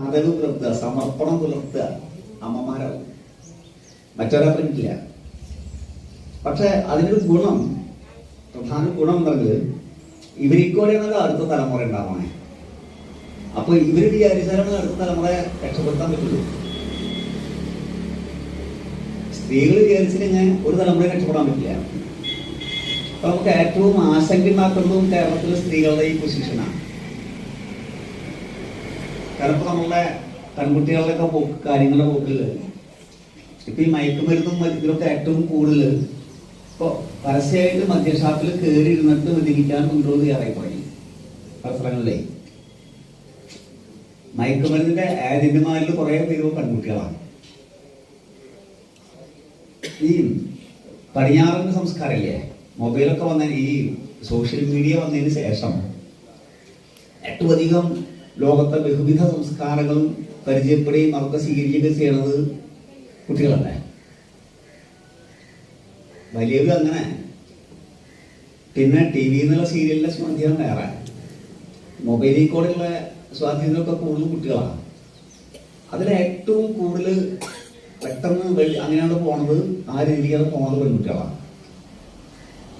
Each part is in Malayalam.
അതവ് പുലർത്തുക, സമർപ്പണം പുലർത്തുക അമ്മമാരാവും. മറ്റൊരാ പറ്റില്ല. പക്ഷെ അതിനൊരു ഗുണം, പ്രധാന ഗുണം എന്നുള്ളത് ഇവരിക്കൂടെയാണല്ലോ അടുത്ത തലമുറ ഉണ്ടാവണേ. അപ്പൊ ഇവര് വിചാരിച്ചാലാണ് അടുത്ത തലമുറയെ രക്ഷപ്പെടുത്താൻ പറ്റുള്ളൂ. സ്ത്രീകൾ വിചാരിച്ചില്ലെങ്കിൽ ഒരു തലമുറയെ രക്ഷപ്പെടാൻ പറ്റില്ല. അപ്പൊ നമുക്ക് ഏറ്റവും ആശങ്ക ഉണ്ടാക്കുന്നതും കേരളത്തിലെ സ്ത്രീകളുടെ ഈ പൊസിഷനാണ്. കാരണം ഇപ്പൊ നമ്മളുടെ പെൺകുട്ടികളുടെയൊക്കെ പോക്ക്, കാര്യങ്ങളുടെ പോക്കില് ഇപ്പൊ ഈ മയക്കുമരുന്നും ഇതിലൊക്കെ ഏറ്റവും കൂടുതൽ ഇപ്പൊ പരസ്യമായിട്ട് മദ്യഷാപ്പിൽ കയറി ഇരുന്നിട്ട് വിധിക്കാൻ കൊണ്ടുപോകുന്ന തയ്യാറായി പോയി പല സ്ഥലങ്ങളിലേ. മയക്കുമരുന്നിന്റെ ഏജന്റുമാരിൽ കുറെ പേര് പെൺകുട്ടികളാണ്. ഈ പടിഞ്ഞാറൻ സംസ്കാരമില്ലേ, മൊബൈലൊക്കെ വന്നതിന്, ഈ സോഷ്യൽ മീഡിയ വന്നതിന് ശേഷം ഏറ്റവും അധികം ലോകത്തെ ബഹുവിധ സംസ്കാരങ്ങളും പരിചയപ്പെടുകയും അവർക്ക് സ്വീകരിക്കുകയും ചെയ്യണത് കുട്ടികളല്ലേ. വലിയത് അങ്ങനെ. പിന്നെ ടി വി എന്നുള്ള സീരിയലിലെ സ്വാധീനം വേറെ, മൊബൈലിൽ കൂടെയുള്ള സ്വാധീനമൊക്കെ കൂടുതൽ കുട്ടികളാണ്. അതിലേറ്റവും കൂടുതൽ പെട്ടെന്ന് അങ്ങനെയാണ് പോണത്, ആ രീതിയിലാണ് പോണത് പെൺകുട്ടികളാണ്.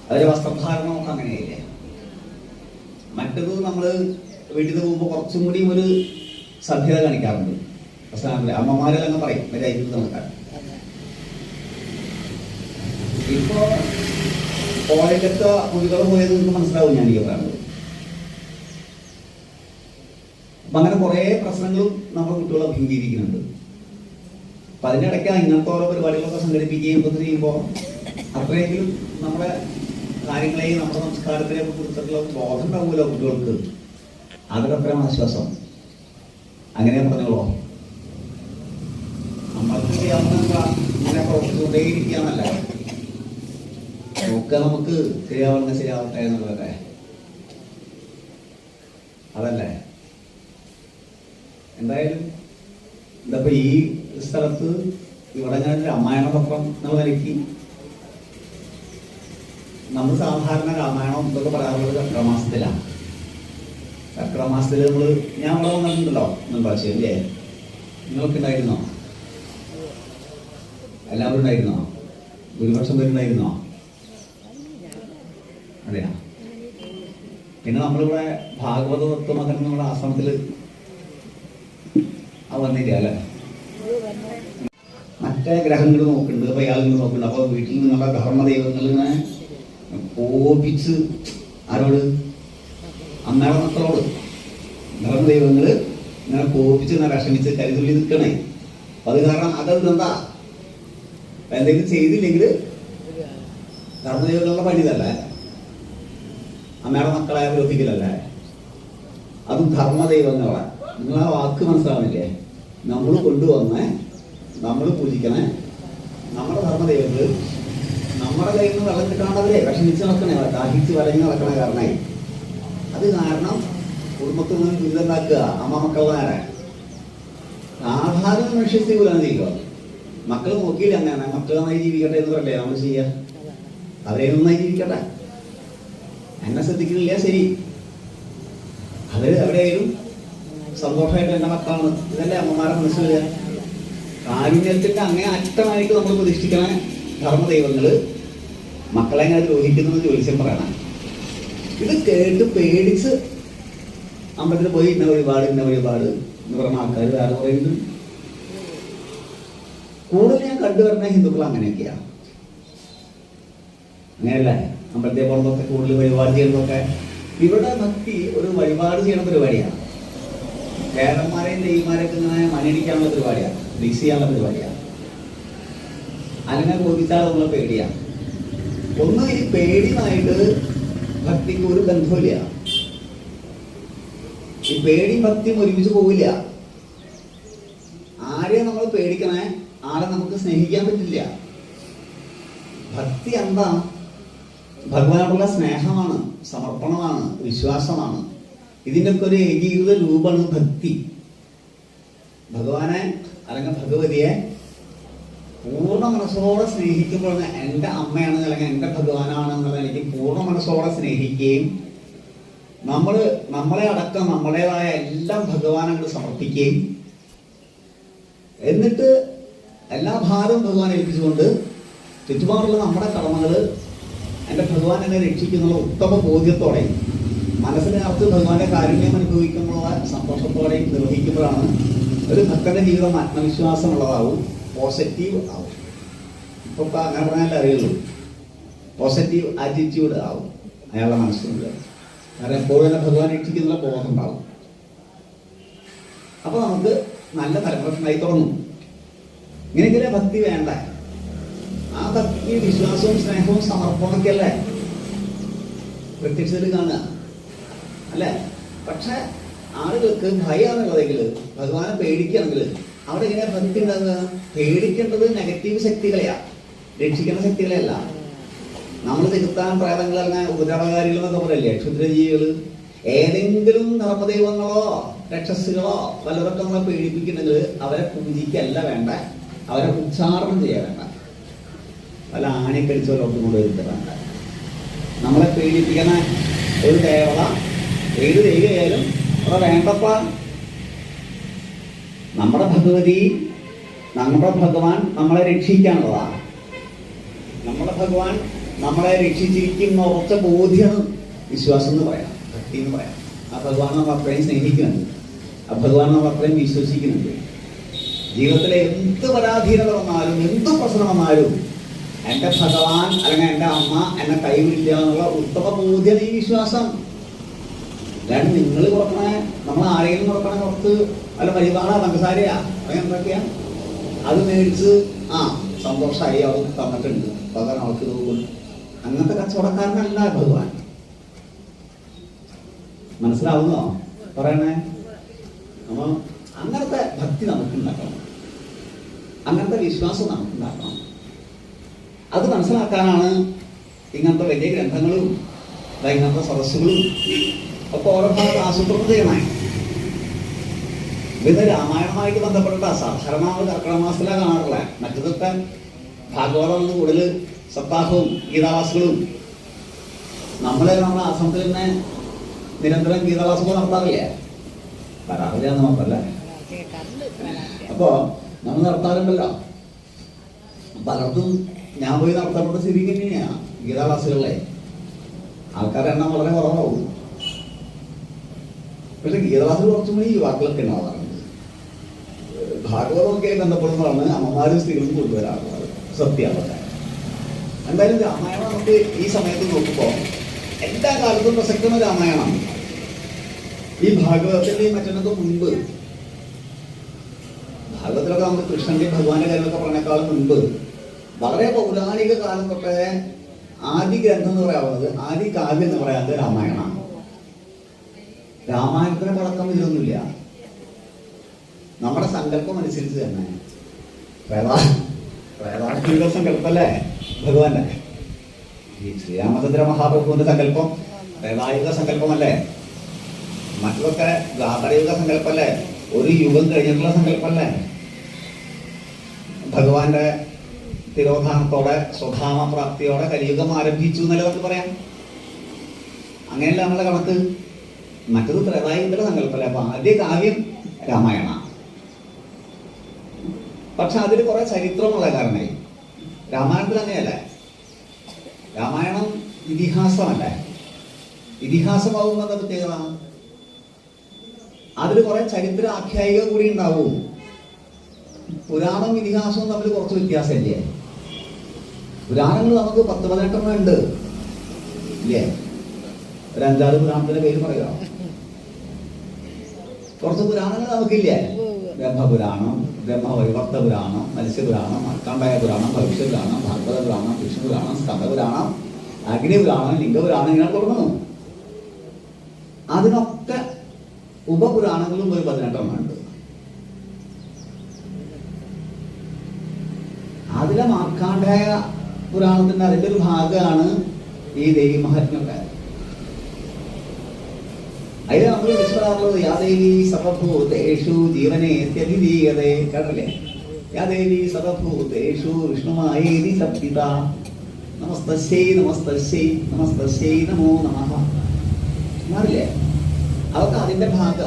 അതിലെ വസ്ത്രധാരണമൊക്കെ അങ്ങനെയല്ലേ. മറ്റത് നമ്മൾ വീട്ടിൽ നിന്ന് പോകുമ്പോൾ കുറച്ചും കൂടി ഒരു സഭ്യത കാണിക്കാറുണ്ട്. പക്ഷേ അമ്മമാരെല്ലാം പറയും മര്യാദയ്ക്ക് നോക്കാൻ. ഇപ്പോ കോളേജിലൊക്കെ കുട്ടികൾ പോയത് നിങ്ങൾക്ക് മനസ്സിലാവും ഞാൻ ഈ പറയുന്നത്. അപ്പൊ അങ്ങനെ കുറെ പ്രശ്നങ്ങളും നമ്മുടെ കുട്ടികൾ അഭിമുഖീകരിക്കുന്നുണ്ട്. അപ്പൊ അതിനിടയ്ക്ക് ഇങ്ങനത്തെ ഓരോ പരിപാടികളൊക്കെ സംഘടിപ്പിക്കുകയും ചെയ്യുമ്പോൾ അത്രയെങ്കിലും നമ്മുടെ കാര്യങ്ങളെയും നമ്മുടെ സംസ്കാരത്തിനെയൊക്കെ കുറിച്ചിട്ടുള്ള ബോധം ഉണ്ടാവുമല്ലോ കുട്ടികൾക്ക്. അതൊക്കെ അത്രയും ആശ്വാസം. അങ്ങനെ പറഞ്ഞോളൂ. നമ്മൾക്ക് ചെയ്യാവുന്ന ഇങ്ങനെ പ്രവർത്തിച്ചുകൊണ്ടേയിരിക്കാന്നല്ല, നോക്കുക നമുക്ക് ശരിയാവുന്ന ശരിയാവട്ടെ എന്നുള്ളതൊക്കെ. അതല്ലേ എന്തായാലും ഇതപ്പോ ഈ സ്ഥലത്ത് ഇവിടെ ഞാൻ രാമായണമൊപ്പം എന്നുള്ള നിലയ്ക്ക് നമ്മൾ സാധാരണ രാമായണം ഇതൊക്കെ പറയാറുള്ളത് കർക്കിടമാസത്തിലാണ്. കർക്കിടമാസത്തിൽ ഞാൻ ഇവിടെ വന്നിട്ടുണ്ടല്ലോ എന്നും പ്രാവശ്യം അല്ലേ? നിങ്ങൾക്ക് ഉണ്ടായിരുന്നോ? എല്ലാവരും ഉണ്ടായിരുന്നോ? ഭൂരിപക്ഷം പേരുണ്ടായിരുന്നോ? അതെയാ. പിന്നെ നമ്മളിവിടെ ഭാഗവത തത്വമകൻ നമ്മുടെ ആശ്രമത്തിൽ വന്നില്ല അല്ലേ? മറ്റേ ഗ്രഹങ്ങൾ നോക്കുന്നുണ്ട്, അപ്പൊ ഇയാൾ നോക്കുന്നുണ്ട്. അപ്പൊ വീട്ടിൽ നിന്നുള്ള ധർമ്മദൈവങ്ങൾ ഇങ്ങനെ കോപിച്ച്, ആരോട്? അമ്മയുടെ മക്കളോട് ധർമ്മദൈവങ്ങൾ ഇങ്ങനെ കോപിച്ച് വിഷമിച്ച് കരുതുള്ളി നിൽക്കണേ. അത് കാരണം അതെന്താ എന്തെങ്കിലും ചെയ്തില്ലെങ്കിൽ ധർമ്മദൈവങ്ങളുടെ പണിതല്ലേ, അമ്മയുടെ മക്കളെ വിരോധിക്കലല്ലേ. അതും ധർമ്മദൈവങ്ങളെ. നിങ്ങൾ ആ വാക്ക് മനസ്സിലാവുന്നില്ലേ? നമ്മൾ കൊണ്ടുവന്ന് നമ്മൾ പൂജിക്കണേ നമ്മുടെ ധർമ്മദൈവങ്ങൾ. നമ്മുടെ കയ്യിൽ നിന്ന് വെള്ളം കിട്ടാണ്ടവരെ വിഷമിച്ച് നടക്കണേ, ദാഹിച്ച് വലഞ്ഞ് നടക്കണ കാരണമായി. അത് കാരണം കുടുംബത്തിൽ നിന്ന് ദുരിതമുണ്ടാക്കുക അമ്മ മക്കളുടെ സാധാരണ മനുഷ്യസ്ഥിതി പോലാണ് ചെയ്യുക. മക്കൾ നോക്കിയില്ല അങ്ങനെയാണ്, മക്കൾ നന്നായി ജീവിക്കട്ടെ എന്ന് പറയല്ലേ നമ്മൾ ചെയ്യുക. അവരെ നന്നായി ജീവിക്കട്ടെ, എന്നെ ശ്രദ്ധിക്കുന്നില്ല ശരി, അവര് എവിടെയായാലും സന്തോഷമായിട്ട് എന്റെ മക്കളാണ്. ഇതല്ലേ അമ്മമാരെ മനസ്സിലാക്കുക. കാരുണ്യത്തിന്റെ അങ്ങേ അറ്റമായിട്ട് നമ്മൾ പ്രതിഷ്ഠിക്കണ ധർമ്മദൈവങ്ങള് മക്കളെ എങ്ങനെ ദ്രോഹിക്കുന്നത് ജ്യോത്സ്യം പറയണം. ഇത് കേട്ട് പേടിച്ച് അമ്പലത്തിൽ പോയി ഇന്ന വഴിപാട് എന്ന് പറഞ്ഞ ആൾക്കാർ വേറെ പറയുന്നു. കൂടുതൽ ഞാൻ കണ്ടുവരുന്ന ഹിന്ദുക്കൾ അങ്ങനെയൊക്കെയാണ്. അങ്ങനെയല്ലേ? അമ്പലത്തെ പുറത്തൊക്കെ കൂടുതൽ വഴിപാട് ചെയ്യുന്നതൊക്കെ ഇവിടെ ഭക്തി ഒരു വഴിപാട് ചെയ്യണ പരിപാടിയാണ്. വേദന്മാരെയും ദൈവന്മാരെയൊക്കെ ഇങ്ങനെ മണിയടിക്കാനുള്ള പരിപാടിയാണ്, മിക്സ് ചെയ്യാനുള്ള പരിപാടിയാണ്. അങ്ങനെ ബോധിച്ചാൽ നമ്മളെ പേടിയാണ്. ഒന്ന് ഈ പേടിയുമായിട്ട് ഭക്തിക്ക് ഒരു ബന്ധമില്ല. ഈ പേടി ഭക്തിയും ഒരുമിച്ച് പോവില്ല. ആരെയും നമ്മൾ പേടിക്കണേ, ആളെ നമുക്ക് സ്നേഹിക്കാൻ പറ്റില്ല. ഭക്തി എന്താ? ഭഗവാനോടുള്ള സ്നേഹമാണ്, സമർപ്പണമാണ്, വിശ്വാസമാണ്. ഇതിൻ്റെയൊക്കെ ഒരു ഏകീകൃത രൂപമാണ് ഭക്തി. ഭഗവാനെ അല്ലെങ്കിൽ ഭഗവതിയെ പൂർണ്ണ മനസ്സോടെ സ്നേഹിക്കുമ്പോഴാണ് എൻ്റെ അമ്മയാണ് അല്ലെങ്കിൽ എൻ്റെ ഭഗവാനാണ് എന്നുള്ള എനിക്ക് പൂർണ്ണ മനസ്സോടെ സ്നേഹിക്കുകയും നമ്മളെ അടക്കം നമ്മുടേതായ എല്ലാം ഭഗവാനോട് സമർപ്പിക്കുകയും എന്നിട്ട് എല്ലാ ഭാരവും ഭഗവാൻ ഏൽപ്പിച്ചുകൊണ്ട് ചുറ്റുപാടുള്ള നമ്മുടെ കടമകൾ എൻ്റെ ഭഗവാൻ എന്നെ രക്ഷിക്കുന്നുള്ള ഉത്തമ ബോധ്യത്തോടെ മനസ്സിനകത്ത് ഭഗവാന്റെ കാരുണ്യം അനുഭവിക്കുന്നുള്ള സന്തോഷത്തോടെ നിർവഹിക്കുമ്പോഴാണ് ഒരു ഭക്തന്റെ ജീവിതം ആത്മവിശ്വാസമുള്ളതാവും, പോസിറ്റീവ് ആവും. ഇപ്പൊ അങ്ങനെ പറഞ്ഞാലേ അറിയുള്ളൂ. പോസിറ്റീവ് ആറ്റിറ്റ്യൂഡ് ആവും അയാളുടെ മനസ്സിലുണ്ട്. കാരണം എപ്പോഴും തന്നെ ഭഗവാൻ രക്ഷിക്കുന്നുള്ള ബോധം ഉണ്ടാവും. അപ്പൊ നമുക്ക് നല്ല തലമുറ തുടങ്ങും. ഇങ്ങനെയൊക്കെ ഭക്തി വേണ്ട. ആ ഭക്തി വിശ്വാസവും സ്നേഹവും സമർപ്പണമൊക്കെ അല്ലേ പ്രത്യക്ഷത്തിൽ കാണുക അല്ലേ? പക്ഷെ ആളുകൾക്ക് ഭയമാണുള്ളതെങ്കിൽ, ഭഗവാനെ പേടിക്കുകയാണെങ്കിൽ അവിടെ എങ്ങനെയാ ഭക്തി ഉണ്ടാകുക? പേടിക്കേണ്ടത് നെഗറ്റീവ് ശക്തികളെയാ, രക്ഷിക്കുന്ന ശക്തികളെയല്ല. നമ്മൾ തിരുത്താൻ പ്രേതങ്ങൾ അല്ലെങ്കിൽ ഉപദ്രവകാരികളെന്നൊക്കെ പറയല്ലേ, ക്ഷുദ്രജീവികൾ. ഏതെങ്കിലും ധർമ്മദൈവങ്ങളോ രക്ഷസുകളോ വല്ലതൊക്കെ നമ്മളെ പേടിപ്പിക്കുന്നെങ്കിൽ അവരെ പൂജിക്കല്ല വേണ്ട, അവരെ ഉച്ചാരണം ചെയ്യാൻ വേണ്ട, വല്ല ആണിക്കടിച്ചവരോട്ട് കൊണ്ടുവരുത്ത വേണ്ട. നമ്മളെ പേടിപ്പിക്കുന്ന ഒരു ദേവത ഏത് ദൈവയായാലും അവിടെ വേണ്ടപ്പ. നമ്മുടെ ഭഗവതി, നമ്മുടെ ഭഗവാൻ നമ്മളെ രക്ഷിക്കാനുള്ളതാണ്. നമ്മുടെ ഭഗവാൻ നമ്മളെ രക്ഷിച്ചിരിക്കുന്ന ഉറച്ച ബോധ്യമാണ് വിശ്വാസം എന്ന് പറയാം, ഭക്തി എന്ന് പറയാം. ആ ഭഗവാൻ നമ്മൾ അത്രയും സ്നേഹിക്കുന്നുണ്ട്, ആ ഭഗവാൻ നമ്മൾ അത്രയും വിശ്വസിക്കുന്നുണ്ട്. ജീവിതത്തിലെ എന്ത് പരാധീനത വന്നാലും എന്ത് പ്രശ്നം വന്നാലും എൻ്റെ ഭഗവാൻ അല്ലെങ്കിൽ എൻ്റെ അമ്മ എന്നെ കൈവിടില്ല എന്നുള്ള ഉത്തമ ബോധ്യം ഈ വിശ്വാസം. അല്ലാണ്ട് നിങ്ങൾ കൊടുക്കണേ, നമ്മൾ ആരെങ്കിലും കൊടുക്കണേ പുറത്ത് അല്ല പരിപാടാ പഞ്ചസാരയാ അല്ലെങ്കിൽ എന്തൊക്കെയാ അത് മേടിച്ച് സന്തോഷമായി അവർ തന്നിട്ടുണ്ട്, പകരം അവർക്ക് തോന്നും. അങ്ങനത്തെ കച്ചവടക്കാരനല്ല ഭഗവാൻ. മനസ്സിലാവുന്നോ പറയണേ? നമ്മൾ അങ്ങനത്തെ ഭക്തി നമുക്കുണ്ടാക്കണം, അങ്ങനത്തെ വിശ്വാസം നമുക്കുണ്ടാക്കണം. അത് മനസ്സിലാക്കാനാണ് ഇങ്ങനത്തെ വലിയ ഗ്രന്ഥങ്ങളും ഇങ്ങനത്തെ സദസ്സുകളും ഒക്കെ ഓരോ ഭാഗത്ത് ആസൂത്രണം ചെയ്യണേ. ഇത് രാമായണമായിട്ട് ബന്ധപ്പെട്ട സാധാരണ കർക്കിടക മാസത്തിലാണ് കാണാറുള്ള. മറ്റതൊക്കെ ഭാഗവതം കൂടുതൽ സപ്താഹവും ഗീതാവാസുകളും. നമ്മുടെ ആശ്രമത്തിൽ തന്നെ നിരന്തരം ഗീതാവാസുകൾ നടത്താറില്ലേ? വരാറില്ല മാത്രല്ല, അപ്പോ നമ്മൾ നടത്താറുണ്ടല്ലോ. പലർക്കും ഞാൻ പോയി നടത്തപ്പെട്ട സ്ഥിതിക്ക് തന്നെയാ ഗീതാവാസികളെ ആൾക്കാരുടെ എണ്ണം വളരെ കുറവാകും. പക്ഷെ ഗീതാവാസികൾ കുറച്ചും കൂടി യുവാക്കളൊക്കെ ഉണ്ടാവാറുണ്ട്. ഭാഗവതമൊക്കെ ബന്ധപ്പെടുന്നതാണ് അമ്മമാരും സ്ത്രീകളും കൊണ്ടുവരാറുള്ളത്. സത്യമാണ്. എന്തായാലും രാമായണം നമുക്ക് ഈ സമയത്ത് നോക്കുമ്പോൾ എല്ലാ കാലത്തും പ്രസക്തമായ രാമായണം. ഈ ഭാഗവതത്തിന്റെയും മറ്റൊക്കെ മുൻപ്, ഭാഗവതത്തിലൊക്കെ നമുക്ക് കൃഷ്ണന്റെയും ഭഗവാന്റെ കാര്യങ്ങളൊക്കെ പറഞ്ഞേക്കാളും മുൻപ് വളരെ പൗരാണിക കാലം തൊട്ടേ ആദ്യ ഗ്രന്ഥം എന്ന് പറയാവുന്നത്, ആദ്യ കാവ്യം എന്ന് പറയാവുന്നത് രാമായണമാണ്. രാമായണത്തിന് പഴക്കം ഇതൊന്നുമില്ല. നമ്മുടെ സങ്കല്പം അനുസരിച്ച് തന്നെ പ്രേതാത്മിക സങ്കല്പല്ലേ ഭഗവാന്റെ? ഈ ശ്രീരാമചന്ദ്ര മഹാപ്രഭുവിന്റെ സങ്കല്പം പ്രേതായുഗ സങ്കല്പമല്ലേ? മറ്റതൊക്കെ ദ്വാപരയുഗ സങ്കല്പല്ലേ? ഒരു യുഗം കഴിഞ്ഞിട്ടുള്ള സങ്കല്പല്ലേ? ഭഗവാന്റെ തിരോധാനത്തോടെ സ്വധാമപ്രാപ്തിയോടെ കലിയുഗം ആരംഭിച്ചു എന്നല്ലേ നമുക്ക് പറയാം. അങ്ങനെയല്ല നമ്മളെ കണക്ക്. മറ്റത് ത്രേതായുഗത്തിന്റെ സങ്കല്പല്ലേ? അപ്പൊ ആദ്യ കാവ്യം രാമായണ. പക്ഷെ അതിൽ കുറെ ചരിത്രമുള്ള കാരണമായി. രാമായണത്തിൽ അങ്ങനെയല്ലേ? രാമായണം ഇതിഹാസമല്ലേ? ഇതിഹാസമാകുമ്പോൾ എന്താ പ്രത്യേകത? അതിൽ കുറെ ചരിത്ര ആഖ്യായിക കൂടി ഉണ്ടാവും. പുരാണം ഇതിഹാസവും തമ്മിൽ കുറച്ച് വ്യത്യാസമില്ലേ? പുരാണങ്ങൾ നമുക്ക് 10-18 ഉണ്ട് ഇല്ലേ? ഒരു 5-6 പുരാണത്തിന്റെ പേര് പറയുക. കുറച്ച് പുരാണങ്ങൾ നമുക്കില്ലേ? ബ്രഹ്മപുരാണം, ബ്രഹ്മവൈവർത്ത പുരാണം, മത്സ്യപുരാണം, മാർക്കണ്ഡേയ പുരാണം, ഭവിഷ്യപുരാണം, ഭാഗവത പുരാണം, വിഷ്ണുപുരാണം, സ്കന്ദപുരാണം, അഗ്നിപുരാണം, ലിംഗപുരാണം, ഇങ്ങനെ തുടങ്ങുന്നു. അതിനൊക്കെ ഉപപുരാണങ്ങളും ഒരു 18 ഉണ്ട്. അതിലെ മാർക്കണ്ഡേയ പുരാണത്തിന്റെ അതിന്റെ ഒരു ഭാഗമാണ് ഈ ദേവി മഹാത്മ്യൊക്കെ. അതിൽ നമ്മൾ വിളിച്ചുപറയാറുള്ളത് യാദേവി സർവഭൂതേഷു ജീവനെ ത്യതിദീയതേ. കേട്ടല്ലേ? യാദേവി സർവഭൂതേഷു വിഷ്ണുമായേതി സപ്തിത നമസ്തസ്യൈ നമസ്തസ്യൈ നമസ്തസ്യൈ നമോ നമഃ. മാറില്ലേ? അതൊക്കെ അതിന്റെ ഭാഗ.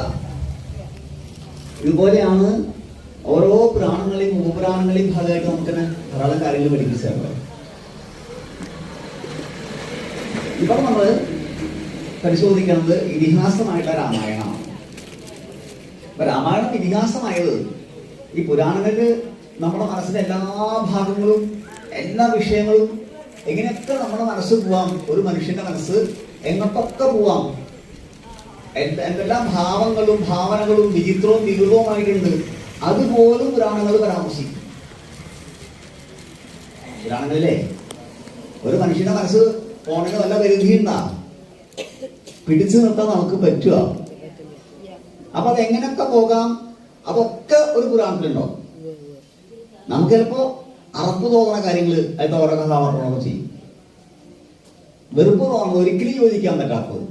ഇതുപോലെയാണ് ഓരോ പുരാണ പുരാണങ്ങളെയും ഉപപുരാണങ്ങളെയും ഭാഗമായിട്ട് നമുക്ക് ധാരാളം കാര്യങ്ങൾ പഠിപ്പിച്ചാണ്. ഇപ്പോൾ നമ്മൾ പരിശോധിക്കുന്നത് ഇതിഹാസമായിട്ടുള്ള രാമായണമാണ്. അപ്പൊ രാമായണം ഇതിഹാസമായത് ഈ പുരാണങ്ങളിൽ നമ്മുടെ മനസ്സിന്റെ എല്ലാ ഭാഗങ്ങളും എല്ലാ വിഷയങ്ങളും എങ്ങനെയൊക്കെ നമ്മുടെ മനസ്സ് പോവാം, ഒരു മനുഷ്യന്റെ മനസ്സ് എങ്ങോട്ടൊക്കെ പോവാം, എന്തെല്ലാം ഭാവങ്ങളും ഭാവനകളും വിചിത്രവും വികൃതവുമായിട്ടുണ്ട്, അതുപോലും പുരാണങ്ങൾ പരാമർശിക്കും. പുരാണങ്ങളിലെ ഒരു മനുഷ്യന്റെ മനസ്സ് പോണതിന് വല്ല പരിധിയുണ്ടാ, പിടിച്ചു നിർത്താൻ നമുക്ക് പറ്റുക. അപ്പൊ അതെങ്ങനെയൊക്കെ പോകാം, അതൊക്കെ ഒരു പുരാണത്തിലുണ്ടോ. നമുക്ക് ചിലപ്പോ അറപ്പ് തോന്നുന്ന കാര്യങ്ങൾ അതിന്റെ ഓരോ കഥാപാത്രങ്ങളൊക്കെ ചെയ്യും, വെറുപ്പ് തോന്നുന്നത്, ഒരിക്കലും യോജിക്കാൻ പറ്റാത്തത്.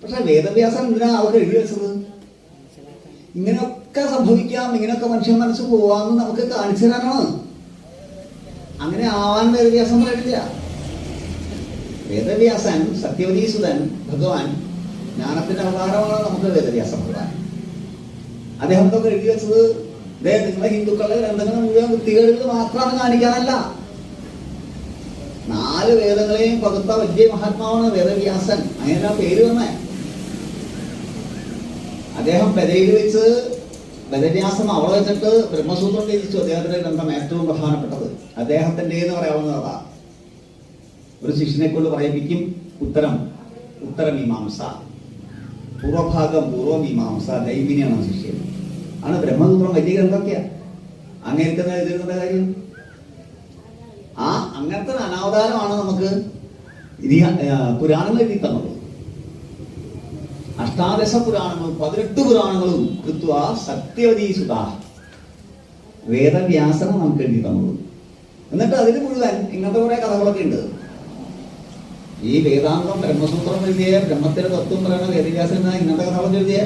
പക്ഷെ വേദവ്യാസം എന്തിനാ അവർക്ക് എഴുതി വെച്ചത്? ഇങ്ങനെയൊക്കെ സംഭവിക്കാം, ഇങ്ങനെയൊക്കെ മനുഷ്യൻ മനസ്സ് പോവാന്ന് നമുക്ക് കാണിച്ചു തരാനാണ്. അങ്ങനെ ആവാൻ വേദവ്യാസം പറയില്ല. വേദവ്യാസൻ, സത്യവതീസുതൻ ഭഗവാൻ, ജ്ഞാനത്തിന്റെ അവതാരമാണ് നമുക്ക് വേദവ്യാസം ഭഗവാൻ. അദ്ദേഹം ഇതൊക്കെ എഴുതി വെച്ചത് നിങ്ങളെ ഹിന്ദുക്കളുടെ ഗ്രന്ഥങ്ങൾ മുഴുവൻ വൃത്തികേടുകൾ മാത്രമാണ് കാണിക്കാനല്ല. 4 വേദങ്ങളെയും പകുത്ത വലിയ മഹാത്മാവാണ് വേദവ്യാസൻ. അങ്ങനെ പേര് വന്നേ. അദ്ദേഹം പെരയിൽ വെച്ച് വേദവ്യാസം അവിടെ വെച്ചിട്ട് ബ്രഹ്മസൂത്രം രചിച്ചു. അദ്ദേഹത്തിന്റെ ഗ്രന്ഥം ഏറ്റവും പ്രധാനപ്പെട്ടത് അദ്ദേഹത്തിന്റെ എന്ന് പറയാവുന്നതാ. ഒരു ശിഷ്യനെ കൊണ്ട് പറയിപ്പിക്കും ഉത്തരമീമാംസ, പൂർവഭാഗം പൂർവമീമാംസ, ദൈവിനെയാണ് ശിഷ്യൻ. ആണ് ബ്രഹ്മസൂത്രം വലിയ ഗ്രന്ഥമൊക്കെയാ. അങ്ങനത്തെ എഴുതുന്ന കാര്യം അങ്ങനത്തെ അനാവതാരമാണ് നമുക്ക് പുരാണങ്ങൾ എഴുതി തന്നത്. അഷ്ടാദശ പുരാണങ്ങളും 18 പുരാണങ്ങളും കൃത്വ സത്യവതീസുത വേദവ്യാസനം നമുക്ക് എഴുതി തന്നത്. എന്നിട്ട് അതിന് മുഴുവൻ ഇങ്ങനത്തെ കുറെ കഥകളൊക്കെ ഉണ്ട്. ഈ വേദാന്തം ബ്രഹ്മസൂത്രം എഴുതിയ, ബ്രഹ്മത്തിന്റെ തത്വം പറയുന്ന വേദവ്യാസൻ ഇങ്ങനത്തെ കഥകളൊക്കെ എഴുതിയ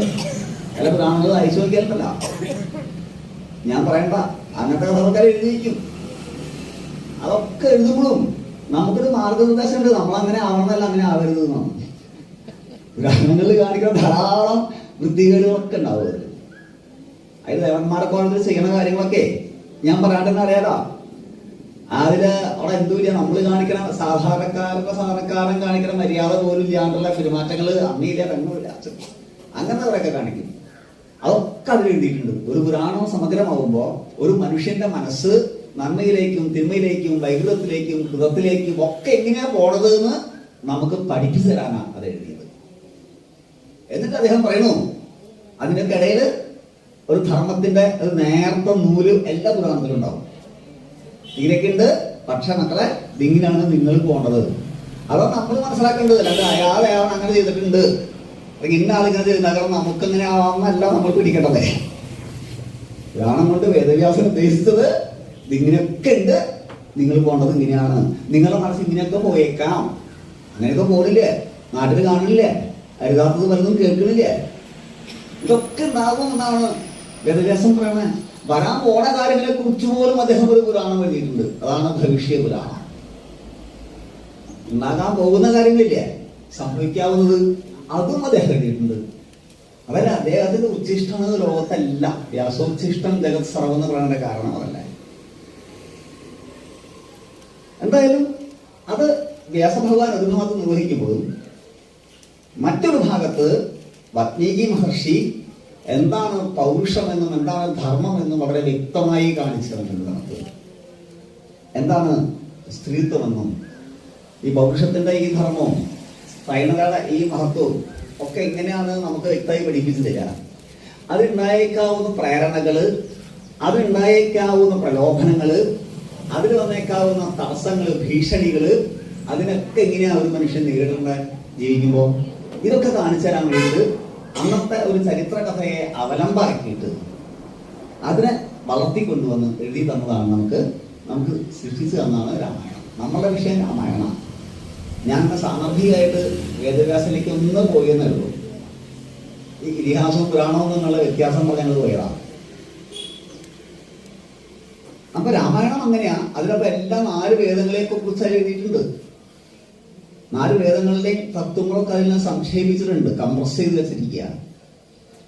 ചില പുരാണങ്ങൾ അയച്ചു നോക്കിയാലല്ല, ഞാൻ പറയണ്ട, അങ്ങനത്തെ കഥകളൊക്കെ എഴുതിയിരിക്കും. അതൊക്കെ എഴുതുമ്പോഴും നമുക്കൊരു മാർഗനിർദ്ദേശം ഉണ്ട്, നമ്മളങ്ങനെ ആവണമെന്നല്ല, അങ്ങനെ ആവരുത് എന്നാണ്. പുരാണങ്ങളിൽ കാണിക്കുന്ന ധാരാളം വൃത്തികേടുകളൊക്കെ ഉണ്ടാവും. അതിൽ ദേവന്മാരെ കോളത്തിൽ ചെയ്യുന്ന കാര്യങ്ങളൊക്കെ ഞാൻ പറയാണ്ടെന്ന് അറിയാലോ. അതില് അവിടെ എന്തുമില്ല, നമ്മൾ കാണിക്കണ സാധാരണക്കാരൻ കാണിക്കുന്ന മര്യാദ പോലും ഇല്ലാണ്ടുള്ള പെരുമാറ്റങ്ങള് അമ്മയില്ല, പെണ്ണുമില്ല, അങ്ങനത്തെ കുറെയൊക്കെ കാണിക്കും. അതൊക്കെ അതിൽ എഴുതിയിട്ടുണ്ട്. ഒരു പുരാണം സമഗ്രമാകുമ്പോ ഒരു മനുഷ്യന്റെ മനസ്സ് നന്മയിലേക്കും തിന്മയിലേക്കും വൈകൃതത്തിലേക്കും കൃതത്തിലേക്കും ഒക്കെ എങ്ങനെയാ പോണത് എന്ന് നമുക്ക് പഠിപ്പിച്ചു തരാനാണ് അത് എഴുതിയത്. എന്നിട്ട് അദ്ദേഹം പറയുന്നു, അതിനൊക്കെ ഇടയിൽ ഒരു ധർമ്മത്തിന്റെ ഒരു നേർത്ത നൂല് എല്ലാ പുരാണത്തിലും ഉണ്ടാവും. ഇതിനൊക്കെയുണ്ട്. പക്ഷെ മക്കളെ, ഇതിങ്ങനെയാണ് നിങ്ങൾ പോണത്. അതോ നമ്മൾ മനസ്സിലാക്കേണ്ടത്. അല്ലാതെ അയാളെ അങ്ങനെ ചെയ്തിട്ടുണ്ട്, ഇന്ന ആളിങ്ങനെ ചെയ്തിട്ടുണ്ടാകാം, നമുക്കിങ്ങനെ ആവാമെന്നല്ല നമ്മൾ പിടിക്കേണ്ടതേ. പുരാണം കൊണ്ട് വേദവ്യാസൻ ഉദ്ദേശിച്ചത് ഇതിങ്ങനെയൊക്കെ ഉണ്ട്, നിങ്ങൾ പോകേണ്ടത് ഇങ്ങനെയാണ്. നിങ്ങളുടെ മനസ്സിൽ ഇങ്ങനെയൊക്കെ പോയേക്കാം. അങ്ങനെയൊക്കെ പോണില്ലേ, നാട്ടിൽ കാണില്ലേ, അരുതാത്തത് പലതും കേൾക്കണില്ലേ, ഇതൊക്കെ ഉണ്ടാകും എന്നാണ് വേദവ്യാസം പറയണേ. വരാൻ പോണ കാര്യങ്ങളെ കുറിച്ച് പോലും അദ്ദേഹം ഒരു പുരാണം എഴുതിയിട്ടുണ്ട്. അതാണ് ഭവിഷ്യ പുരാണം. ഉണ്ടാകാൻ പോകുന്ന കാര്യങ്ങളില്ലേ, സംഭവിക്കാവുന്നത്, അതും അദ്ദേഹം എഴുതിയിട്ടുണ്ട്. അതല്ല, അദ്ദേഹത്തിന്റെ ഉച്ഛിഷ്ടം ലോകത്തല്ല. വ്യാസോച്ഛിഷ്ടം ജഗത് സർവ്വം എന്ന് പറയേണ്ട കാരണം അതല്ല. എന്തായാലും അത് വ്യാസഭഗവാൻ ഒരു ഭാഗത്ത് നിർവഹിക്കുമ്പോഴും മറ്റൊരു ഭാഗത്ത് വാൽമീകി മഹർഷി എന്താണ് പൗരുഷമെന്നും എന്താണ് ധർമ്മമെന്നും വളരെ വ്യക്തമായി കാണിച്ചു തന്നിട്ടുണ്ട് നമുക്ക്. എന്താണ് സ്ത്രീത്വമെന്നും ഈ പൗരുഷത്തിന്റെ ഈ ധർമ്മവും സൈനകളുടെ ഈ മഹത്വവും ഒക്കെ എങ്ങനെയാണ് നമുക്ക് വ്യക്തമായി പഠിപ്പിച്ചു തരിക. അതുണ്ടായേക്കാവുന്ന പ്രേരണകള്, അതുണ്ടായേക്കാവുന്ന പ്രലോഭനങ്ങള്, അതിൽ വന്നേക്കാവുന്ന തടസ്സങ്ങള്, ഭീഷണികള്, അതിനൊക്കെ എങ്ങനെയാ ഒരു മനുഷ്യൻ നേരിടേണ്ട ജീവിക്കുമ്പോ, ഇതൊക്കെ കാണിച്ചു തരാൻ വേണ്ടിയിട്ട് അന്നത്തെ ഒരു ചരിത്ര കഥയെ അവലംബമാക്കിയിട്ട് അതിനെ വളർത്തിക്കൊണ്ടുവന്ന് എഴുതി തന്നതാണ് നമുക്ക് സൃഷ്ടിച്ചു തന്നാണ് രാമായണം. നമ്മളുടെ വിഷയം രാമായണം. ഞാൻ സാന്ദർഭികമായിട്ട് വേദവ്യാസനിലേക്ക് ഒന്ന് പോയെന്നേ ഉള്ളൂ. ഈ ഇതിഹാസവും പുരാണവും എന്നുള്ള വ്യത്യാസം പോലെ ഞങ്ങൾ പോയതാണ്. അപ്പൊ രാമായണം അങ്ങനെയാ. അതിലപ്പോ എല്ലാ 4 വേദങ്ങളെ കുറിച്ച് എഴുതിയിട്ടുണ്ട്. 4 വേദങ്ങളിലെയും തത്വങ്ങളൊക്കെ അതിൽ സംക്ഷേപിച്ചിട്ടുണ്ട്, കംപ്രസ് ചെയ്ത് വെച്ചിരിക്കുക.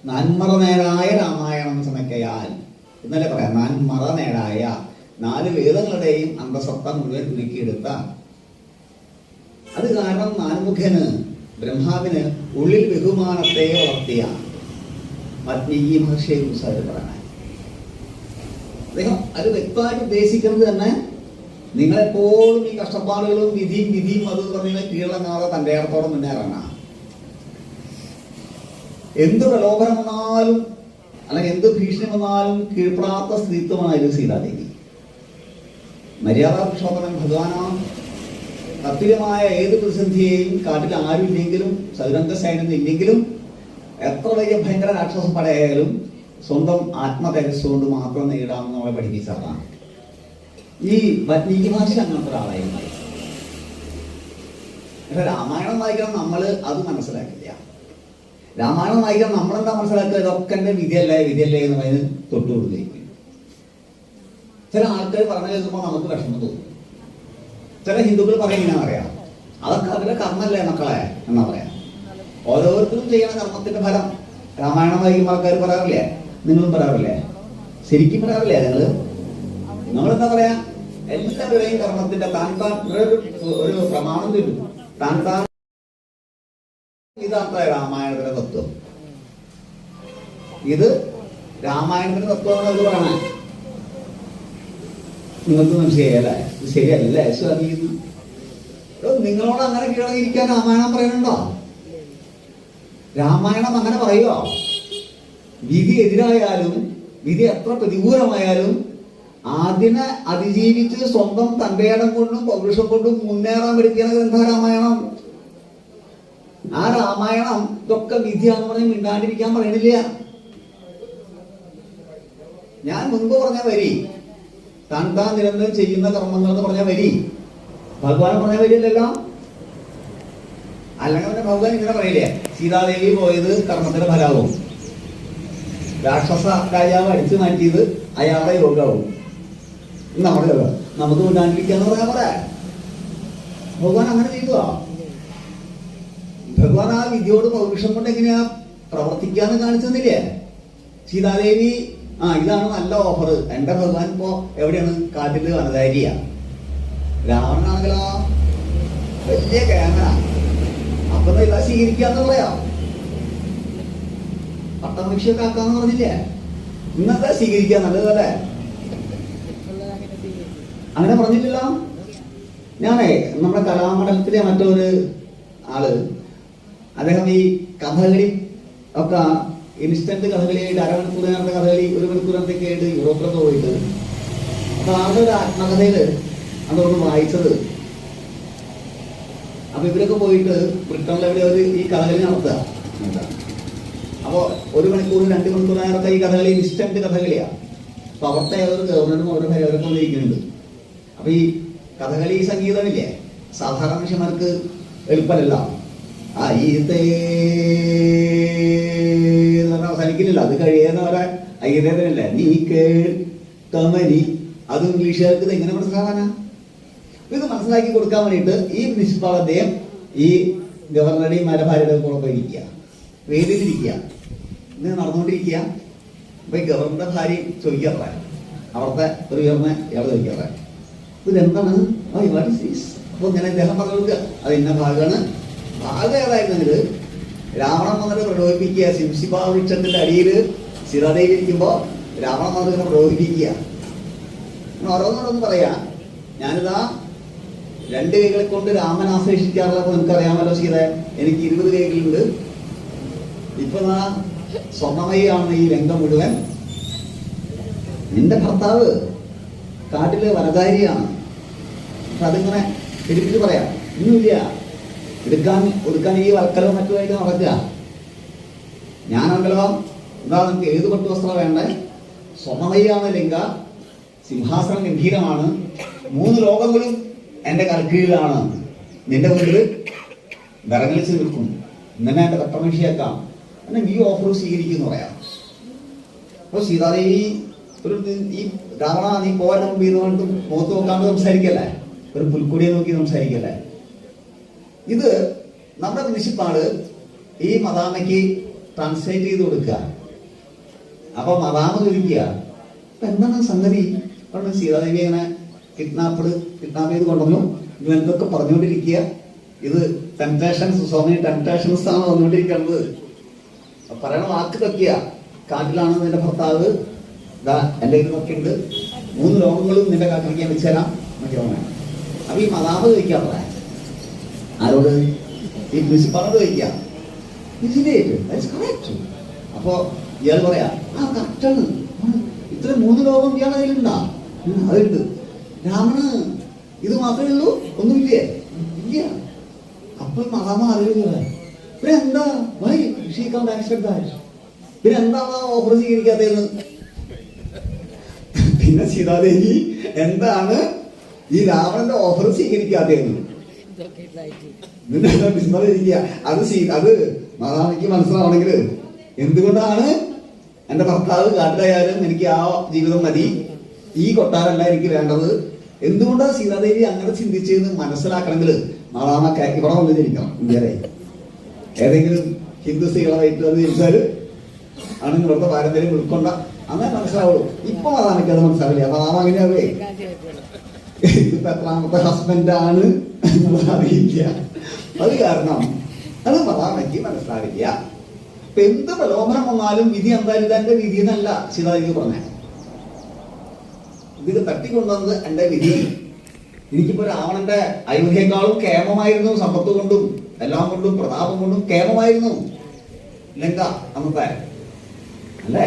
നന്മറ നേരായ രാമായണം ചമയ്ക്കയാൽ എന്നല്ലേ പറയാം. മറനേടായ 4 വേദങ്ങളുടെയും അന്തസത്ത മുഴുവൻ ഒരുക്കിയെടുത്ത, അത് കാരണം നാലുമുഖന് ബ്രഹ്മാവിന് ഉള്ളിൽ ബഹുമാനത്തെ വളർത്തിയ വാൽമീകി മഹർഷിയെ കുറിച്ച് പറയാൻ അദ്ദേഹം അത് വ്യക്തമായിട്ട് ഉദ്ദേശിക്കുന്നത് തന്നെ നിങ്ങളെപ്പോഴും ഈ കഷ്ടപ്പാടുകളും വിധിയും അത് പറഞ്ഞാൽ കീഴടങ്ങാതെ തൻ്റെ ഇടത്തോടെ മുന്നേറാനാണ്. എന്ത് പ്രലോഭനം വന്നാലും അല്ലെങ്കിൽ എന്ത് ഭീഷണി വന്നാലും കീഴ്പ്പെടാത്ത സ്ത്രീത്വമായിരുന്നു സീതാദേവി. മര്യാദ പുരുഷോത്തമൻ ഭഗവാനാണ്. തത്തുല്യമായ ഏത് പ്രതിസന്ധിയെയും കാട്ടിൽ ആരും ഇല്ലെങ്കിലും സൗരംഗ സൈന്യം ഇല്ലെങ്കിലും എത്ര വലിയ ഭയങ്കര രാക്ഷസ പടയായാലും സ്വന്തം ആത്മതേജസ് കൊണ്ട് മാത്രം നേടാമെന്ന് നമ്മളെ പഠിപ്പിച്ചതാണ്. ഈ വാൽമീകി മഹർഷി അങ്ങനത്തെ ഒരാളായിരുന്നു. പക്ഷെ രാമായണം വായിക്കണം നമ്മൾ അത് മനസ്സിലാക്കില്ല. രാമായണം വായിക്കണം നമ്മളെന്താ മനസ്സിലാക്കുക, ഇതൊക്കെ എൻ്റെ വിധിയല്ലേ എന്ന് പറയുന്നത് തൊട്ടുകൊടുക്കുകയും. ചില ആൾക്കാർ പറഞ്ഞു കേൾക്കുമ്പോൾ നമുക്ക് വിഷമം തോന്നും. ചില ഹിന്ദുക്കൾ പറയുന്ന പറയാം, അതൊക്കെ അവരുടെ കർമ്മല്ലേ മക്കളെ എന്നാ പറയാം. ഓരോരുത്തരും ചെയ്യുന്ന കർമ്മത്തിന്റെ ഫലം രാമായണം വായിക്കുമ്പോൾ ആൾക്കാർ പറയാറില്ലേ? നിങ്ങളും പറയാറില്ലേ? ശരിക്കും പറയാറില്ലേ? നമ്മളെന്താ പറയാ, എല്ലാവരുടെയും കർമ്മത്തിന്റെ ഒരു പ്രമാണം തരും. ഇതാണ് രാമായണത്തിന്റെ തത്വം. ഇത് രാമായണത്തിന്റെ തത്വമാണ് അവർ പറയണേ. നിങ്ങൾക്ക് മനസ്സിലായല്ലേ? ശരിയല്ലേ സ്വാമി? നിങ്ങളോട് അങ്ങനെ കീഴടങ്ങിയിരിക്കാൻ രാമായണം പറയുന്നുണ്ടോ? രാമായണം അങ്ങനെ പറയുമോ? വിധി എതിരായാലും വിധി എത്ര പ്രതികൂലമായാലും അതിനെ അതിജീവിച്ച് സ്വന്തം തന്റേടം കൊണ്ടും പൗരുഷം കൊണ്ടും മുന്നേറാൻ പഠിക്കുന്ന ഗ്രന്ഥ രാമായണം. ആ രാമായണം ഇതൊക്കെ വിധിയാന്ന് പറഞ്ഞ് മിണ്ടാണ്ടിരിക്കാൻ പറയണില്ല. ഞാൻ മുൻപ് പറഞ്ഞ വരി, താൻ നിരന്തരം ചെയ്യുന്ന കർമ്മങ്ങൾ എന്ന് പറഞ്ഞ വരി ഭഗവാൻ പറഞ്ഞ വരിയല്ലല്ലോ. അല്ലെങ്കിൽ പിന്നെ ഭഗവാൻ ഇങ്ങനെ പറയില്ലേ, സീതാദേവി പോയത് കർമ്മത്തിന്റെ ഫലമാവും, രാക്ഷസ രാജാവ് അടിച്ചു മാറ്റിയത് അയാളുടെ യോഗമാവും. നമ്മുടെ നമുക്ക് മിണ്ടാണ്ടിരിക്കാന്ന് പറയാൻ പറയാ. ഭഗവാൻ അങ്ങനെ ചെയ്തുവാ. ഭഗവാൻ ആ വിധിയോട് പൗരുഷം കൊണ്ട് എങ്ങനെയാ പ്രവർത്തിക്കാന്ന് കാണിച്ചെന്നില്ലേ? സീതാദേവി ഇതാണ് നല്ല ഓഫർ. എന്റെ ഭഗവാൻ ഇപ്പോ എവിടെയാണ്? കാട്ടില് വനധാരിയ. രാവണനാണെങ്കിലോ വലിയ ക്യാമറ. അപ്പൊ ഇതാ സ്വീകരിക്കാന്ന് പറയാം. പട്ടമൃഷിയൊക്കെ ആക്കാന്ന് പറഞ്ഞില്ലേ? ഇന്നത്തെ സ്വീകരിക്കാൻ നല്ലതല്ലേ? അങ്ങനെ പറഞ്ഞില്ലല്ലോ. ഞാനേ നമ്മുടെ കലാമണ്ഡലത്തിലെ മറ്റൊരു ആള്, അദ്ദേഹം ഈ കഥകളി ഒക്കെ ഇൻസ്റ്റന്റ് കഥകളിയായിട്ട് അരമണിക്കൂർ നേരത്തെ കഥകളി 1 മണിക്കൂർ നേരത്തേക്ക് ആയിട്ട് യൂറോപ്പിലൊക്കെ പോയിട്ട്, അപ്പൊ ആളുടെ ഒരു ആത്മകഥയില് അതൊന്ന് വായിച്ചത്. അപ്പൊ ഇവരൊക്കെ പോയിട്ട് ബ്രിട്ടനിൽ എവിടെ ഈ കഥകളി നടത്തുക. അപ്പൊ 1 മണിക്കൂർ 2 മണിക്കൂർ നേരത്തെ ഈ കഥകളി ഇൻസ്റ്റന്റ് കഥകളിയാ. അപ്പൊ അവിടുത്തെ ഒരു ഗവർണറും അവരുടെ അവരൊക്കെ വന്നിരിക്കുന്നുണ്ട്. അപ്പൊ ഈ കഥകളി സംഗീതമില്ലേ, സാധാരണ മനുഷ്യന്മാർക്ക് എളുപ്പമല്ല. അവസാനിക്കില്ല. അത് കഴിയുന്നവരെ അയ്യതല്ലേ നീ കേമനി. അത് ഇംഗ്ലീഷുകാർക്ക് ഇത് എങ്ങനെ മനസ്സിലാവാനാ? ഇത് മനസ്സിലാക്കി കൊടുക്കാൻ വേണ്ടിയിട്ട് ഈ പ്രിൻസിപ്പാൾ അദ്ദേഹം ഈ ഗവർണറുടെയും ഭാര്യയുടെയും കൂടെ പോയിരിക്കുക, വേദിയിലിരിക്കുക, ഇത് നടന്നുകൊണ്ടിരിക്കുക. അപ്പൊ ഈ ഗവർണറുടെ ഭാര്യ ചോദിക്കാറ, അവിടുത്തെ ഒരു ഉയർന്ന ഇയാൾ ചോദിക്കാറ, ഇതെന്താണ്? അപ്പൊ ഇങ്ങനെ അദ്ദേഹം പറഞ്ഞു കൊടുക്കുക, അത് ഇന്ന ഭാഗമാണ്. ഭാഗം ഏതായിരുന്നെങ്കിൽ രാവണൻ വന്നിട്ട് പ്രലോഭിപ്പിക്കുക. സിംസിബാ വൃക്ഷത്തിന്റെ അടിയിൽ സീതാദേവി ഇരിക്കുമ്പോ രാവണൻ വന്നിട്ട് പ്രലോഭിപ്പിക്കുക. ഓരോന്നോടൊന്ന് പറയാ, ഞാനിതാ 2 കൈകളെ കൊണ്ട് രാമൻ ആശ്ലേഷിക്കാറുള്ള നിനക്കറിയാമല്ലോ സീത, എനിക്ക് 20 കൈകളുണ്ട്. ഇപ്പൊ സ്വർണ്ണമയാണ് ഈ രംഗം മുഴുവൻ. നിന്റെ ഭർത്താവ് കാട്ടിലെ വനധാരിയാണ്. അപ്പൊ അതിങ്ങനെ തിരിപ്പിച്ച് പറയാം, ഒന്നുമില്ല, ഒടുക്കാൻ ഈ വൽക്കലവും മറ്റുമായിട്ട് നടക്കുക. ഞാനുണ്ടല്ലോ, എന്താ നിങ്ങൾക്ക് ഏത് പട്ടുവസ്ത്രം വേണ്ടേ? സ്വർണ്ണമയാണ് ലിംഗ, സിംഹാസനം ഗംഭീരമാണ്, 3 ലോകങ്ങളും എന്റെ കൽക്കീഴിലാണ്. നിന്റെ വീട്ടിൽ വിറങ്ങലിച്ച് നിൽക്കും, ഇന്നെ എന്റെ കട്ടമനുഷ്യാക്കാം, എന്നെ നീ ഓഫർ സ്വീകരിക്കുന്നു പറയാം. അപ്പൊ സീതാദേവി ഈ രാവണ നീ പോകാൻ മുമ്പ് ഇതുകൊണ്ട് മുഖത്ത് നോക്കാണ്ട് സംസാരിക്കല്ലേ, ഒരു പുൽക്കൊടിയെ നോക്കി സംസാരിക്കല്ലേ. ഇത് നമ്മുടെ പ്രിൻസിപ്പാള് ഈ മദാമയ്ക്ക് ട്രാൻസ്ലേറ്റ് ചെയ്ത് കൊടുക്കുക. അപ്പൊ മദാമ ചോദിക്കുക, എന്താണ് സംഗതി? കാരണം സീതാദേവി അങ്ങനെ കിഡ്നാപ്പ് ചെയ്ത് കൊണ്ടുവന്നു, എന്തൊക്കെ പറഞ്ഞുകൊണ്ടിരിക്കുക. ഇത് ടെംപ്ടേഷൻസ്, സോ മെനി ടെംപ്ടേഷൻസ് ആണ് വന്നുകൊണ്ടിരിക്കുന്നത്. പറയണ വാക്ക് തൊക്കെയാ, കാട്ടിലാണ് നിന്റെ ഭർത്താവ്, ഇതാ എൻ്റെ ഇതിനൊക്കെ ഉണ്ട്, 3 ലോകങ്ങളും നിന്റെ കാട്ടിലേക്ക് വെച്ച് തരാം എന്നൊക്കെ പറയാം. അപ്പൊ ഈ മതാമ ചോദിക്കാറ ആരോട്? ഈ പ്രിൻസിപ്പാളോട് ചോദിക്കാം. അപ്പൊ ഇയാൾ പറയാ, ആ കറക്റ്റാണ്, ഇത്ര 3 ലോകം ഇയാൾ അതിലുണ്ടാ? അതുണ്ട്. രാമന് ഇത് മാത്രമേ ഉള്ളൂ, ഒന്നുമില്ലേ? ഇല്ല. അപ്പൊ മതാമ ആലോചിക്കുക, പിന്നെ എന്താ പിന്നെ എന്താണ് ഓഫർ സ്വീകരിക്കാത്തതെന്ന്. പിന്നെ സീതാദേവി എന്താണ് ഈ രാവണന്റെ ഓഫർ സ്വീകരിക്കാത്തതെന്ന് വിസ്മരിക്കുക. അത് മതാമയ്ക്ക് മനസ്സിലാവണമെങ്കിൽ എന്തുകൊണ്ടാണ് എന്റെ ഭർത്താവ് കാട്ടിലായാലും എനിക്ക് ആ ജീവിതം മതി, ഈ കൊട്ടാരല്ല എനിക്ക് വേണ്ടത്, എന്തുകൊണ്ടാണ് സീതാദേവി അങ്ങനെ ചിന്തിച്ചതെന്ന് മനസ്സിലാക്കണമെങ്കിൽ മതാമ ഇവിടെ വന്നിരിക്കണം. ഇന്ത്യയിലെ ഏതെങ്കിലും ഹിന്ദു സ്ത്രീകളായിട്ട് വന്ന് ചോദിച്ചാൽ ആണെങ്കിൽ ഇവിടുത്തെ പാരമ്പര്യം ഉൾക്കൊണ്ട അങ്ങനെ മനസ്സിലാവുള്ളൂ. ഇപ്പൊ മതാമയ്ക്ക് അത് മനസ്സിലാവില്ല. മതാമ അങ്ങനെയാവേ ഇതിപ്പോ എത്രാമത്തെ ഹസ്ബൻഡാണ് എന്നുള്ളത് അറിയില്ല. അത് കാരണം അത് മതാമയ്ക്ക് മനസ്സിലാവില്ല. ഇപ്പൊ എന്ത് പ്രലോഭനം വന്നാലും വിധി എന്തായാലും ഇതെന്റെ വിധി എന്നല്ല സീതാദേവി പറഞ്ഞ. ഇത് തട്ടിക്കൊണ്ടുവന്നത് എന്റെ വിധി. എനിക്കിപ്പോ രാവണന്റെ അയോധ്യയെക്കാളും കേമമായിരുന്നു, സമ്പത്ത് കൊണ്ടും എല്ലാം കൊണ്ടും പ്രതാപം കൊണ്ടും കേമമായിരുന്നു ലങ്ക അന്നത്തെ, അല്ലേ?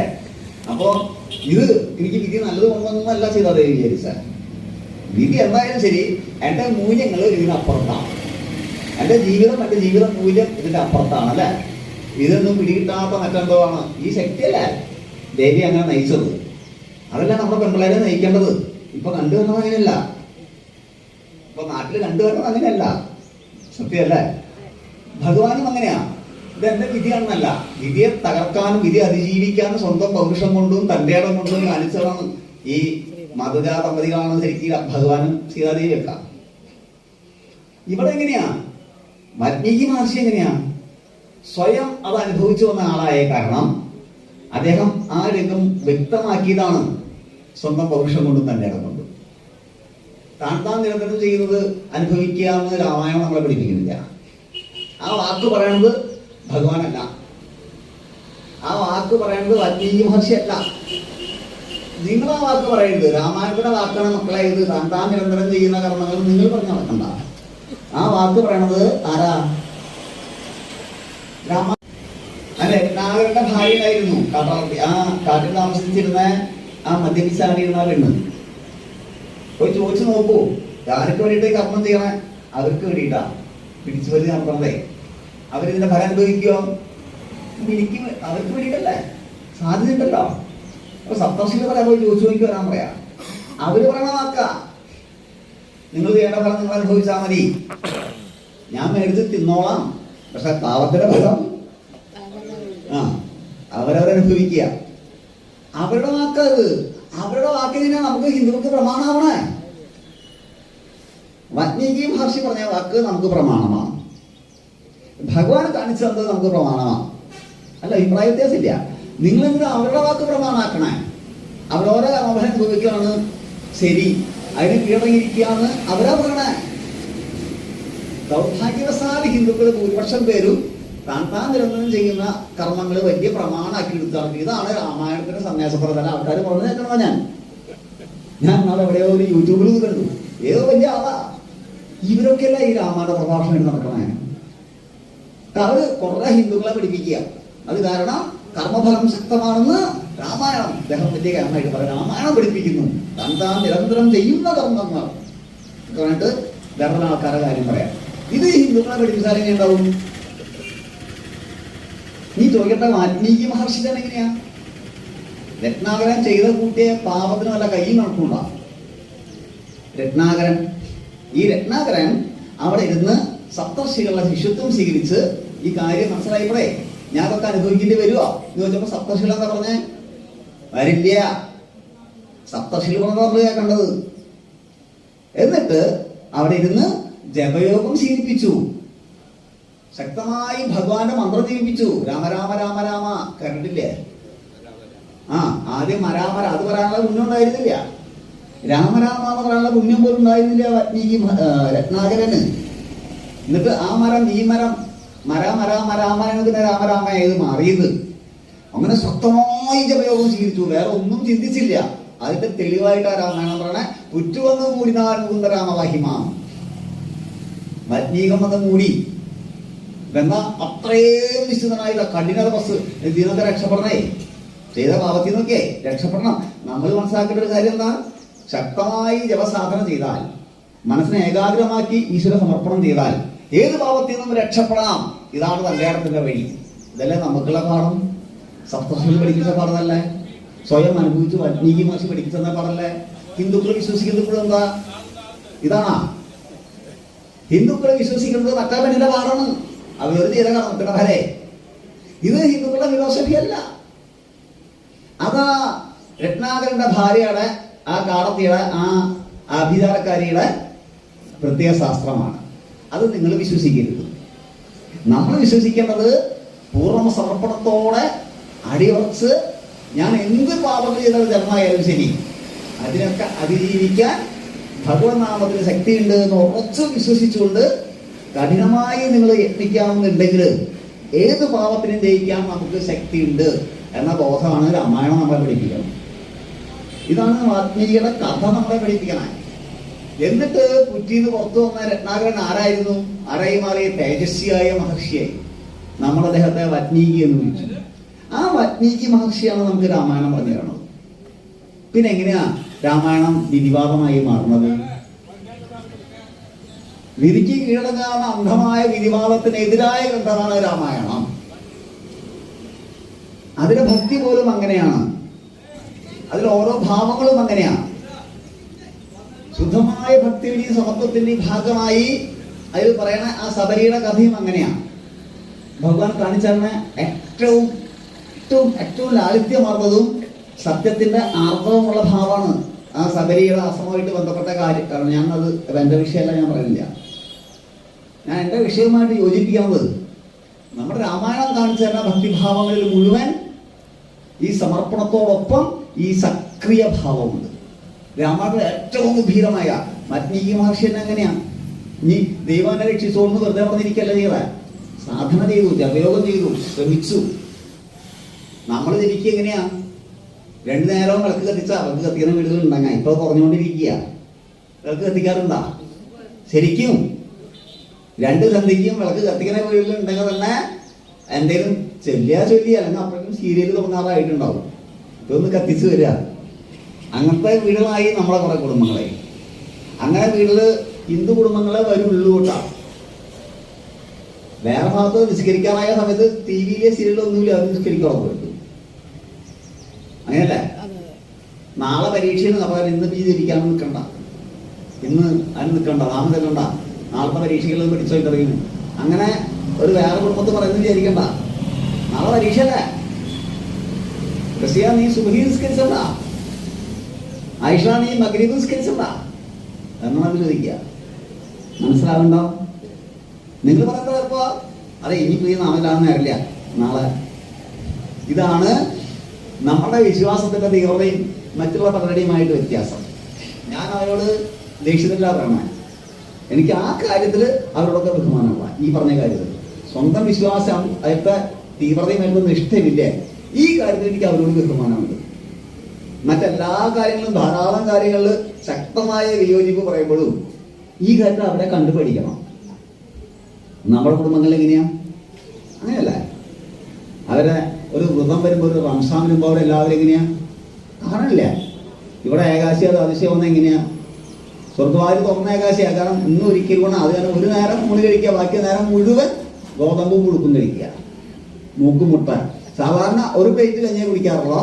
അപ്പോ ഇത് എനിക്ക് വിധി നല്ലത് കൊണ്ടുവന്നല്ല സീതാദേവി വിചാരിച്ച. വിധി എന്തായാലും ശരി, എന്റെ മൂല്യങ്ങൾ ഇതിനപ്പുറത്താണ്, എന്റെ ജീവിത മൂല്യം ഇതിന്റെ അപ്പുറത്താണ്, അല്ലെ? ഇതൊന്നും പിടികിട്ടാത്ത മറ്റെന്തോ ആണ് ഈ ശക്തിയല്ലേ ദേവി അങ്ങനെ നയിച്ചത്. അതല്ല നമ്മുടെ പെൺപിള്ളേരെ നയിക്കേണ്ടത്. ഇപ്പൊ കണ്ടുവരുന്നത് അങ്ങനെയല്ല, ഇപ്പൊ നാട്ടിൽ കണ്ടുവരുന്നത് അങ്ങനെയല്ല, സത്യമല്ലേ? ഭഗവാനും അങ്ങനെയാ. ഇതെന്റെ വിധിയാണെന്നല്ല, വിധിയെ തകർക്കാനും വിധി അതിജീവിക്കാനും സ്വന്തം പൗരുഷം കൊണ്ടും തന്റെ ഇടം കൊണ്ടും കാണിച്ചതാണ് ഈ മധുജ ദമ്പതികളാണ് ശരിക്കും ഭഗവാനും സീതാദേവിയൊക്കെ. ഇവിടെ എങ്ങനെയാ? വാൽമീകി മഹർഷി എങ്ങനെയാ? സ്വയം അത് അനുഭവിച്ചു വന്ന ആളായ കാരണം അദ്ദേഹം ആ രംഗം വ്യക്തമാക്കിയതാണ് സ്വന്തം പൗരുഷം കൊണ്ടും തന്റെ ഇടം കൊണ്ടും. താൻ നിരന്തരം ചെയ്യുന്നത് അനുഭവിക്കുക എന്ന് രാമായണം നമ്മളെ പഠിപ്പിക്കുന്നില്ല. ആ വാക്ക് പറയുന്നത് ഭഗവാനല്ല, ആ വാക്ക് പറയുന്നത് വാൽമീകി മഹർഷിയല്ല. നിങ്ങൾ ആ വാക്ക് പറയരുത്. രാമായണത്തിന്റെ വാക്കാണ് മക്കളെ ഇത്. താൻ നിരന്തരം ചെയ്യുന്ന കർമ്മങ്ങൾ നിങ്ങൾ പറഞ്ഞു നടക്കണ്ട. ആ വാക്ക് പറയണത് ആരാ? രാമ. അല്ലെ, രത്നാകരന്റെ ഭാര്യയായിരുന്നു കാട്ടാളത്തി. ആ കാട്ടിൽ താമസിച്ചിരുന്ന ആ മദ്യപിച്ചാടിയിരുന്ന പെണ്ണ് പോയി ചോദിച്ചു നോക്കൂ, ആർക്ക് വേണ്ടിയിട്ട് കർമ്മം ചെയ്യണേ? അവർക്ക് വേണ്ടിയിട്ടാ പിടിച്ചു വലി നടത്തണതേ. അവരിതിന്റെ ഫലം അനുഭവിക്കുമോ? എനിക്ക് അവർക്ക് വേണ്ടിയിട്ടല്ലേ? സാധ്യതയുണ്ടല്ലോ. അപ്പൊ സപ്തർഷികൾ പറയാൻ പോയി ചോദിച്ചു നോക്കി വരാൻ പറയാ. അവര് പറയണ വാക്കാ, നിങ്ങൾ ചെയ്യേണ്ട ഫലം നിങ്ങൾ അനുഭവിച്ചാൽ മതി, ഞാൻ മേടിച്ച് തിന്നോളാം, പക്ഷെ പാവത്തിന്റെ ഫലം അവരവരനുഭവിക്കുക. അവരുടെ വാക്കത്. അവരുടെ വാക്കിനെ നമുക്ക് ഹിന്ദുക്കൾക്ക് പ്രമാണമാവണേ. വാൽമീകി മഹർഷി പറഞ്ഞ വാക്ക് നമുക്ക് പ്രമാണമാണ്. ഭഗവാൻ കാണിച്ചു തന്നത് നമുക്ക് പ്രമാണമാണ്. അല്ല, അഭിപ്രായ വ്യത്യാസമില്ല. നിങ്ങളെങ്കിലും അവരുടെ വാക്ക് പ്രമാണമാക്കണേ. അവരോരോ കർമ്മഫലം അനുഭവിക്കുകയാണ് ശരി, അതിന് കീഴടങ്ങിയിരിക്കുകയാണ് അവരാ പറയണേ. ദൗർഭാഗ്യവശാൽ ഹിന്ദുക്കൾ ഭൂരിപക്ഷം പേരും താൻ നിരന്തരം ചെയ്യുന്ന കർമ്മങ്ങൾ വലിയ പ്രമാണമാക്കി എടുത്താണ്. ഇതാണ് രാമായണത്തിന്റെ സന്യാസപ്രധാന ആൾക്കാർ പറഞ്ഞു കേൾക്കണോ? ഞാൻ നാളെ എവിടെയോ ഒരു യൂട്യൂബിൽ കണ്ടു, ഏതോ വലിയ ആളാ. ഇവരൊക്കെയല്ല ഈ രാമായണ പ്രഭാഷണം നടക്കണേ. അവര് കുറെ ഹിന്ദുക്കളെ പഠിപ്പിക്കുക. അത് കാരണം കർമ്മഫലം ശക്തമാണെന്ന് രാമായണം, അദ്ദേഹം വലിയ കാരണമായിട്ട് പറയാം, രാമായണം പഠിപ്പിക്കുന്നു. താൻ നിരന്തരം ചെയ്യുന്ന കർമ്മങ്ങൾ പറഞ്ഞിട്ട് വേറെ ആൾക്കാരുടെ കാര്യം പറയാം. ഇത് ഹിന്ദുക്കളെ പഠിപ്പിച്ചാൽ എങ്ങനെ ഉണ്ടാവും? നീ ചോദിക്കട്ടെ, വാൽമീകി മഹർഷി തന്നെ എങ്ങനെയാ? രത്നാകരൻ ചെയ്ത കൂട്ടിയ പാപത്തിന് വല്ല കൈ നടക്കുന്നുണ്ടോ? ഈ രത്നാകരൻ അവിടെ ഇരുന്ന് സപ്തർഷികളുടെ ശിഷ്യത്വം സ്വീകരിച്ച് ഈ കാര്യം മനസ്സിലായപ്പോഴേ ഞാൻ അതൊക്കെ അനുഭവിക്കേണ്ടി വരുമോ എന്ന് ചോദിച്ചപ്പോ സപ്തർഷികൾ എന്താ പറഞ്ഞേ? വരില്ല. സപ്തർഷികൾ പറഞ്ഞ കണ്ടത്. എന്നിട്ട് അവിടെ ഇരുന്ന് ജപയോഗം ശീലിപ്പിച്ചു, ശക്തമായി ഭഗവാന്റെ മന്ത്രം ജപിപ്പിച്ചു. രാമ രാമ രാമ രാമ. കണ്ടില്ലേ? ആദ്യം മരാമര അത് പറയാനുള്ള പുണ്യം ഉണ്ടായിരുന്നില്ല. രാമരാമ എന്ന് പറയാനുള്ള പുണ്യം പോലും ഉണ്ടായിരുന്നില്ല വാൽമീകി രത്നാകരന്. എന്നിട്ട് ആ മരം ഈ മരം മരാമരാമരാമരാണ് പിന്നെ രാമരാമയായത് മാറിയത്. അങ്ങനെ ശക്തമായി ജപയോഗം സ്വീകരിച്ചു, വേറെ ഒന്നും ചിന്തിച്ചില്ല. അതിന്റെ തെളിവായിട്ട് ആ രാമായണം പറയണേ, പുറ്റുവന്ന് മൂടിനാൻ മുകുന്ദ രാമവാഹിമ. വാൽമീകം വന്ന് മൂടി എന്നാ അത്രയും നിശ്ചിതനായിട്ട് കഠിന തപസ് ഇതിനൊക്കെ രക്ഷപ്പെടണേ, ചെയ്ത പാപത്തിൽ നിന്നൊക്കെ രക്ഷപ്പെടണം. നമ്മൾ മനസ്സിലാക്കേണ്ട ഒരു കാര്യം എന്താ, ശക്തമായി ജപസാധന ചെയ്താൽ, മനസ്സിനെ ഏകാഗ്രമാക്കി ഈശ്വര സമർപ്പണം ചെയ്താൽ ഏത് പാപത്തിൽ നിന്നും രക്ഷപ്പെടാം. ഇതാണ് കല്യാണത്തിന്റെ വഴി. ഇതല്ലേ നമുക്കുള്ള പാഠം. സപ്തസ്വരം പഠിക്കുന്ന പാഠമല്ലേ, സ്വയം അനുഭവിച്ച് വാൽമീകി മഹർഷി പഠിക്കുന്ന പാഠല്ലേ. ഹിന്ദുക്കൾ വിശ്വസിക്കുന്നത് എന്താ? ഇതാണാ ഹിന്ദുക്കൾ വിശ്വസിക്കുന്നത് മറ്റേ പെണ്ണിന്റെ പാഠമാണ്. അവർ ചെയ്ത കർമ്മത്തിന്റെ ഫലേ. ഇത് ഹിന്ദുക്കളുടെ ഫിലോസഫി അല്ല. അതാ രത്നാകരന്റെ ഭാര്യയുടെ, ആ കാടത്തിയുടെ, ആ ആഭിചാരക്കാരിയുടെ പ്രത്യേക ശാസ്ത്രമാണ്. അത് നിങ്ങൾ വിശ്വസിക്കരുത്. നമ്മൾ വിശ്വസിക്കേണ്ടത് പൂർണ്ണ സമർപ്പണത്തോടെ അടിയുറച്ച് ഞാൻ എന്ത് പാപങ്ങൾ ചെയ്ത ജന്മമായാലും ശരി അതിനൊക്കെ അതിജീവിക്കാൻ ഭഗവത് നാമത്തിന് ശക്തിയുണ്ട് എന്ന് ഉറച്ച് വിശ്വസിച്ചുകൊണ്ട് കഠിനമായി നിങ്ങൾ യത്നിക്കാമെന്നുണ്ടെങ്കിൽ ഏത് പാപത്തിനും ജയിക്കാൻ നമുക്ക് ശക്തിയുണ്ട് എന്ന ബോധമാണ് രാമായണം നമ്മളെ പഠിപ്പിക്കണം. ഇതാണ് വാൽമീകിയുടെ കഥ നമ്മളെ പഠിപ്പിക്കണം. എന്നിട്ട് പുറ്റിന്ന് പുറത്തു വന്ന രത്നാകരൻ ആരായിരുന്നു? ആരായി മാറിയ തേജസ്വിയായ മഹർഷിയായി. നമ്മൾ അദ്ദേഹത്തെ വാൽമീകി എന്ന് വിളിച്ചു. ആ വാൽമീകി മഹർഷിയാണ് നമുക്ക് രാമായണം പറഞ്ഞു തരുന്നത്. പിന്നെ എങ്ങനെയാ രാമായണം വിധിവാദമായി മാറുന്നത്? വിധിക്ക് കീഴടങ്ങാവുന്ന അന്ധമായ വിധിവാദത്തിനെതിരായ ഗ്രന്ഥമാണ് രാമായണം. അതിലെ ഭക്തി പോലും അങ്ങനെയാണ്, അതിൽ ഓരോ ഭാവങ്ങളും അങ്ങനെയാണ്. ശുദ്ധമായ ഭക്തിയുടെയും സമത്വത്തിന്റെയും ഭാഗമായി അതിൽ പറയണ ആ ശബരിയുടെ കഥയും അങ്ങനെയാണ്. ഭഗവാൻ കാണിച്ചറിഞ്ഞ ഏറ്റവും ഏറ്റവും ഏറ്റവും ലാളിത്യമാർന്നതും സത്യത്തിന്റെ ആർദ്രവുമുള്ള ഭാവമാണ് ആ ശബരിയുടെ ആശ്രമമായിട്ട് ബന്ധപ്പെട്ട കാര്യം. കാരണം ഞാനത് എന്റെ വിഷയമല്ല, ഞാൻ പറയുന്നില്ല. ഞാൻ എൻ്റെ വിഷയവുമായിട്ട് യോജിപ്പിക്കുന്നത് നമ്മുടെ രാമായണം കാണിച്ചു തരുന്ന ഭക്തിഭാവങ്ങളിൽ മുഴുവൻ ഈ സമർപ്പണത്തോടൊപ്പം ഈ സക്രിയ ഭാവമുണ്ട്. രാമായണം ഏറ്റവും ഗംഭീരമായ വാൽമീകി മഹർഷി തന്നെ അങ്ങനെയാണ്. ഇനി ദൈവനെ രക്ഷിച്ചോന്ന് വെറുതെ പറഞ്ഞിരിക്കല്ല ചെയ്ത, സാധന ചെയ്തു, ജപയോഗം ചെയ്തു, ശ്രമിച്ചു. നമ്മൾ ജനിക്കുക എങ്ങനെയാ? രണ്ടു നേരവും വിളക്ക് കത്തിച്ചാ വിളക്ക് കത്തിക്കുന്ന വീടുകളുണ്ടങ്ങ ഇപ്പൊ കുറഞ്ഞുകൊണ്ടിരിക്കുക. വിളക്ക് കത്തിക്കാറുണ്ടാ? ശരിക്കും രണ്ട് സന്ധ്യയ്ക്കും വിളക്ക് കത്തിക്കുന്ന വീടുകളുണ്ടെങ്കിൽ തന്നെ എന്തെങ്കിലും ചൊല്ലിയ അല്ലെങ്കിൽ അപ്പോഴേക്കും സീരിയൽ തുടങ്ങാറായിട്ടുണ്ടാവും. ഇതൊന്ന് കത്തിച്ചു വരിക. അങ്ങനത്തെ വീടുകളായി നമ്മളെ കുറെ കുടുംബങ്ങളായി. അങ്ങനെ വീട്ടില് ഹിന്ദു കുടുംബങ്ങളെ വരുള്ളൂ കൂട്ടാ. വേറെ ഭാഗത്ത് നിസ്കരിക്കാറായ സമയത്ത് ടി വിയിലെ സീരിയലൊന്നുമില്ല, അത് നിസ്കരിക്കാൻ പോയിട്ടു. അങ്ങനല്ലേ? നാളെ പരീക്ഷയിൽ നമ്മൾ ഇന്ന് ജപിക്കാൻ നിൽക്കണ്ട, ഇന്ന് അതിന് നിൽക്കണ്ട, നാളെ നിൽക്കണ്ട, നാളത്തെ പരീക്ഷകളിൽ പിടിച്ചോ ഇട്ടറിയുന്നു. അങ്ങനെ ഒരു വേറെ കുടുംബത്ത് പറയുന്നത് വിചാരിക്കണ്ട. നാളെ പരീക്ഷയല്ലേ? റസിയ നീ സുബഹി നിസ്കരിച്ചണ്ട, ആയിഷ നീ മഗ്രിബ് നിസ്കരിച്ചണ്ട എന്നാണ് ചോദിക്കുക. മനസ്സിലാകണ്ടോ? നിങ്ങൾ പറയുന്നത് ചിലപ്പോ അതെ ഇനിയിപ്പോ ഈ നാളിലാണെന്ന് അറിയില്ല, നാളെ. ഇതാണ് നമ്മുടെ വിശ്വാസത്തിന്റെ തീവ്രതയും മറ്റുള്ള പലരുടെയുമായിട്ട് വ്യത്യാസം. ഞാൻ അവരോട് ദേഷ്യത്തില്ലാതാണ്. എനിക്ക് ആ കാര്യത്തിൽ അവരോടൊക്കെ ബഹുമാനമുള്ള ഈ പറഞ്ഞ കാര്യത്തിൽ സ്വന്തം വിശ്വാസം അതിന്റെ തീവ്രതയുമായിട്ടൊന്നും ഇഷ്ടമില്ലേ, ഈ കാര്യത്തിൽ എനിക്ക് അവരോട് ബഹുമാനമുണ്ട്. മറ്റെല്ലാ കാര്യങ്ങളും ധാരാളം കാര്യങ്ങളിൽ ശക്തമായ വിയോജിപ്പ് പറയുമ്പോഴും ഈ കാര്യത്തിൽ അവരെ കണ്ടുപഠിക്കണം. നമ്മുടെ കുടുംബങ്ങളിൽ എങ്ങനെയാ? അങ്ങനെയല്ലേ? അവരെ ഒരു വ്രതം വരുമ്പോൾ, ഒരു റംസാൻ വരുമ്പോൾ അവരെല്ലാവരും എങ്ങനെയാ കാണണില്ലേ? ഇവിടെ ഏകാശി അത് അതിശയം വന്ന എങ്ങനെയാ? സ്വർഗവാരി തുറന്ന ഏകാശിയാ. കാരണം ഇന്നും ഒരിക്കൽ കൊണ്ട് അത് കാരണം ഒരു നേരം മുളി കഴിക്കുക, ബാക്കി നേരം മുഴുവൻ ഗോതമ്പും പുഴുക്കും കഴിക്കുക, മൂക്കും മുട്ട. സാധാരണ ഒരു പ്ലേറ്റ് കഞ്ഞിയെ കുടിക്കാറുള്ള,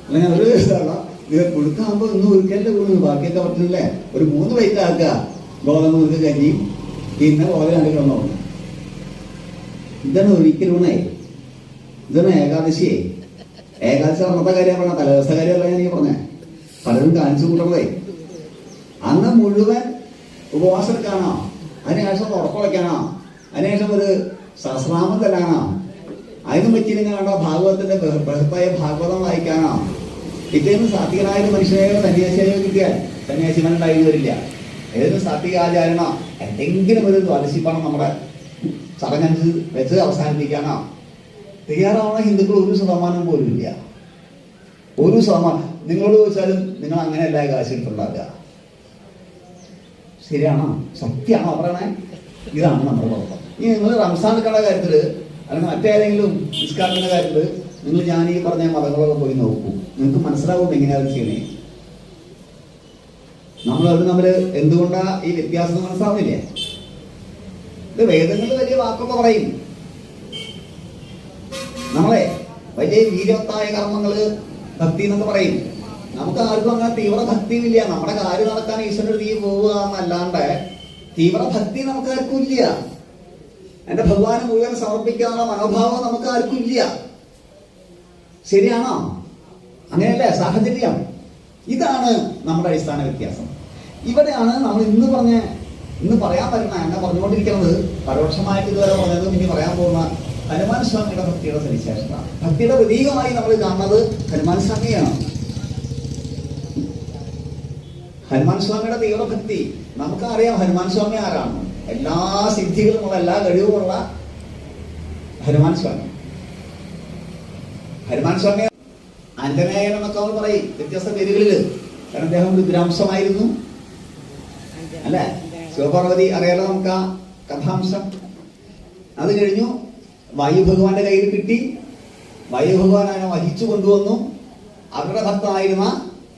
അല്ലെങ്കിൽ ഒരു പുഴുക്കാകുമ്പോൾ ഇന്ന് ഒരിക്കലിന്റെ കൂടുന്നു, ബാക്കിയൊക്കെ പറ്റുന്നില്ലേ? ഒരു 3 പ്ലേറ്റ് ആക്കുക ഗോതമ്പ് മുറുക്ക് കഞ്ഞിയും, പിന്നെ ഓരോ 2 കിടന്നു. ഇതാണ് ഒരിക്കൽ ഊണേ, ഇതാണ് ഏകാദശിയെ. ഏകാദശി അന്നത്തെ കാര്യം പറഞ്ഞ തലേദിവസ കാര്യമല്ല ഞാൻ ഈ പറഞ്ഞേ. പലരും കാണിച്ചു കൂട്ടണതേ അന്ന് മുഴുവൻ ഉപവാസം എടുക്കാനോ, അതിനുശേഷം ഉറപ്പുളയ്ക്കാനോ, അതിനുശേഷം ഒരു സഹസ്രനാമം തല്ലാനോ, അതിനും പറ്റിയില്ലെങ്കിൽ കണ്ടോ ഭാഗവതത്തിന്റെ ബൃഹത്തായ ഭാഗവതം വായിക്കാനോ, പിറ്റേന്ന് സാത്വികനായ ഒരു മനുഷ്യനെ സന്യാസിയായി കിട്ടിയാൽ സന്യാസിമാരുണ്ടായി വരില്ല. ഏതൊരു സാത്വികാചാരണോ എന്തെങ്കിലും ഒരു ദ്വാദശിപ്പണം നമ്മുടെ ചടങ്ങനുസരിച്ച് വെച്ച് അവസാനിപ്പിക്കാനോ തയ്യാറാവണ ഹിന്ദുക്കൾ 1% പോലും ഇല്ല. 1%. നിങ്ങളോട് ചോദിച്ചാലും നിങ്ങൾ അങ്ങനെയല്ല കാശ് എടുത്തുണ്ടാകുക. ശരിയാണോ? സത്യമാണോ പറയണേ? ഇതാണ് നമ്മുടെ കുഴപ്പം. ഇനി നിങ്ങൾ റംസാൻ എടുക്കേണ്ട കാര്യത്തിൽ അല്ലെങ്കിൽ മറ്റേതെങ്കിലും നിസ്കാരത്തിന്റെ കാര്യത്തിൽ നിങ്ങൾ ഞാൻ ഈ പറഞ്ഞ മതങ്ങളൊക്കെ പോയി നോക്കൂ. നിങ്ങൾക്ക് മനസ്സിലാവും എങ്ങനെയാണ് ചെയ്യണേ. നമ്മളത് തമ്മിൽ എന്തുകൊണ്ടാ ഈ വ്യത്യാസം മനസ്സിലാവുന്നില്ലേ? ഇത് വേദങ്ങളിൽ വലിയ വാക്കൊക്കെ പറയും. നമ്മളെ വലിയ വീര്യവത്തായ കർമ്മങ്ങള് ഭക്തി എന്നൊക്കെ പറയും. നമുക്ക് ആർക്കും അങ്ങനെ തീവ്ര ഭക്തിയില്ല. നമ്മുടെ കാര്യം നടക്കാൻ ഈശ്വരന്റെ അടുത്ത് പോവുക എന്നല്ലാണ്ട് തീവ്ര ഭക്തി നമുക്ക് ആർക്കും ഇല്ല. എന്റെ ഭഗവാനെ മുഴുവൻ സമർപ്പിക്കാനുള്ള മനോഭാവം നമുക്ക് ആർക്കും ഇല്ല. ശരിയാണോ? അങ്ങനെയല്ലേ സാഹചര്യം? ഇതാണ് നമ്മുടെ അടിസ്ഥാന വ്യത്യാസം. ഇവിടെയാണ് നമ്മൾ ഇന്ന് പറയാൻ പറ്റുന്ന എന്നെ പറഞ്ഞുകൊണ്ടിരിക്കുന്നത് പരോക്ഷമായിട്ട് ഇതുവരെ പറഞ്ഞതും ഇനി പറയാൻ പോകുന്ന ഹനുമാൻ സ്വാമിയുടെ ഭക്തിയുടെ സവിശേഷത. ഭക്തിയുടെ പ്രതീകമായി നമ്മൾ കാണുന്നത് ഹനുമാൻ സ്വാമിയാണ്. ഹനുമാൻ സ്വാമിയുടെ തീവ്രഭക്തി നമുക്കറിയാം. ഹനുമാൻ സ്വാമി ആരാണ്? എല്ലാ സിദ്ധികളുമുള്ള എല്ലാ കഴിവുമുള്ള ഹനുമാൻ സ്വാമി. ഹനുമാൻ സ്വാമി ആഞ്ജനേയൻ എന്നൊക്കെ അവർ പറയും വ്യത്യസ്ത പേരുകളില്. കാരണം അദ്ദേഹം രുദ്രാംശമായിരുന്നു അല്ലെ? ശിവപാർവതി അറിയാലോ നമുക്ക് ആ കഥാംശം. അത് കഴിഞ്ഞു വായു ഭഗവാന്റെ കയ്യിൽ കിട്ടി. വായു ഭഗവാൻ അതിനെ വഹിച്ചു കൊണ്ടുവന്നു. അവരുടെ ഭക്തനായിരുന്ന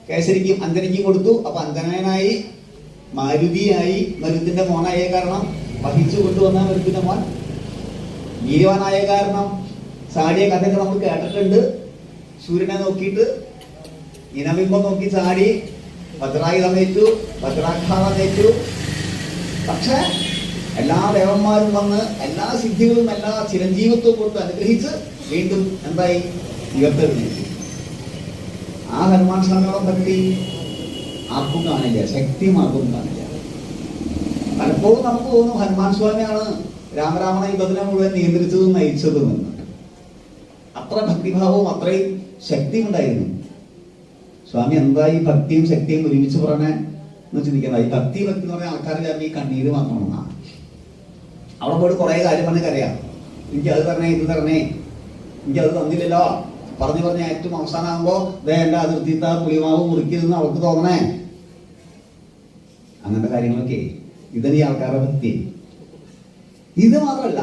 കേസരിക്കും അഞ്ജനയ്ക്കും കൊടുത്തു. അപ്പൊ അഞ്ജനയനായി, മാരുതിയായി, മരുത്തിന്റെ മോനായ കാരണം വഹിച്ചു കൊണ്ടുവന്ന മരുത്തിന്റെ മോൻ. വീര്യവാനായ കാരണം ചാടിയ കഥയൊക്കെ നമ്മൾ കേട്ടിട്ടുണ്ട്. സൂര്യനെ നോക്കിയിട്ട് ഇനബിംബം നോക്കി ചാടി വജ്രായുധമേറ്റു, വജ്രാഘാതമേറ്റു. പക്ഷെ എല്ലാ ദേവന്മാരും വന്ന് എല്ലാ സിദ്ധികളും എല്ലാ ചിരഞ്ജീവത്വവും കൊടുത്ത് അനുഗ്രഹിച്ച് വീണ്ടും എന്തായി ഉയർത്തെഴുന്നേറ്റു. ആ ഹനുമാൻ സ്വാമിയോളം ഭക്തി ആർക്കും കാണില്ല, ശക്തിയും ആർക്കും കാണില്ല. പലപ്പോഴും നമുക്ക് തോന്നും ഹനുമാൻ സ്വാമിയാണ് രാമരാമണ യുദ്ധത്തിനെ മുഴുവൻ നിയന്ത്രിച്ചതും നയിച്ചതും എന്ന്. അത്ര ഭക്തിഭാവവും അത്രയും ശക്തിയും ഉണ്ടായിരുന്നു. സ്വാമി എന്തായി ഭക്തിയും ശക്തിയും ഒരുമിച്ച് പറഞ്ഞേ എന്ന് ചിന്തിക്കുന്നത്. ഈ ഭക്തി എന്ന് പറഞ്ഞ ആൾക്കാരുടെ ഈ കണ്ണീര് മാത്രമാണ്. അവിടെ പോയിട്ട് കുറെ കാര്യം പറഞ്ഞ് കരയാം. എനിക്ക് അത് തരണേ, ഇത് തരണേ, എനിക്കത് തന്നില്ലല്ലോ പറഞ്ഞ് ഏറ്റവും അവസാനമാകുമ്പോ എന്റെ അതിർത്തിത്ത പുളിമാവ് മുറിക്കരുതെന്ന് അവർക്ക് തോന്നണേ. അങ്ങനത്തെ കാര്യങ്ങളൊക്കെ ഇതാണ് ഈ ആൾക്കാരുടെ ഭക്തി. ഇത് മാത്രമല്ല,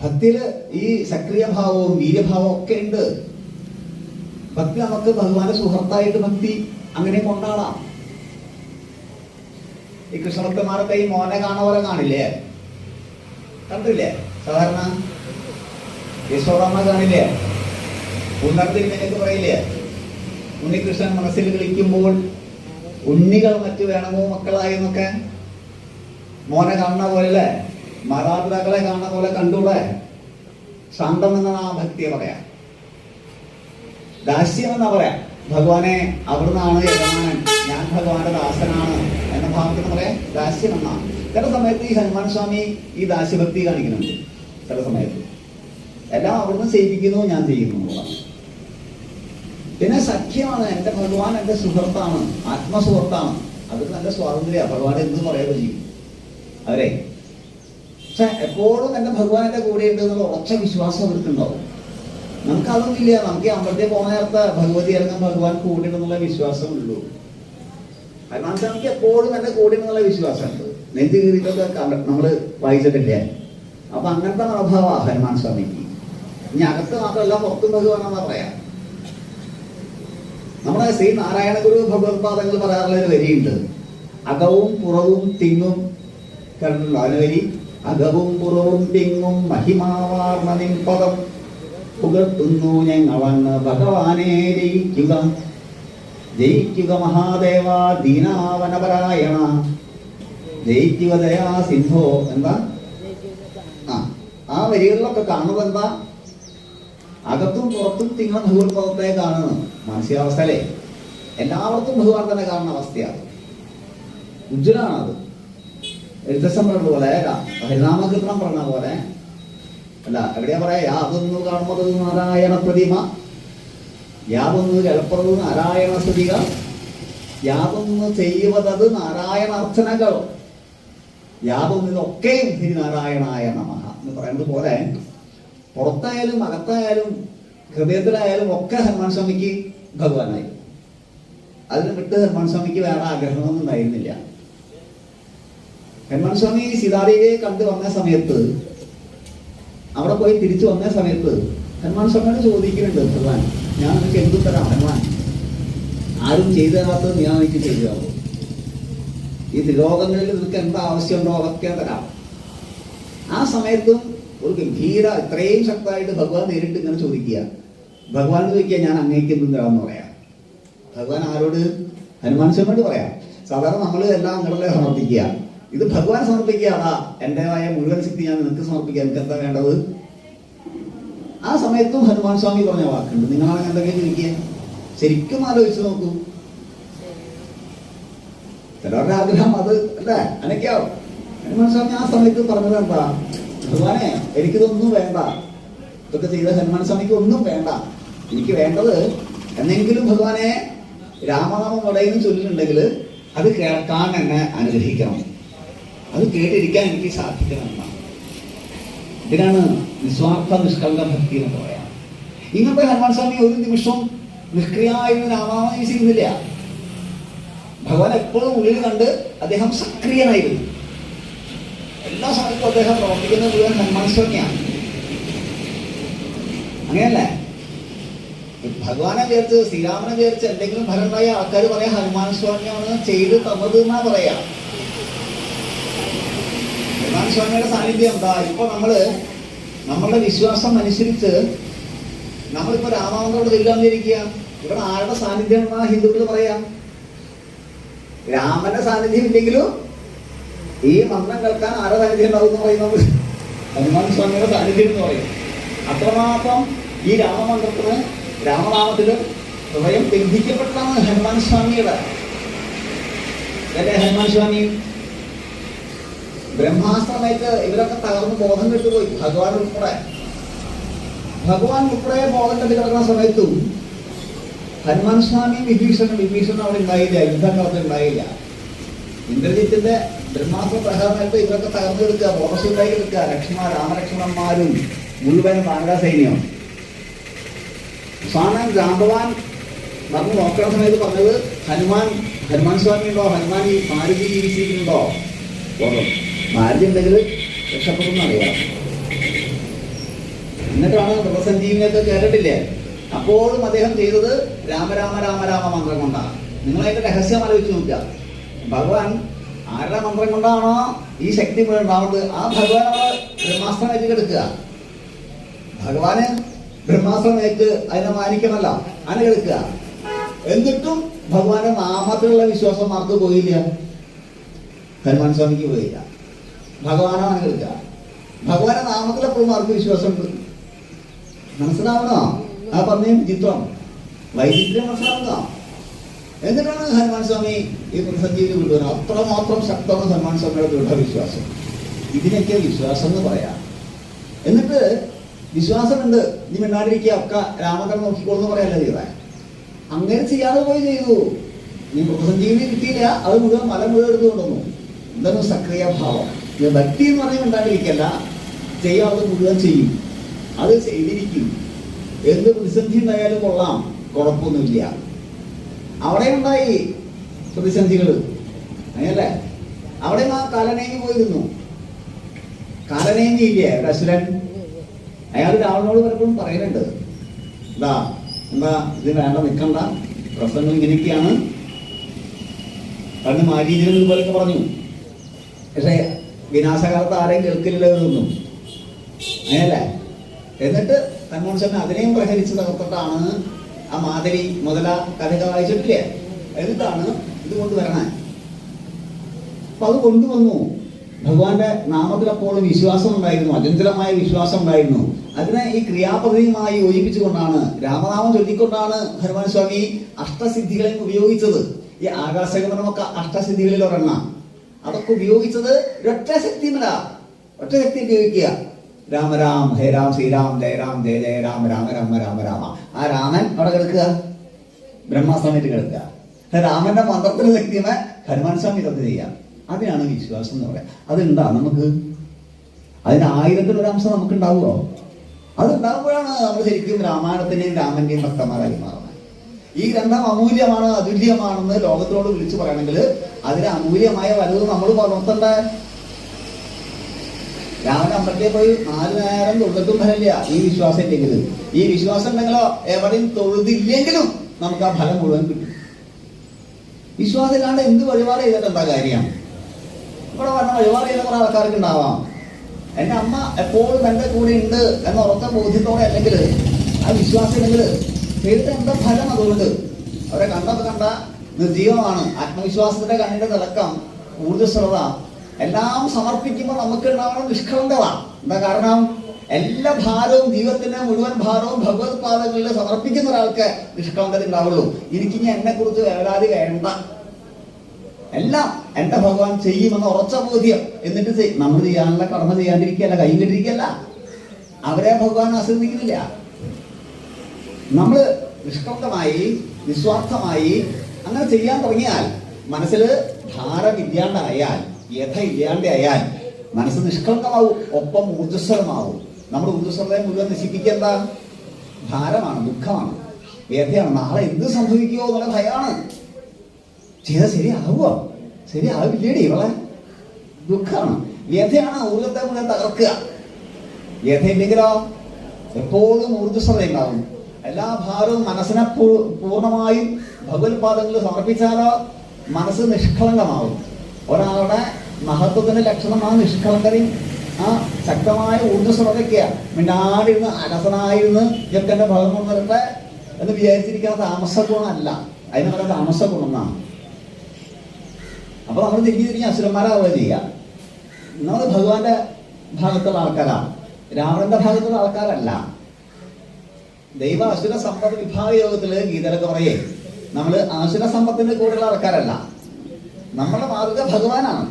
ഭക്തിയില് ഈ സക്രിയ ഭാവവും വീര്യഭാവവും ഒക്കെ ഉണ്ട്. ഭക്തി നമുക്ക് ഭഗവാന്റെ സുഹൃത്തായിട്ട് ഭക്തി അങ്ങനെ കൊണ്ടാടാം. ഈ കൃഷ്ണഭക്തന്മാരൊക്കെ ഈ മോനെ കാണുപോലെ കാണില്ലേ? കണ്ടില്ലേ? സാധാരണ യശോദാമ്മ കാണില്ലേ? ഉണ്ണർത്തിരിക്കുന്നൊക്കെ പറയില്ലേ? ഉണ്ണികൃഷ്ണൻ മനസ്സിൽ കളിക്കുമ്പോൾ ഉണ്ണികൾ മറ്റു വേണമോ മക്കളായി എന്നൊക്കെ മോനെ കാണുന്ന പോലെ, മാതാപിതാക്കളെ കാണുന്ന പോലെ കണ്ടൂടെ? ശാന്തം എന്നാണ് ആ ഭക്തിയെ പറയാം. ദാസ്യം എന്നാ പറയാം. ഭഗവാനെ അവിടുന്നാണ് യജമാനൻ, ഞാൻ ഭഗവാന്റെ ദാസനാണ് എന്ന ഭാവത്തിന് പറയാം ദാസ്യം എന്നാണ്. ചില സമയത്ത് ഈ ഹനുമാൻ സ്വാമി ഈ ദാസ്യഭക്തി കാണിക്കുന്നുണ്ട്. ചില സമയത്ത് എല്ലാം അവിടുന്ന് ചെയ്യിപ്പിക്കുന്നു, ഞാൻ ചെയ്യുന്നു. പിന്നെ സഖ്യമാണ്. എന്റെ ഭഗവാൻ എന്റെ സുഹൃത്താണ്, ആത്മസുഹൃത്താണ്. അത് നല്ല സ്വാതന്ത്ര്യ. ഭഗവാൻ എന്ത് പറയുക ചെയ്യും അവരെ. പക്ഷെ എപ്പോഴും എന്റെ ഭഗവാൻ എന്റെ കൂടെ ഉണ്ട് എന്നുള്ള ഉറച്ച വിശ്വാസം അവർക്കുണ്ടാവും. നമുക്കതൊന്നുമില്ല. നമുക്ക് അമ്പലത്തിൽ പോകുന്ന നേരത്തെ ഭഗവതി അല്ലെങ്കിൽ ഭഗവാൻ കൂടെ ഉണ്ടെന്നുള്ള വിശ്വാസമുള്ളൂ. ഹനുമാൻ സ്വാമിക്ക് എപ്പോഴും എന്റെ കൂടെ എന്നുള്ള വിശ്വാസമുണ്ട്. നെഞ്ചു കീറിയിട്ടൊക്കെ നമ്മള് വായിച്ചിട്ടില്ലേ? അപ്പൊ അങ്ങനത്തെ മനോഭാവ ഹനുമാൻ സ്വാമിക്ക്. ഇനി അകത്ത് മാത്രമല്ല പുറത്തും ഭഗവാനെന്നാ പറയാം. നമ്മുടെ ശ്രീ നാരായണ ഗുരു ഭഗവത്പാദങ്ങൾ പറയാറുള്ള ഒരു വരിയുണ്ട്. അകവും പുറവും തിങ്ങും കണ്ടുണ്ടോ അതിന് വരി? അകവും പുറവും തിങ്ങും മഹിമാവാർന്ന നിൻപദം പുകഴ്ത്തുന്നു ഞങ്ങളങ്ങ് ഭഗവാനെ ജയിക്കുക. ജയിക്കുക മഹാദേവ ദീനാവനപരായണ, ജയിക്കുക ദയാ സിന്ധോ. എന്താ ആ വരികളിലൊക്കെ കാണുന്നത്? എന്താ? അകത്തും പുറത്തും തിങ്ങുന്ന ഭഗവത് പദത്തെ കാണുന്നു. മാനസികാവസ്ഥയിലെ എല്ലാവർക്കും ഭഗവാൻ തന്നെ കാണുന്ന അവസ്ഥയാണ്. ഉജ്ജ്വലാണത്. എഴുത്തച്ഛൻ പറഞ്ഞ പോലെ, ഹരിനാമകീർത്തനം പറഞ്ഞ പോലെ അല്ല, എവിടെയാ പറയാ? അതൊന്നു കാണുന്നത് നാരായണ പ്രതിമ യാതൊന്ന് കേൾപ്പത് നാരായണ സ്തുതിക, യാതൊന്ന് ചെയ്യുവതത് നാരായണാർച്ചനകൾ, യാതൊന്നിതൊക്കെയും ശ്രീനാരായണായ നമഃ എന്ന് പറയുന്നത് പോലെ പുറത്തായാലും അകത്തായാലും ഹൃദയത്തിലായാലും ഒക്കെ ഹനുമാൻ സ്വാമിക്ക് ഭഗവാനായി. അതിന് വിട്ട് ഹനുമാൻ സ്വാമിക്ക് വേറെ ആഗ്രഹമൊന്നും ഉണ്ടായിരുന്നില്ല. ഹനുമാൻ സ്വാമി സീതാദേവിയെ കണ്ടു വന്ന സമയത്ത്, അവിടെ പോയി തിരിച്ചു വന്ന സമയത്ത് ഹനുമാൻ സ്വാമിയോട് ചോദിക്കുന്നുണ്ട്, ഭഗവാൻ ഞാൻ നിനക്ക് എന്തു തരാം ഹനുമാൻ? ആരും ചെയ്തു തരാത്തത് ഞാൻ എനിക്ക് ചെയ്തു തരാമോ? ഈ ത്രിലോകങ്ങളിൽ നിനക്ക് എന്താ ആവശ്യമുണ്ടോ അതൊക്കെ തരാം. ആ സമയത്തും ഒരു ഗംഭീര ഇത്രയും ശക്തമായിട്ട് ഭഗവാൻ നേരിട്ട് ഇങ്ങനെ ചോദിക്കുക. ഭഗവാൻ ചോദിക്കുക, ഞാൻ അങ്ങേക്ക് എന്തും തരാമെന്ന് പറയാം. ഭഗവാൻ ആരോട്? ഹനുമാൻ സ്വാമിയോട് പറയാം. സാധാരണ നമ്മൾ എല്ലാം അങ്ങോട്ടല്ലേ സമർപ്പിക്കുക. ഇത് ഭഗവാൻ സമർപ്പിക്കുക. അതാ എന്റേതായ മുഴുവൻ ശക്തി ഞാൻ നിനക്ക് സമർപ്പിക്കുക, എനിക്ക് എന്താ വേണ്ടത്? ആ സമയത്തും ഹനുമാൻ സ്വാമി പറഞ്ഞ വാക്കുണ്ട്. നിങ്ങളാണ് എന്തെങ്കിലും ചോദിക്കുക, ശരിക്കും ആലോചിച്ച് നോക്കൂ. ചിലവരുടെ ആഗ്രഹം അത് അല്ലേ, അനക്കാവും. ഹനുമാൻ സ്വാമി ആ സമയത്ത് പറഞ്ഞത് എന്താ? ഭഗവാനെ എനിക്കിതൊന്നും വേണ്ട, ഇതൊക്കെ ചെയ്ത ഹനുമാൻ സ്വാമിക്ക് ഒന്നും വേണ്ട. എനിക്ക് വേണ്ടത് എന്നെങ്കിലും ഭഗവാനെ രാമനാമം വടയെന്ന് ചൊല്ലിയിട്ടുണ്ടെങ്കിൽ അത് കേൾക്കാൻ എന്നെ അനുഗ്രഹിക്കണം, അത് കേട്ടിരിക്കാൻ എനിക്ക് സാധിക്കണം എന്നാണ്. ഇതിനാണ് നിസ്വാർത്ഥ നിഷ്കളങ്ക ഭക്തി എന്ന് പറയാം. ഇങ്ങനത്തെ ഹനുമാൻ സ്വാമി ഒരു നിമിഷം നിഷ്ക്രിയമായിരുന്നു രാമനാമം ചെയ്യുന്നില്ല. ഭഗവാൻ എപ്പോഴും ഉള്ളിൽ കണ്ട് അദ്ദേഹം സക്രിയനായിരുന്നു. എല്ലാ സമയത്തും അദ്ദേഹം പ്രവർത്തിക്കുന്നത് മുഴുവൻ ഹനുമാൻ സ്വാമിയാണ്. അങ്ങനെയല്ലേ? ഭഗവാനെ ചേർത്ത് ശ്രീരാമനെ ചേർത്ത് എന്തെങ്കിലും ഫലം ഉണ്ടായ ആൾക്കാർ പറയാം ഹനുമാൻ സ്വാമിയാണ് ചെയ്ത് തന്നത് എന്നാ പറയാ. ഹനുമാൻ സ്വാമിയുടെ സാന്നിധ്യം എന്താ? ഇപ്പൊ നമ്മളുടെ വിശ്വാസം അനുസരിച്ച് നമ്മളിപ്പോ രാമാവനോട് ഇല്ലാന്നിരിക്കുക, ഇവിടെ ആരുടെ സാന്നിധ്യം എന്നാ ഹിന്ദുക്കൾ പറയാം? രാമന്റെ സാന്നിധ്യം ഇല്ലെങ്കിലും ഈ മന്ത്രം കേൾക്കാൻ ആരുടെ സാന്നിധ്യം ഉണ്ടാവും എന്ന് പറയുന്നത് ഹനുമാൻ സ്വാമിയുടെ സാന്നിധ്യം എന്ന് പറയും. അത്രമാത്രം ഈ രാമമന്ത്രത്തിന് രാമനാമത്തില് ഹൃദയം ബന്ധിക്കപ്പെട്ടതാണ് ഹനുമാൻ സ്വാമിയുടെ. അല്ലേ? ഹനുമാൻ സ്വാമി ബ്രഹ്മാസ്ത്രമേറ്റ് ഇവരൊക്കെ തകർന്ന് ബോധം കെട്ടുപോയി. ഭഗവാൻ ഉൾപ്പെടെ ബോധം കെട്ടി കിടക്കുന്ന സമയത്തും ഹനുമാൻ സ്വാമി വിഭീഷണൻ അവിടെ ഉണ്ടായില്ല, യുദ്ധക്കാലത്ത് ഉണ്ടായില്ല. ഇന്ദ്രജിത്തിന്റെ ബ്രഹ്മാസ്ത്ര പ്രഹാരമായിട്ട് ഇവരൊക്കെ തകർന്നു എടുക്കുക, ബോധശൂരായി എടുക്കുക. രാമലക്ഷ്മണന്മാരും മുഴുവൻ വാനര സൈന്യം. അവസാനം ജാമ്പവാൻ വന്ന് നോക്കുന്ന സമയത്ത് പറഞ്ഞത്, ഹനുമാൻ സ്വാമി ഉണ്ടോ? ഹനുമാൻ ഈ മാരുതി ജീവിച്ചിരിക്കുന്നുണ്ടോ? മാരുതി ഉണ്ടെങ്കിൽ രക്ഷപ്പെടുന്ന അറിയാം. എന്നിട്ടാണ് മൃതസഞ്ജീവിനിയൊക്കെ കേട്ടിട്ടില്ലേ? അപ്പോഴും അദ്ദേഹം ചെയ്തത് രാമ രാമ രാമ രാമ മന്ത്രം കൊണ്ടാണ്. നിങ്ങളതിന്റെ രഹസ്യം ആലോചിച്ച് നോക്കുക. ഭഗവാൻ ആരുടെ മന്ത്രം കൊണ്ടാണോ ഈ ശക്തി മുഴുവൻ ഉണ്ടാവുന്നത്, ആ ഭഗവാനാണ് ബ്രഹ്മാസ്ത്രം ഏറ്റ് എടുക്കുക. ഭഗവാന് ബ്രഹ്മാസ്ത്രമേറ്റ് അതിനെ മാനിക്കണമല്ല, അതിനെ എടുക്കുക. എന്നിട്ടും ഭഗവാന്റെ നാമത്തിലുള്ള വിശ്വാസം ആർക്ക് പോയില്ല? ഹനുമാൻ സ്വാമിക്ക് പോയില്ല. ഭഗവാനാണ് എടുക്കുക. ഭഗവാന്റെ നാമത്തിലെപ്പോഴും ആർക്ക് വിശ്വാസമുണ്ട്? മനസ്സിലാവണോ? ആ പറഞ്ഞ ചിത്രം വൈചിത്രം മനസ്സിലാവുക. എന്നിട്ടാണ് ഹനുമാൻ സ്വാമി ഈ പ്രതിസന്ധിയിൽ കൊണ്ടുവരുന്നത്. അത്രമാത്രം ശക്തമാണ് ഹനുമാൻ സ്വാമിയുടെ ദൃഢവിശ്വാസം. ഇതിനൊക്കെ വിശ്വാസം എന്ന് പറയാം. എന്നിട്ട് വിശ്വാസമുണ്ട്, നീ മിണ്ടാണ്ടിരിക്കുക, ഒക്കെ രാമകൻ നോക്കിക്കോളെന്ന് പറയാല്ല ചെയ്തേ. അങ്ങനെ ചെയ്യാതെ പോയി ചെയ്തു. നീ പ്രതിസഞ്ജീവി കിട്ടിയില്ല, അത് മുഴുവൻ മുഴുവൻ എടുത്തുകൊണ്ടുവന്നു. എന്താണ് സക്രിയ ഭാവം? ഭക്തി എന്ന് പറഞ്ഞാൽ മിണ്ടാണ്ടിരിക്കല്ല, ചെയ്യാതെ മുഴുവൻ ചെയ്യും, അത് ചെയ്തിരിക്കും. എന്ത് പ്രതിസന്ധി ഉണ്ടായാലും കൊള്ളാം, കുഴപ്പമൊന്നുമില്ല. അവിടെ ഉണ്ടായി പ്രതിസന്ധികൾ, അങ്ങനല്ലേ? അവിടെ ആ കാലനേമി പോയിരുന്നു. കാലനേമി ഇല്ലേ, ഒരു അസുരൻ. അയാൾ രാവണനോട് പലപ്പോഴും പറയുന്നുണ്ട്, എന്താ ഇത് വേണ്ട, നിൽക്കണ്ട, പ്രസംഗം ഇങ്ങനെയൊക്കെയാണ്. പണ്ട് മാരീചനും ഇതുപോലൊക്കെ പറഞ്ഞു. പക്ഷെ വിനാശകാലത്ത് ആരെയും കേൾക്കില്ലതൊന്നും, അങ്ങനല്ലേ? എന്നിട്ട് ഹനുമാൻ സ്വാമി അതിനെയും പ്രഹരിച്ച് തകർത്തിട്ടാണ് ആ മാധവി മുതല കഥ വായിച്ചിട്ടില്ലേ? എന്നിട്ടാണ് ഇത് കൊണ്ടുവരണേ. അപ്പൊ അത് കൊണ്ടുവന്നു. ഭഗവാന്റെ നാമത്തിലെപ്പോഴും വിശ്വാസം ഉണ്ടായിരുന്നു, അചഞ്ചലമായ വിശ്വാസം ഉണ്ടായിരുന്നു. അതിനെ ഈ ക്രിയാപദ്ധതിയുമായി യോജിപ്പിച്ചുകൊണ്ടാണ്, രാമനാമം ചൊല്ലിക്കൊണ്ടാണ് ഹനുമാൻ സ്വാമി അഷ്ടസിദ്ധികളെ ഉപയോഗിച്ചത്. ഈ ആകാശഗമനമൊക്കെ അഷ്ടസിദ്ധികളിൽ ഒരെണ്ണ. അതൊക്കെ ഉപയോഗിച്ചത് ഒറ്റ ശക്തിമല്ല, ഒറ്റ ശക്തി ഉപയോഗിക്കുക. രാമ രാം ഹേ രാം ശ്രീരാം ജയ രാം ജയ ജയ രാമ രാമ രാമ രാമ രാമ. ആ രാമൻ അവിടെ കിടക്കുക, ബ്രഹ്മാസ്ത്രമായിട്ട് കിടക്കുക. രാമന്റെ മന്ത്രത്തിന് ശക്തിയുമേ ഹനുമാൻ സ്വാമി ഇതൊക്കെ ചെയ്യാം. അതിനാണ് വിശ്വാസം എന്ന് പറയാം. അതുണ്ടാ നമുക്ക്? അതിന് 1000-ൽ അംശം നമുക്ക് ഉണ്ടാവുമോ? അതുണ്ടാകുമ്പോഴാണ് നമ്മൾ ശരിക്കും രാമായണത്തിന്റെയും രാമന്റെയും ഭക്തന്മാരായി മാറുന്നത്. ഈ ഗ്രന്ഥം അമൂല്യമാണ്, അതുല്യമാണെന്ന് ലോകത്തോട് വിളിച്ചു പറയണമെങ്കിൽ അതിന് അമൂല്യമായ വലുത് നമ്മൾ വളർത്തണ്ടേ. രാമന്റെ അമ്പലത്തിൽ പോയി 4 നേരം തൊഴുതിട്ടും ഫലമില്ല ഈ വിശ്വാസം ഇല്ലെങ്കിൽ. ഈ വിശ്വാസം ഉണ്ടെങ്കിലോ എവിടെയും തൊഴുതില്ലെങ്കിലും നമുക്ക് ആ ഫലം മുഴുവൻ കിട്ടും. വിശ്വാസം ഇല്ലാണ്ട് എന്ത് വഴിപാട് ചെയ്തിട്ട് എന്താ കാര്യം? ഇവിടെ പറഞ്ഞ വഴിപാട് ചെയ്യുന്ന കുറെ ആൾക്കാർക്ക് ഉണ്ടാവാം. എൻ്റെ അമ്മ എപ്പോഴും എൻ്റെ കൂടെ ഉണ്ട് എന്ന ഉറച്ച ബോധ്യത്തോടെ അല്ലെങ്കിൽ ആ വിശ്വാസം ഇല്ലെങ്കിൽ ചെയ്തിട്ട് എന്താ ഫലം? അതുകൊണ്ട് അവരെ കണ്ട നിർജീവമാണ്. ആത്മവിശ്വാസത്തിന്റെ കണ്ണിന്റെ തിളക്കം, ഊർജ്ജസ്വലത എല്ലാം സമർപ്പിക്കുമ്പോൾ നമുക്ക് ഉണ്ടാവണം നിഷ്കളങ്കത. എന്താ കാരണം? എല്ലാ ഭാരവും, ജീവിതത്തിന്റെ മുഴുവൻ ഭാരവും ഭഗവത് പാദങ്ങളിൽ സമർപ്പിക്കുന്ന ഒരാൾക്ക് നിഷ്കളങ്കത ഉണ്ടാവുള്ളൂ. എനിക്കിനി എന്നെ കുറിച്ച് വേവലാതി വേണ്ട, എല്ലാം എന്റെ ഭഗവാൻ ചെയ്യുമെന്ന ഉറച്ച ബോധ്യം. എന്നിട്ട് നമ്മൾ ചെയ്യാനുള്ള കർമ്മ ചെയ്യാണ്ടിരിക്കല്ല, കൈ കെട്ടിരിക്കല്ല. അവരെ ഭഗവാൻ ആശ്രയിക്കുന്നില്ല. നമ്മൾ നിഷ്കളങ്കമായി നിസ്വാർത്ഥമായി അങ്ങനെ ചെയ്യാൻ തുടങ്ങിയാൽ, മനസ്സിൽ ഭാരമില്ലാണ്ടായാൽ, വ്യഥ ഇല്ലാണ്ടായാൽ മനസ്സ് നിഷ്കളങ്കമാവും, ഒപ്പം ഊർജ്ജസ്വലമാവും. നമ്മുടെ ഊർജ്ജസ്വലതയെ മുഴുവൻ നശിപ്പിക്കേണ്ട ഭാരമാണ്, ദുഃഖമാണ്, വ്യഥയാണ്. നാളെ എന്ത് സംഭവിക്കുമോ എന്നുള്ള ഭയമാണ്. ചെയ്താൽ ശരിയാവുമോ, ശരിയാവില്ലേടി ഇവളെ, ദുഃഖമാണ്, വ്യഥയാണ്. ഊർജ്ജത്തെ മുഴുവൻ തകർക്കുക. വ്യഥയില്ലെങ്കിലോ എപ്പോഴും ഊർജ്ജസ്വലത ഉണ്ടാവും. എല്ലാ ഭാരവും മനസ്സിനെ പൂർണ്ണമായും ഭഗവത് പാദങ്ങളിൽ സമർപ്പിച്ചാലോ മനസ്സ് നിഷ്കളങ്കമാവും. ഒരാളുടെ മഹത്വത്തിന്റെ ലക്ഷണമാണ് നിഷ്കളങ്കതയും ആ ശക്തമായ ഊർജ്ജസ്വലതയ്ക്കാണ്. മിണ്ടാടിരുന്ന് അലസനായിരുന്ന് ജപ്പന്റെ ഭഗവൻ വരട്ടെ എന്ന് വിചാരിച്ചിരിക്കുന്ന താമസഗുണമല്ല, അതിന് പറയുന്ന താമസഗുണം എന്നാണ്. അപ്പൊ നമ്മൾ തിരിഞ്ഞ് അസുരന്മാരാവുക ചെയ്യുക. നമ്മൾ ഭഗവാന്റെ ഭാഗത്തുള്ള ആൾക്കാരാണ്, രാവണന്റെ ഭാഗത്തുള്ള ആൾക്കാരല്ല. ദൈവ അസുര സമ്പത്ത് വിഭാഗ യോഗത്തില് ഗീതയിലൊക്കെ പറയേ നമ്മള് അസുര സമ്പത്തിന്റെ കൂടെയുള്ള ആൾക്കാരല്ല. നമ്മളുടെ മാതൃക ഭഗവാനാണ്.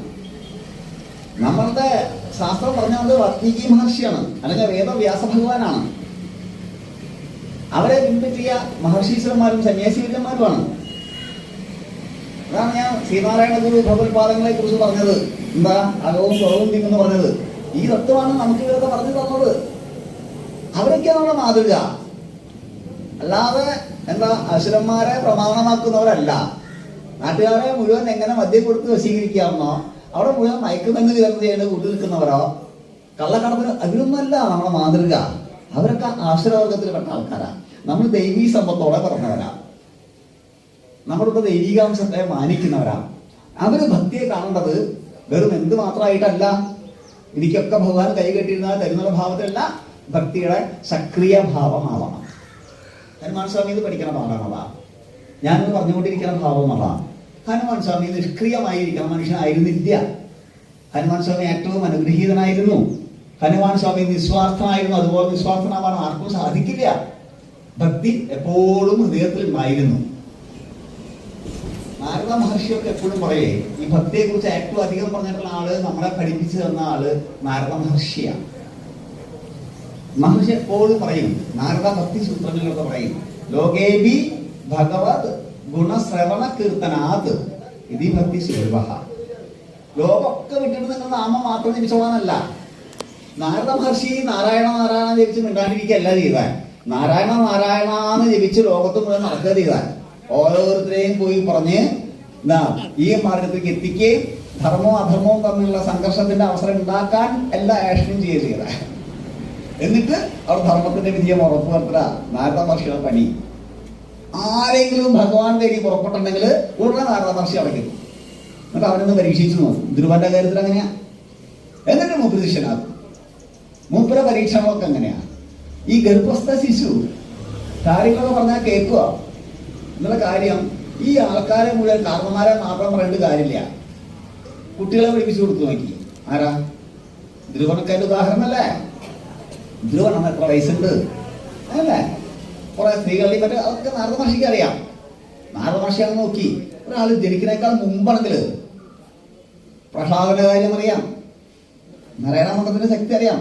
നമ്മളുടെ ശാസ്ത്രം പറഞ്ഞത് വാത്മീകി മഹർഷിയാണ്, അല്ലെങ്കിൽ വേദവ്യാസ ഭഗവാനാണ്. അവരെ പിൻപറ്റിയ മഹർഷീശ്വരന്മാരും സന്യാസീവര്യന്മാരുമാണ്. അതാണ് ഞാൻ ശ്രീനാരായണ ഗുരു ഭഗവത്പാദങ്ങളെ കുറിച്ച് പറഞ്ഞത്. എന്താ അകവും കുറവും തിങ്ങെന്ന് പറഞ്ഞത്. ഈ തത്വമാണ് നമുക്ക് ഇവരൊക്കെ പറഞ്ഞു തന്നത്. അവരൊക്കെയാണ് നമ്മുടെ മാതൃക. അല്ലാതെ എന്താ അസുരന്മാരെ പ്രമാണമാക്കുന്നവരല്ല. നാട്ടുകാരെ മുഴുവൻ എങ്ങനെ മദ്യം കൊടുത്ത് വശീകരിക്കാമെന്നോ അവിടെ മുഴുവൻ മയക്കുമെന്ന് വിതരണം ചെയ്യേണ്ട കൂട്ടി നിൽക്കുന്നവരോ കള്ളക്കടത്തിന് അതിനൊന്നുമല്ല നമ്മുടെ മാതൃക. അവരൊക്കെ ആശ്രയവർഗത്തിൽപ്പെട്ട ആൾക്കാരാണ്. നമ്മൾ ദൈവീ സമ്പത്തോടെ പറഞ്ഞവരാ, നമ്മളുടെ ദൈവികാംശത്തെ മാനിക്കുന്നവരാണ്. അവര് ഭക്തിയെ കാണേണ്ടത് വെറും എന്ത് മാത്രമായിട്ടല്ല, എനിക്കൊക്കെ ഭഗവാൻ കൈ കെട്ടിയിരുന്ന തരുന്നുള്ള ഭാവത്തിലല്ല, ഭക്തിയുടെ സക്രിയ ഭാവമാവണം. ഹനുമാൻ സ്വാമി ഇത് പഠിക്കണ പാടാണതാ, ഞാനത് പറഞ്ഞുകൊണ്ടിരിക്കുന്ന ഭാവം അതാണ്. ഹനുമാൻ സ്വാമി നിഷ്ക്രിയമായിരിക്കണം മനുഷ്യനായിരുന്നില്ല. ഹനുമാൻ സ്വാമി ഏറ്റവും അനുഗ്രഹീതനായിരുന്നു. ഹനുമാൻ സ്വാമി നിസ്വാർത്ഥനായിരുന്നു. അതുപോലെ നിസ്വാർത്ഥനാവാൻ ആർക്കും സാധിക്കില്ല. ഭക്തി എപ്പോഴും ഹൃദയത്തിൽ ഉണ്ടായിരുന്നു. നാരദ മഹർഷിയൊക്കെ എപ്പോഴും പറയേ ഈ ഭക്തിയെ കുറിച്ച് ഏറ്റവും അധികം പറഞ്ഞിട്ടുള്ള ആള്, നമ്മളെ പഠിപ്പിച്ചു തന്ന ആള് നാരദ മഹർഷിയാണ്. മഹർഷി എപ്പോഴും പറയും, നാരദ ഭക്തി സൂത്രങ്ങളിലൊക്കെ പറയും, ലോകേബി ഭഗവത് ഗുണശ്രവണ കീർത്തനാത് ഇതി ഭക്തി സുലഭ. ലോകമൊക്കെ വിട്ടിട്ട് നിങ്ങൾ നാമം മാത്രം ജപിച്ചോളാനല്ല. നാരദ മഹർഷി നാരായണ നാരായണ ജപിച്ച് മിണ്ടാണ്ടിരിക്കുകയല്ല ചെയ്താൽ, നാരായണ നാരായണ എന്ന് ജപിച്ച് ലോകത്ത് മുഴുവൻ നടക്കുക ചെയ്താൽ, ഓരോരുത്തരെയും പോയി പറഞ്ഞ് ഈ മാർഗത്തിലേക്ക് എത്തിക്കുകയും ധർമ്മവും അധർമ്മവും തമ്മിലുള്ള സംഘർഷത്തിന്റെ അവസരം ഉണ്ടാക്കാൻ എല്ലാ ആക്ഷനും ചെയ്യുക ചെയ്താൽ, എന്നിട്ട് അവർ ധർമ്മത്തിന്റെ വിജയം ഉറപ്പുവരുത്തുക നാരദ മഹർഷിയുടെ പണി. ആരെങ്കിലും ഭഗവാൻ തേടി പുറപ്പെട്ടുണ്ടെങ്കിൽ ഉടനെ നാരദ മഹർഷി അടയ്ക്കുന്നു. എന്നിട്ട് അവനൊന്ന് പരീക്ഷിച്ചു നോക്കും. ധ്രുവന്റെ കാര്യത്തിൽ അങ്ങനെയാ. എന്നിട്ട് മൂപ്പര് ശിഷ്യനാകും. മൂപ്പര പരീക്ഷണമൊക്കെ അങ്ങനെയാ. ഈ ഗർഭസ്ഥ ശിശു കാര്യങ്ങളൊക്കെ പറഞ്ഞാൽ കേൾക്കുക എന്നുള്ള കാര്യം ഈ ആൾക്കാരെ മുഴുവൻ കാരണന്മാരെ മാത്രം പറയേണ്ട കാര്യമില്ല. കുട്ടികളെ പഠിപ്പിച്ചു കൊടുത്തു നോക്കി. ആരാ? ധ്രുവനൊക്കെ ഉദാഹരണമല്ലേ? ധ്രുവൻ എത്ര വയസ്സുണ്ട് അല്ലേ? കുറെ സ്ത്രീകളിൽ മറ്റേ അതൊക്കെ നാരദ മഹർഷിക്ക് അറിയാം. നാരദ മഹർഷിയാണ് നോക്കി. ഒരാൾ ജനിക്കുന്നേക്കാൾ മുമ്പാണെങ്കിൽ പ്രഹ്ലാദന്റെ കാര്യം അറിയാം, നാരായണ മന്ത്രത്തിന്റെ ശക്തി അറിയാം.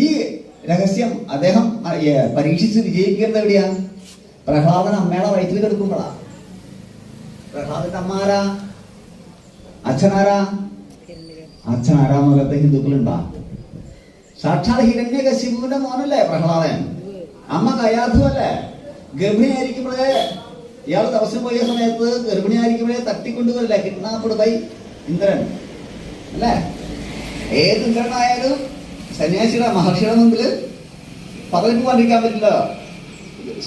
ഈ രഹസ്യം അദ്ദേഹം പരീക്ഷിച്ച് വിജയിക്കേണ്ടത് എവിടെയാ? പ്രഹ്ലാദൻ അമ്മയുടെ വയറ്റിൽ കിടക്കുമ്പോഴാ. പ്രഹ്ലാദന്റെ അമ്മ ആരാ? അച്ഛനാരാ? അച്ഛനാരാന്ന് പോലത്തെ ഹിന്ദുക്കളുണ്ടാ? സാക്ഷാത് ഹിരണ്യകശിപുവിന്റെ മോനല്ലേ പ്രഹ്ലാദൻ? അമ്മ കയാധു അല്ലേ? ഗർഭിണിയായിരിക്കുമ്പോഴേ ഇയാൾ തപസ്സിന് പോയ സമയത്ത് ഗർഭിണിയായിരിക്കുമ്പോഴേ തട്ടിക്കൊണ്ടുവരില്ലേ, കിഡ്നാപ്പ്ഡ് ബൈ ഇന്ദ്രൻ അല്ലേ? ഏത് ഇന്ദ്രനായാലും സന്യാസിയുടെ മഹർഷിയുടെ മുമ്പിൽ പദവിക്ക് പോകാണ്ടിരിക്കാൻ പറ്റില്ല.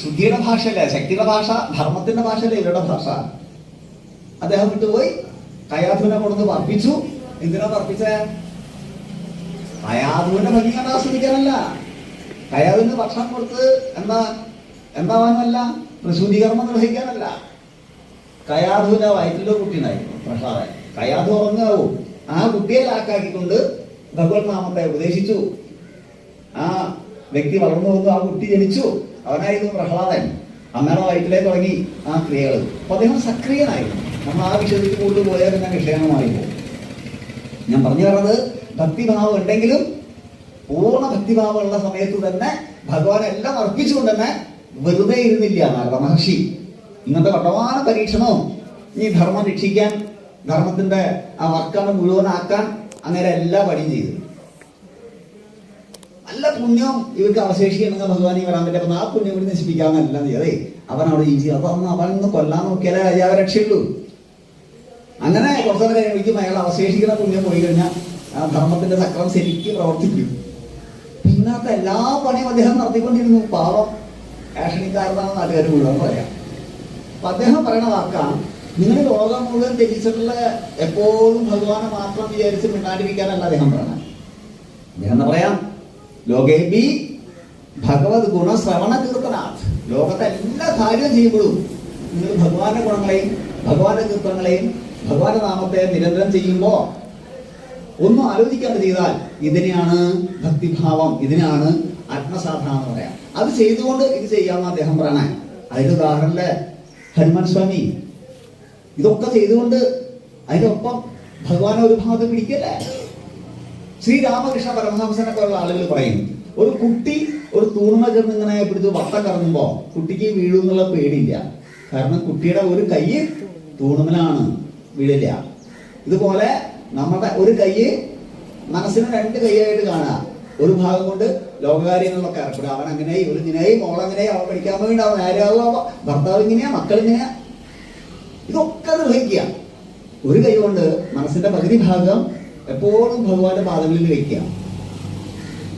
ശുദ്ധിയുടെ ഭാഷയല്ലേ, ശക്തിയുടെ ഭാഷ, ധർമ്മത്തിന്റെ ഭാഷയല്ലേ ഇവരുടെ ഭാഷ. അദ്ദേഹം വിട്ടുപോയി കയാധുവിനെ കൊണ്ടു വർപ്പിച്ചു. എന്തിനാ വർപ്പിച്ച? കയാധുവിന്റെ ഭംഗി കണ്ട് ആസ്വദിക്കാനല്ല, കയാധുവിന് ഭക്ഷണം കൊടുത്ത് എന്താവാനല്ല, പ്രസൂതികർമ്മം നിർവഹിക്കാനല്ല. കയാധുവിന്റെ വയറ്റിലോ കുട്ടിയുണ്ടായിരുന്നു പ്രഹ്ലാദൻ. കയാധു ഉറങ്ങാവൂ. ആ കുട്ടിയെ ലാക്കാക്കിക്കൊണ്ട് ഭഗവത് നാമത്തെ ഉപദേശിച്ചു. ആ വ്യക്തി വളർന്നു വന്നു, ആ കുട്ടി ജനിച്ചു. അവനായിരുന്നു പ്രഹ്ലാദൻ. അമ്മയുടെ വയറ്റിലേ തുടങ്ങി ആ ക്രിയകൾ. അപ്പൊ അദ്ദേഹം സക്രിയനായിരുന്നു. നമ്മൾ ആ വിഷയത്തിൽ കൂടുതൽ പോയാൽ പിന്നെ വിഷയമായി പോകും. ഞാൻ പറഞ്ഞു പറഞ്ഞത്, ഭക്തിഭാവം ഉണ്ടെങ്കിലും പൂർണ്ണ ഭക്തിഭാവമുള്ള സമയത്ത് തന്നെ ഭഗവാൻ എല്ലാം അർപ്പിച്ചുകൊണ്ട് തന്നെ വെറുതെ ഇരുന്നില്ല നാരദ മഹർഷി. ഇന്നത്തെ കടവാന പരീക്ഷണവും ഈ ധർമ്മം രക്ഷിക്കാൻ, ധർമ്മത്തിന്റെ ആ വർക്കാണ് മുഴുവനാക്കാൻ അങ്ങനെ എല്ലാ പണിയും ചെയ്തു. നല്ല പുണ്യം ഇവർക്ക് അവശേഷിക്കണമെന്ന് ഭഗവാൻ ഈ വരാൻ പറ്റും. ആ പുണ്യം കൂടി നശിപ്പിക്കാമെന്നല്ല ചെയ്തേ. അവൻ അവിടെ ജീവിച്ചു. അതൊന്ന് അവനൊന്ന് കൊല്ലാൻ നോക്കിയാലേ രാജാവ് രക്ഷയുള്ളൂ. അങ്ങനെ കുറച്ചൊക്കെ കഴിയുമ്പോഴേക്കും അയാൾ അവശേഷിക്കുന്ന പുണ്യം പോയി കഴിഞ്ഞാൽ ആ ധർമ്മത്തിന്റെ ചക്രം ശരിക്കും പ്രവർത്തിക്കും. പിന്നത്തെ എല്ലാ പണിയും അദ്ദേഹം നടത്തിക്കൊണ്ടിരുന്നു. പാവം ഏഷണിക്കാരനാണ് നാട്ടുകാർ മുഴുവൻ പറയാം. അപ്പൊ അദ്ദേഹം പറയണ വാക്കാണ്, നിങ്ങൾ ലോകം മുഴുവൻ ത്യജിച്ചിട്ടുള്ള എപ്പോഴും ഭഗവാനെ മാത്രം വിചാരിച്ച് മിണ്ടാണ്ടിരിക്കാനല്ല അദ്ദേഹം പറയണം. അദ്ദേഹം എന്താ പറയാം? ലോകേബി ഭഗവത് ഗുണശ്രവണ കീർത്തനാഥ്. ലോകത്തെ എല്ലാ കാര്യവും ചെയ്യുമ്പോഴും നിങ്ങൾ ഭഗവാന്റെ ഗുണങ്ങളെയും ഭഗവാന്റെ കീർത്തനങ്ങളെയും ഭഗവാന്റെ നാമത്തെ നിരന്തരം ചെയ്യുമ്പോ ഒന്നും ആലോചിക്കാതെ ചെയ്താൽ ഇതിനെയാണ് ഭക്തിഭാവം, ഇതിനാണ് ആത്മസാധന എന്ന് പറയാം. അത് ചെയ്തുകൊണ്ട് ഇത് ചെയ്യാമെന്ന് അദ്ദേഹം പറയണേ. അതിന്റെ ഉദാഹരണല്ലേ ഹനുമാൻ സ്വാമി. ഇതൊക്കെ ചെയ്തുകൊണ്ട് അതിനൊപ്പം ഭഗവാനെ ഒരു ഭാഗത്ത് പിടിക്കല്ലേ. ശ്രീരാമകൃഷ്ണ പരമഹംസനൊക്കെ ഉള്ള ആളുകൾ പറയും, ഒരു കുട്ടി ഒരു തൂണുമ ചേർന്ന് ഇങ്ങനെ പിടിച്ച് വട്ടം കറങ്ങുമ്പോ കുട്ടിക്ക് വീഴുന്നുള്ള പേടിയില്ല. കാരണം കുട്ടിയുടെ ഒരു കൈ തൂണുമലാണ്, വീഴില്ല. ഇതുപോലെ നമ്മുടെ ഒരു കൈ മനസ്സിന് രണ്ട് കൈയായിട്ട് കാണുക. ഒരു ഭാഗം കൊണ്ട് ലോകകാര്യങ്ങളിലൊക്കെ ഏർപ്പെടുക. അവൻ അങ്ങനെയായി, ഒരു ഇങ്ങനെയായി, മോളങ്ങനെയായി, അവൻ പഠിക്കാൻ വേണ്ടി അവൻ നേരെയാവുക, ഭർത്താവ് ഇങ്ങനെയാ, മക്കളിങ്ങനെയാ, ഇതൊക്കെ നിർവഹിക്കുക. ഒരു കൈ കൊണ്ട് മനസ്സിന്റെ പകുതി ഭാഗം എപ്പോഴും ഭഗവാന്റെ പാദങ്ങളിൽ വയ്ക്കുക.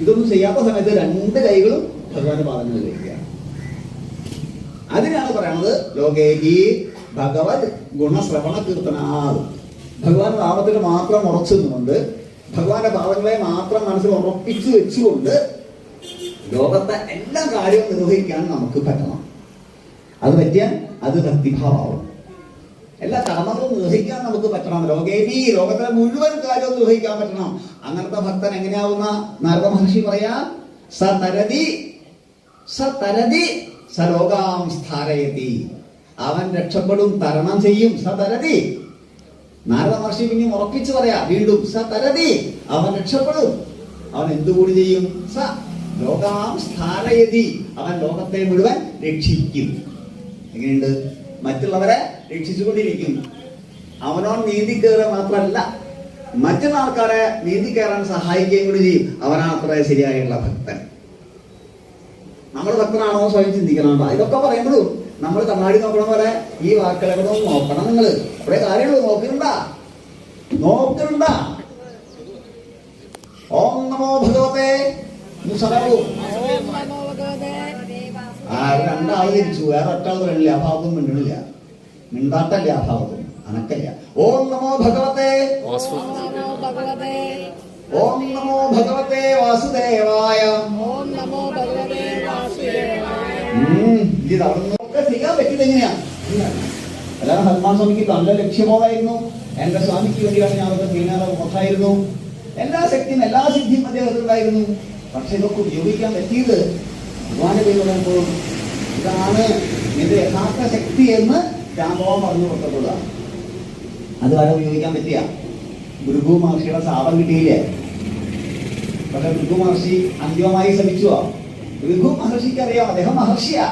ഇതൊന്നും ചെയ്യാത്ത സമയത്ത് രണ്ട് കൈകളും ഭഗവാന്റെ പാദങ്ങളിൽ വയ്ക്കുക. അതിനാണ് പറയുന്നത് ലോകേഹി ഭഗവത് ഗുണശ്രവണ കീർത്തനാത്. ഭഗവാന്റെ നാമത്തിൽ മാത്രം ഉറച്ചു നിന്നുകൊണ്ട് ഭഗവാന്റെ പാദങ്ങളെ മാത്രം മനസ്സിൽ ഉറപ്പിച്ചു വെച്ചുകൊണ്ട് ലോകത്തെ എല്ലാ കാര്യവും നിർവഹിക്കാൻ നമുക്ക് പറ്റണം. അത് പറ്റിയാൽ അത് ഭക്തിഭാവമാവും. എല്ലാ കർമ്മങ്ങളും നിർവഹിക്കാൻ നമുക്ക് പറ്റണം. ലോകേബി ലോകത്തിലെ മുഴുവൻ കാര്യവും നിർവഹിക്കാൻ പറ്റണം. അങ്ങനത്തെ ഭക്തൻ എങ്ങനെയാവുന്ന നാരദ മഹർഷി പറയാ, സതരതി സതരതി സലോകാം സ്ഥാരയതി. അവൻ രക്ഷപ്പെടും, തരണം ചെയ്യും. സതരതി. നാരദ മഹർഷി പിന്നെയും ഉറപ്പിച്ചു പറയാ വീണ്ടും, സതരതി. അവൻ രക്ഷപ്പെടും. അവൻ എന്തുകൂടി ചെയ്യും? സ ലോകാം സ്ഥാരയതി. അവൻ ലോകത്തെ മുഴുവൻ രക്ഷിക്കും. എങ്ങനെയുണ്ട്? മറ്റുള്ളവരെ രക്ഷിച്ചുകൊണ്ടിരിക്കും. അവനോൻ നീന്തി കയറുക മാത്രമല്ല, മറ്റുള്ള ആൾക്കാരെ നീന്തി കയറാൻ സഹായിക്കുകയും കൂടി ചെയ്യും. അവനാണ് അത്ര ശരിയായുള്ള ഭക്തൻ. നമ്മൾ ഭക്തനാണോ സ്വയം ചിന്തിക്കണം. ഇതൊക്കെ പറയുമ്പോഴും നമ്മൾ കണ്ണാടി നോക്കണ പോലെ ഈ വാക്കുകളൊക്കെ നോക്കണം. നിങ്ങൾ അവിടെ കാര്യമുള്ളൂ. നോക്കണ്ട. ഓം നമോ ഭഗവതേ. രണ്ടാൾ തിരിച്ചു, വേറെ ഒറ്റാൾ പറയണില്ല. ആ ഭാഗത്തും മിണ്ടണില്ല, മിണ്ടാട്ടല്ല, ആ ഭാഗത്തും അനക്കല്ല. ഓം നമോ ഭഗവതേ. ഓം നമോ ഭഗവതേ വാസുദേവായ. ഇത് അവിടുന്നൊക്കെ ചെയ്യാൻ പറ്റിയത് എങ്ങനെയാ? അല്ലാതെ ഹനുമാൻ സ്വാമിക്ക് നല്ല ലക്ഷ്യമോടായിരുന്നു. എന്റെ സ്വാമിക്ക് വേണ്ടിയാണ് ഞാനൊക്കെ ചെയ്യാതെ മോശമായിരുന്നു. എല്ലാ ശക്തിയും എല്ലാ സിദ്ധിയും അദ്ദേഹത്തിനുണ്ടായിരുന്നു. പക്ഷെ ഇതൊക്കെ ഉപയോഗിക്കാൻ പറ്റിയത് ഭഗവാന്റെ പേര് പറയുമ്പോഴും ഇതാണ് എന്റെ യഥാർത്ഥ ശക്തി എന്ന് രാമഭവൻ പറഞ്ഞു കൊടുത്തിട്ടുള്ള. അത് വരെ ഉപയോഗിക്കാൻ പറ്റിയ ഭൃഗു മഹർഷിയുടെ ശാപം കിട്ടിയില്ലേ? പക്ഷെ ഭൃഗു മഹർഷി അന്തിമമായി ശ്രമിച്ചുവോ? ഭൃഗു മഹർഷിക്ക് അറിയാം, അദ്ദേഹം മഹർഷിയാ,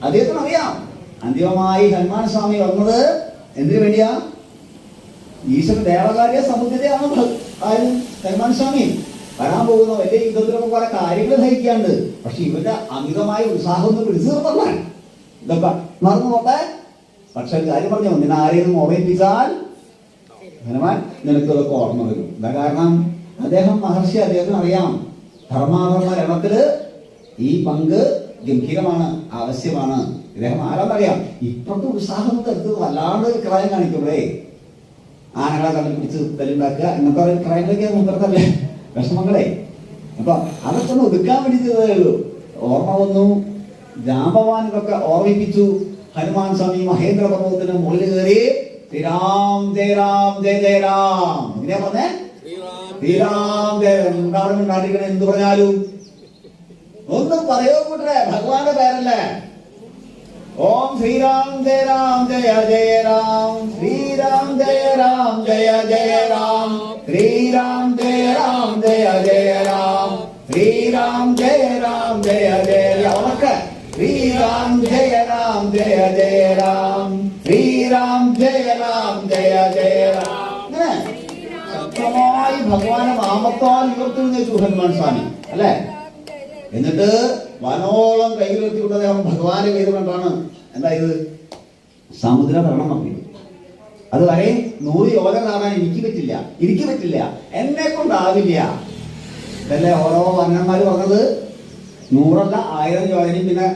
അദ്ദേഹത്തിന് അറിയാം അന്തിമമായി ഹനുമാൻ സ്വാമി വന്നത് എന്തിനു വേണ്ടിയാ? ഈശ്വര ദേവകാര്യ സമുദ്രതയാണ് ഹനുമാൻ സ്വാമി. വരാൻ പോകുന്ന വലിയ യുദ്ധത്തിലൊക്കെ കുറെ കാര്യങ്ങൾ ധരിക്കാണ്ട്, പക്ഷെ ഇവരുടെ അമിതമായ ഉത്സാഹം ഒന്ന് പിടിച്ചു നിർത്തണം. ഇതൊക്കെ മറന്നു പോട്ടെ. പക്ഷെ ഒരു കാര്യം പറഞ്ഞു, നിന്നെ ആരെയും ഓർമ്മിപ്പിച്ചാൽ ഹനുമാൻ നിനക്ക് ഇതൊക്കെ ഓർമ്മ വരും. എന്താ കാരണം? അദ്ദേഹം മഹർഷി, അദ്ദേഹത്തിന് അറിയാം ധർമാധർമ്മ രണത്തില് ഈ പങ്ക് ഗംഭീരമാണ്, ആവശ്യമാണ്. ഇദ്ദേഹം ആരാന്നറിയാം. ഇപ്പോഴത്തെ ഉത്സാഹം എടുത്ത് വല്ലാണ്ട് ക്രയം കാണിക്കുമ്പോഴേ ആനകളെ തമ്മിൽ പിടിച്ച് തല്ലുണ്ടാക്കുക, ഇന്നത്തെ ക്രയങ്ങളൊക്കെ മുമ്പത്തല്ലേ വിഷമങ്ങളെ. അപ്പൊ അതൊക്കെ ഒന്ന് ഒതുക്കാൻ വേണ്ടിയിട്ടതേ ഉള്ളൂ. ഓർമ്മ വന്നു, ജാമ്പവാൻ ഇതൊക്കെ ഓർമ്മിപ്പിച്ചു. ഹനുമാൻ സ്വാമി മഹേന്ദ്ര പർവ്വതത്തിന് മുകളിൽ കയറി ശ്രീരാം ജയ രാം ജയ ജയ രാം ഇങ്ങനെ പറഞ്ഞേ, ശ്രീരാം ജയ. എന്താണ് ഉണ്ടായിരിക്കണേ? എന്ത് പറഞ്ഞാലും ഒന്നും പറയോ കൂട്ടരെ, ഭഗവാന്റെ പേരല്ലേ. ഓം ശ്രീരാം ജയ രാം ജയ ജയ രാം, ശ്രീരാം ജയ രാം ജയ ജയ രാം, ശ്രീരാം ജയ രാം ജയ ജയ രാം, ശ്രീരാം ജയ രാം ജയ ജയ രാം. ശ്രീരാം ജയ രാം ജയ ജയ രാം, ശ്രീരാം ജയ രാം ജയ ജയ രാം. ഇങ്ങനെ ശക്തമായി ഭഗവാനെ നാമത്താൽ ഉയർത്തുന്ന ഹനുമാൻ സ്വാമി അല്ലെ. എന്നിട്ട് വനോളം കയ്യിലെത്തിക്കൊണ്ട് അദ്ദേഹം ഭഗവാനെ ചെയ്തുകൊണ്ടാണ് എന്തായത് സമുദ്ര തരണം നടത്തിയത്. അതുവരെ 100 യോജന കാണാൻ എനിക്ക് പറ്റില്ല, എന്നെ കൊണ്ടാവില്ല. ഇതല്ലേ ഓരോ വനന്മാര് പറഞ്ഞത്. 100 അല്ല 1000 യോജനയും പിന്നെ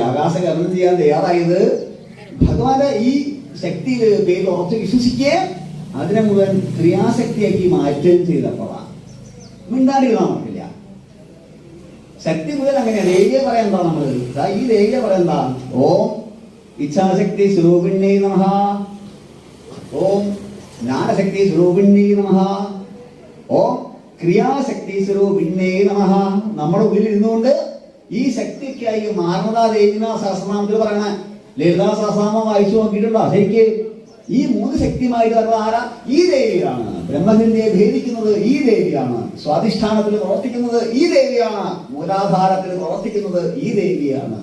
ആകാശഗമനം ചെയ്യാൻ തയ്യാറായത് ഭഗവാന്റെ ഈ ശക്തിയിൽ പേരിൽ ഉറച്ച് വിശ്വസിക്കുകയും അതിനെ മുഴുവൻ ക്രിയാശക്തിയാക്കി മാറ്റുകയും ചെയ്തപ്പോഴാണ്. മിണ്ടാടികളാൻ പറ്റില്ല. ശക്തി മുതൽ അങ്ങനെയാണ്. ദേവിയെ പറയാൻ എന്താ നമ്മള്? ഈ ദേവിയെ പറയാൻ ഓം ഇച്ഛാശക്തി സ്വരൂപിണ്യേ നമഃ, ഓം ജ്ഞാനശക്തി സ്വരൂപിണ്യേ നമഃ, ഓം ക്രിയാശക്തി സ്വരൂപിണ്യേ നമഃ. നമ്മുടെ ഉള്ളിൽ ഇരുന്നുകൊണ്ട് ഈ ശക്തിക്കായി മാർമദാ ദേവിന സഹസ്രനാമത്തിൽ പറയണ ലളിതാ സഹസ്രനാമം വായിച്ചു നോക്കിയിട്ടുണ്ടോ? ശരിക്ക് ഈ 3 ശക്തിയുമായിട്ട് വരുന്നത് ആരാ? ഈ ദേവിയാണ്. ബ്രഹ്മചര്യയെ ഭേദിക്കുന്നത് ഈ ദേവിയാണ്. സ്വാധിഷ്ഠാനത്തിൽ പ്രവർത്തിക്കുന്നത് ഈ ദേവിയാണ്. മൂലാധാരത്തിൽ പ്രവർത്തിക്കുന്നത് ഈ ദേവിയാണ്.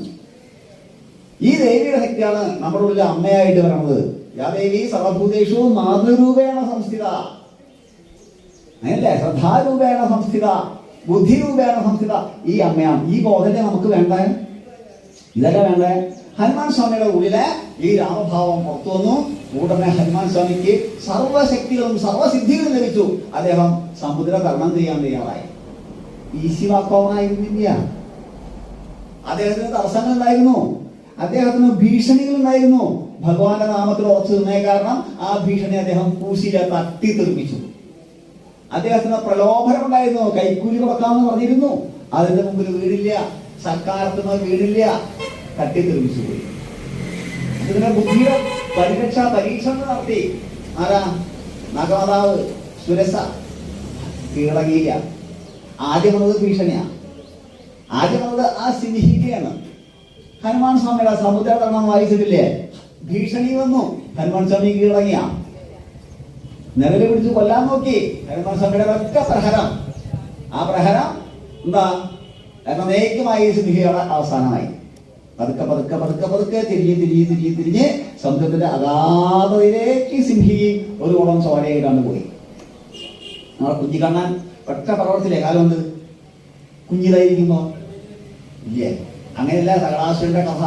ഈ ദേവിയുടെ ശക്തിയാണ് നമ്മുടെ ഉള്ളിൽ അമ്മയായിട്ട് വരുന്നത്. യാ ദേവി സർവഭൂതേഷു മാതൃരൂപേണ സംസ്ഥിത, അങ്ങനല്ലേ? ശ്രദ്ധാരൂപേണ സംസ്ഥിത, ബുദ്ധിരൂപേണ സംസ്ഥിത. ഈ അമ്മയാണ്. ഈ ബോധത്തെ നമുക്ക് വേണ്ടേ? ഇതല്ല വേണ്ടേ? ഹനുമാൻ സ്വാമിയുടെ ഉള്ളിലെ ഈ രാമഭാവം പുറത്തു വന്നു. ഉടനെ ഹനുമാൻ സ്വാമിക്ക് സർവശക്തികളും സർവസിദ്ധികളും ലഭിച്ചു. അദ്ദേഹം സമുദ്ര തരണം ചെയ്യാൻ തയ്യാറായി. ഈശിവാക്കോവനായിരുന്നില്ല. അദ്ദേഹത്തിന് തടസ്സങ്ങൾ ഉണ്ടായിരുന്നു, അദ്ദേഹത്തിന് ഭീഷണികൾ ഉണ്ടായിരുന്നു. ഭഗവാന്റെ നാമത്തിൽ ഉറച്ചു നിന്നേ കാരണം ആ ഭീഷണി അദ്ദേഹം കൂശിയിലെ തട്ടി തെറിപ്പിച്ചു. അദ്ദേഹത്തിന് പ്രലോഭനം ഉണ്ടായിരുന്നു, കൈക്കൂലി കൊടുക്കാമെന്ന് പറഞ്ഞിരുന്നു. അതിന്റെ മുമ്പിൽ വീടില്ല, സർക്കാരത്തിന് വീടില്ല, തട്ടി തെറിപ്പിച്ചു പോയി. അതിന്റെ ബുദ്ധിയുടെ പരിരക്ഷ പരീക്ഷണം നടത്തി. ആരാ? നാഗമാതാവ് സുരസ കീഴടങ്ങിയില്ല. ആദ്യം വന്നത് ഭീഷണിയാ, ആദ്യം വന്നത് ആ സിംഹിക്കയാണ്. ഹനുമാൻ സ്വാമിയുടെ സമുദ്ര തരണം വായിച്ചിട്ടില്ലേ? ഭീഷണി വന്നു, ഹനുമാൻ സ്വാമി കീഴടങ്ങിയ. നിലവിൽ പിടിച്ച് കൊല്ലാൻ നോക്കി. ഹനുമാൻ സ്വാമിയുടെ ഒറ്റ പ്രഹരം, ആ പ്രഹരം എന്താ എന്നേക്കുമായി സിംഹിയുടെ അവസാനമായി. പതുക്കെ പതുക്കെ പതുക്കെ പതുക്കെ തിരിഞ്ഞ് സമുദ്രത്തിന്റെ അഗാധതയിലേക്ക് സിംഹി ഒരു കുളം ചോരയായിട്ടാണ് പോയി. നമ്മളെ കുഞ്ഞി കാണാൻ ഒറ്റ പർവ്വതത്തിലെ കാലമുണ്ട്. കുഞ്ഞിതായിരിക്കുമ്പോ ഇല്ലേ? അങ്ങനെയല്ല സകടാസുരന്റെ കഥ.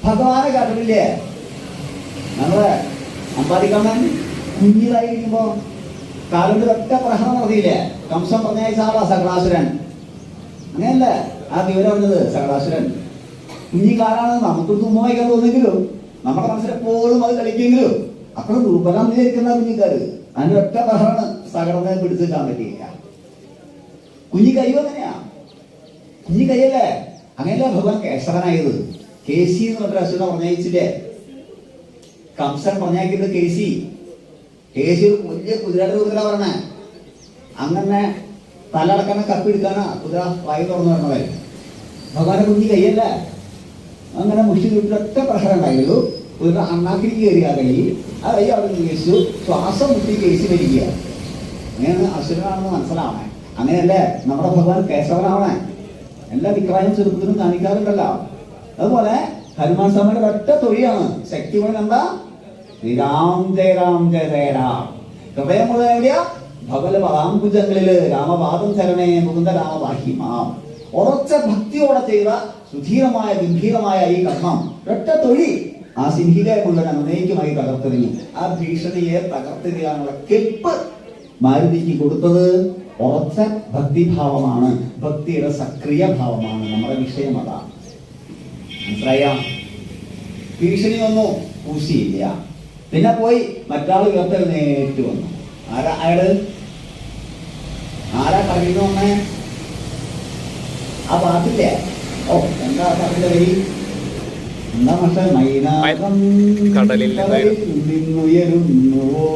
ഭഗവാനെ കാട്ടില്ലേ? നമ്മളെ അമ്പാടിക്കണ്ണൻ കുഞ്ഞിതായിരിക്കുമ്പോ കാലുകൊണ്ട് ഒറ്റ പ്രഹരം നടത്തിയില്ലേ? കംസം പറഞ്ഞയച്ച ആളാ സകടാസുരൻ. അങ്ങനെയല്ലേ ആ വിവരം പറഞ്ഞത്? സകടാസുരൻ കുഞ്ഞിക്കാലാണ്. നമുക്ക് തുമ്മ വയ്ക്കാൻ തോന്നുമെങ്കിലും നമ്മുടെ മനസ്സിലെപ്പോഴും അത് കളിക്കുമെങ്കിലും അത്ര ദുർബലം വിചാരിക്കുന്ന കുഞ്ഞിക്കാര്. അതിന്റെ ഒറ്റ പ്രഹരമാണ് സകടനെ പിടിച്ചു വെക്കാൻ പറ്റിയില്ല. കുഞ്ഞി കൈ അങ്ങനെയാ, കുഞ്ഞി കൈയല്ലേ? അങ്ങനെയല്ല ഭഗവാൻ കേശവനായത്. കേസി എന്ന് പറഞ്ഞ അസുര പറഞ്ഞയച്ചില്ലേ? കംസൻ പറഞ്ഞയക്കുന്നത് കേസി. കേസി വലിയ കുതിരയുടെ കുതിര പറഞ്ഞേ. അങ്ങനെ തലടക്കണ കപ്പിയെടുക്കാനാ കുതിര വായി തുറന്നു പറഞ്ഞത്. ഭഗവാന്റെ കുഞ്ഞി കൈയല്ലേ? അങ്ങനെ മുഷ്ടി ഒറ്റ പ്രഹരം ഉണ്ടായുള്ളൂ. കുതിര അണ്ണാക്കിലേക്ക് കയറി ആ കൈ, ആ കൈ അവിടെ കേസു ശ്വാസം മുട്ടി കേസി വരിക. അങ്ങനെയാണ് അസുരനാണെന്ന് മനസ്സിലാവണേ. അങ്ങനെയല്ലേ നമ്മുടെ ഭഗവാൻ കേശവനാവണേ. എല്ലാ വിക്രയം ചെറുപ്പത്തിനും കാണിക്കാറുണ്ടല്ലോ. അതുപോലെ ഹനുമാൻ സ്വാമിയുടെ ഒറ്റ തൊഴിലാണ് ശക്തി കൊണ്ട് എന്താ? ശ്രീരാം ജയ രാം ജയ ജയ രാം. ഹൃദയം മുഴുവൻ എവിടെയാ? ഭഗവത് പദാംബുജങ്ങളില് രാമപാദം ചരണേ മുകുന്ദ രാമവാഹിമാം. ഉറച്ച ഭക്തിയോടെ ചെയ്ത സുധീരമായ ഗംഭീരമായ ഈ കർമ്മം ഒറ്റ തൊഴി ആ സിംഹികയെ മുഴുവൻ അനേകമായി തകർത്തെറിഞ്ഞു. ആ ഭീഷണിയെ തകർത്തെറിയാനുള്ള കെൽപ്പ് മാരുതിക്ക് കൊടുത്തത് ഉറച്ച ഭക്തിഭാവമാണ്, ഭക്തിയുടെ സക്രിയ ഭാവമാണ്. നമ്മുടെ വിഷയം അതാണ്. മനസ്സിലായ? ഭീഷണി ഒന്നും കൂശിയില്ല. പിന്നെ പോയി മറ്റാൾ ഉയർത്തെഴുന്നേറ്റ് വന്നു. അയാള് ആരാ കവിന്ന് വന്നേ? ആ പാട്ടില്ലേ? ഓ, എന്താ പാട്ടിന്റെ വരി? എന്താ പക്ഷെ മൈനാകം നിന്നുയരുന്നുവോ?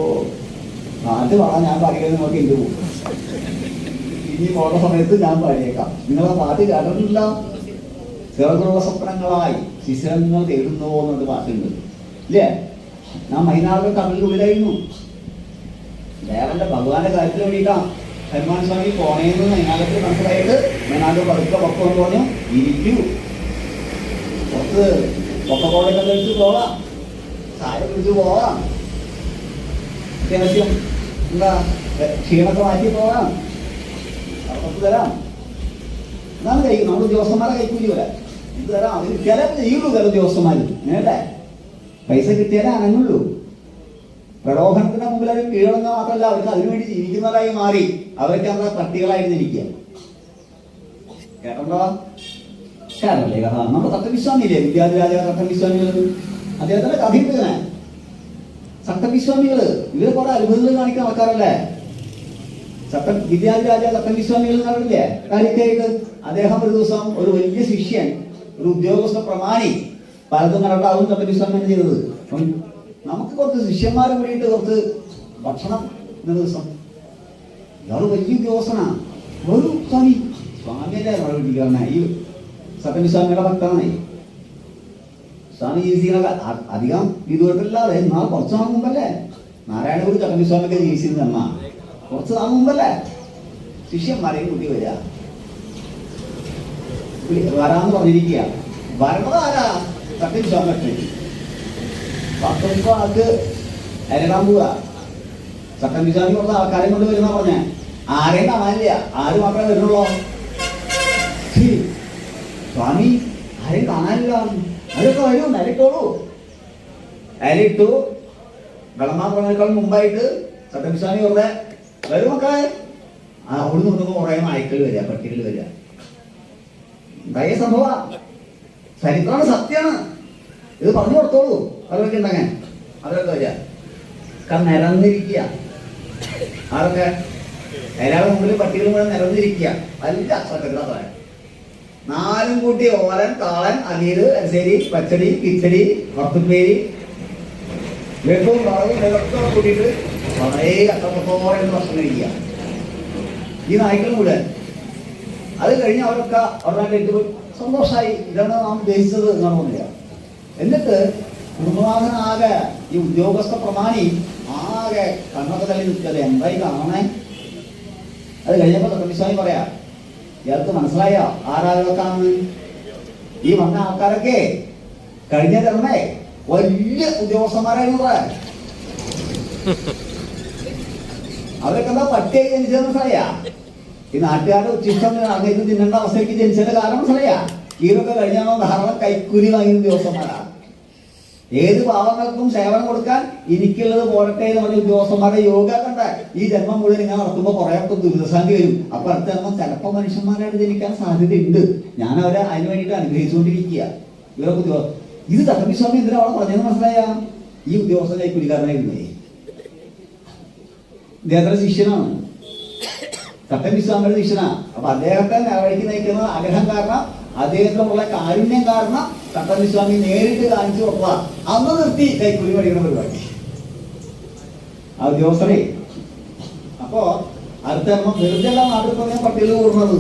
പാട്ട് പാടാൻ ഞാൻ പാടിയത് നോക്കി എന്ത് പോകും. ഇനി പോണ സമയത്ത് ഞാൻ പാടിയേക്കാം. നിങ്ങളാ പാട്ട് കേട്ടിട്ടില്ല? ചെറുകുള്ള സ്വപ്നങ്ങളായി ശിശിരങ്ങൾ തേടുന്നുവോ എന്നൊരു പാട്ടുണ്ട് ഇല്ലേ? ഞാൻ മൈനാകം കടലിനുള്ളിലായിരുന്നു. ദേവന്റെ ഭഗവാന്റെ കാര്യത്തിന് വേണ്ടിയിട്ടാണ് ഹനുമാൻ സ്വാമി പോണേന്ന് മൈനാകത്തിൽ മനസ്സിലായിട്ട് മൈനാകം പതുക്കെ പൊക്കം പറഞ്ഞു, ഇരിക്കൂ, പുറത്ത് പൊക്കക്കോളൊക്കെ കഴിച്ച് പോവാം, ചായ കുടിച്ച് പോവാം, അത്യാവശ്യം എന്താ ക്ഷീണമൊക്കെ മാറ്റി പോവാം, പുറത്ത് തരാം. എന്നാണ് കഴിക്കും. നമ്മൾ ഉദ്യോഗസ്ഥന്മാരെ കൈക്കൂലി വരാം, ഇത് തരാം. അതിന് കിട്ടിയാലേ ചെയ്യുള്ളൂ. ചില ഉദ്യോഗസ്ഥന്മാർ അങ്ങനല്ലേ, പൈസ കിട്ടിയാലേ അനങ്ങുള്ളൂ. പ്രലോഭനത്തിന്റെ മുമ്പിൽ അവർ കീഴടങ്ങുക മാത്രമല്ല, അവർക്ക് അതിനുവേണ്ടി ജീവിക്കുന്നവരായി മാറി. അവർക്ക് എന്താ പട്ടികളായിട്ട് ഇരിക്കുക. കേട്ടോ? കേട്ടല്ലേ കഥ? നമ്മുടെ തട്ടവിസ്വാമിയില്ലേ, വിദ്യാധിരാജ തട്ടവിസ്വാമികൾ, അദ്ദേഹത്തിന്റെ കഥയുണ്ട് ഇങ്ങനെ. ചട്ടവിസ്വാമികള് ഇവര് കുറെ അത്ഭുതങ്ങൾ കാണിക്കുന്ന ആൾക്കാരല്ലേ. വിദ്യാധിരാജ തട്ടവിസ്വാമികൾ എന്ന് പറഞ്ഞില്ലേ കാര്യക്കായിട്ട്? അദ്ദേഹം ഒരു ദിവസം ഒരു വലിയ ശിഷ്യൻ, ഒരു ഉദ്യോഗസ്ഥ പ്രമാണി പലതും കണ്ടാവും തട്ടവിസ്വാമി ചെയ്തത്. നമുക്ക് കുറച്ച് ശിഷ്യന്മാരെ കൂടിയിട്ട് കുറച്ച് ഭക്ഷണം ഇന്ന ദിവസം. ഇയാള് വലിയ ഉദ്യോഗസ്ഥനാണ്. ഒരു സ്വാമി സ്വാമിയല്ലേ മഴ ഈ സത്യവിസ്വാമിയുടെ ഭക്തനാണ്. സ്വാമി ജീവിച്ചിരിക്കുന്ന അധികം വിദൂരത്തില്ലാതെ എന്നാൽ കുറച്ച് നാൾ മുമ്പല്ലേ നാരായണഗുരു ചട്ടമ്പിസ്വാമിക്ക് ജീവിച്ചിരുന്ന എന്നാ കുറച്ച് നാൾ മുമ്പല്ലേ ശിഷ്യന്മാരെയും കൂട്ടി വരിക വരാന്ന് പറഞ്ഞിരിക്കുക. വരണത് ആരാ? ചട്ടമ്പിസ്വാമി ഒറ്റയ്ക്ക്. പത്തൊമ്പത് ആൾക്ക് ഇരടാൻ പോവുക. ചട്ടമ്പിസ്വാമി കുറച്ച് ആൾക്കാരെ കൊണ്ട് വരുന്ന പറഞ്ഞേ. ആരെയും കാണാനില്ല, ആര് മാത്രമേ വരുന്നുള്ളൂ. സ്വാമി ആരെയും കാണാനില്ല, അവരൊക്കെ വരും, ഇലയിട്ടോളൂ. ഇലയിട്ടു വിളമ്പാൻ പറഞ്ഞേക്കാൾ മുമ്പായിട്ട് ചട്ടമ്പിസ്വാമി വെറുതെ വരും മക്കളെ. അവിടെ നിന്ന് കുറെ നായ്ക്കൾ വരിക, പട്ടികൾ വരിക. ഉണ്ടായ സംഭവ ചരിത്രമാണ്, സത്യമാണ്. ഇത് പറഞ്ഞു കൊടുത്തോളൂ. അവരൊക്കെ ഉണ്ടെങ്കിൽ അവരൊക്കെ വരിക. നിരന്നിരിക്കുക. ആരൊക്കെ? അയാളുടെ മുമ്പിൽ പട്ടികൾ മുഴുവൻ നിരന്നിരിക്കുക. വല്ല സത്യത്തിലാ പറയാം. നാലും കൂട്ടി ഓലൻ, കാളൻ, അലീല്, അരിശേരി, പച്ചടി, കിച്ചടി, വറുത്തുപ്പേരി, വെപ്പും വളവും ഇതൊക്കെ കൂട്ടിയിട്ട് വളരെ അത്രത്തോളം ഭക്ഷണം കഴിക്കുക ഈ നായ്ക്കളും കൂടെ. അത് കഴിഞ്ഞ് അവരൊക്കെ അവരുടെ സന്തോഷമായി. ഇതാണ് നാം ഉദ്ദേശിച്ചത് എന്നാണ് തോന്നില്ല. എന്നിട്ട് കുടുംബനാഥനാകെ ഈ ഉദ്യോഗസ്ഥ പ്രമാണി ആകെ കണ്ണൊക്കെ തള്ളി നിൽക്കത് എന്തായി കാണണേ. അത് കഴിഞ്ഞപ്പോ തട്ടമ്പിസ്വാമി പറയാ, ഇയാൾക്ക് മനസ്സിലായോ ആരാളൊക്കെയാണെന്ന്? ഈ വന്ന ആൾക്കാരൊക്കെ കഴിഞ്ഞ തരണേ വലിയ ഉദ്യോഗസ്ഥന്മാരായിരുന്നു. അവരൊക്കെ എന്താ പട്ടിയായി ജനിച്ചത് മനസ്സിലായാ? ഈ നാട്ടുകാരുടെ ഉച്ചിഷ്ടം അങ്ങേക്ക് തിന്നേണ്ട അവസ്ഥയ്ക്ക് ജനിച്ചതിന്റെ കാരണം മനസ്സിലായാ? ഇവരൊക്കെ കഴിഞ്ഞാണോ ധാരാളം കൈക്കൂലി വാങ്ങിയ ഉദ്യോഗസ്ഥന്മാരാ. ഏത് പാവങ്ങൾക്കും സേവനം കൊടുക്കാൻ എനിക്കുള്ളത് പോരട്ടെ എന്ന് പറഞ്ഞ ഉദ്യോഗസ്ഥന്മാരുടെ യോഗ കണ്ട ഈ ജന്മം മുഴുവൻ ഇങ്ങനെ നടത്തുമ്പോൾ കുറേയൊക്കെ ദുരിതശാന്തി വരും. അപ്പൊ അടുത്ത ജന്മം ചിലപ്പോൾ മനുഷ്യന്മാരായിട്ട് ജനിക്കാൻ സാധ്യതയുണ്ട്. ഞാൻ അവരെ അതിന് വേണ്ടിയിട്ട് അനുഗ്രഹിച്ചുകൊണ്ടിരിക്കുക. ഇവരൊക്കെ ഇത് ചട്ടമ്പിസ്വാമി എന്തിനാ അവിടെ പറഞ്ഞതെന്ന് മനസ്സിലായ? ഈ ഉദ്യോഗസ്ഥ കൈക്കൂലിക്കാരനായിരുന്നേ. ഇദ്ദേഹത്തിന്റെ ശിഷ്യനാണ്, ചട്ടമ്പിസ്വാമിയുടെ ശിഷ്യനാ. അപ്പൊ അദ്ദേഹത്തെ വഴിക്ക് നയിക്കുന്ന ആഗ്രഹം കാരണം, അദ്ദേഹത്തിനുള്ള കാരുണ്യം കാരണം ചട്ടമ്പിസ്വാമി നേരിട്ട് കാണിച്ചു കൊടുക്കുക. അന്ന് നിർത്തി കൈക്കൂലി പഠിക്കുന്ന പരിപാടി ആ ഉദ്യോഗസ്ഥരെ. അപ്പോ അടുത്ത വെറുതെ എല്ലാം നാട്ടിൽ പറഞ്ഞ പട്ടികൾ കൂടുന്നത്,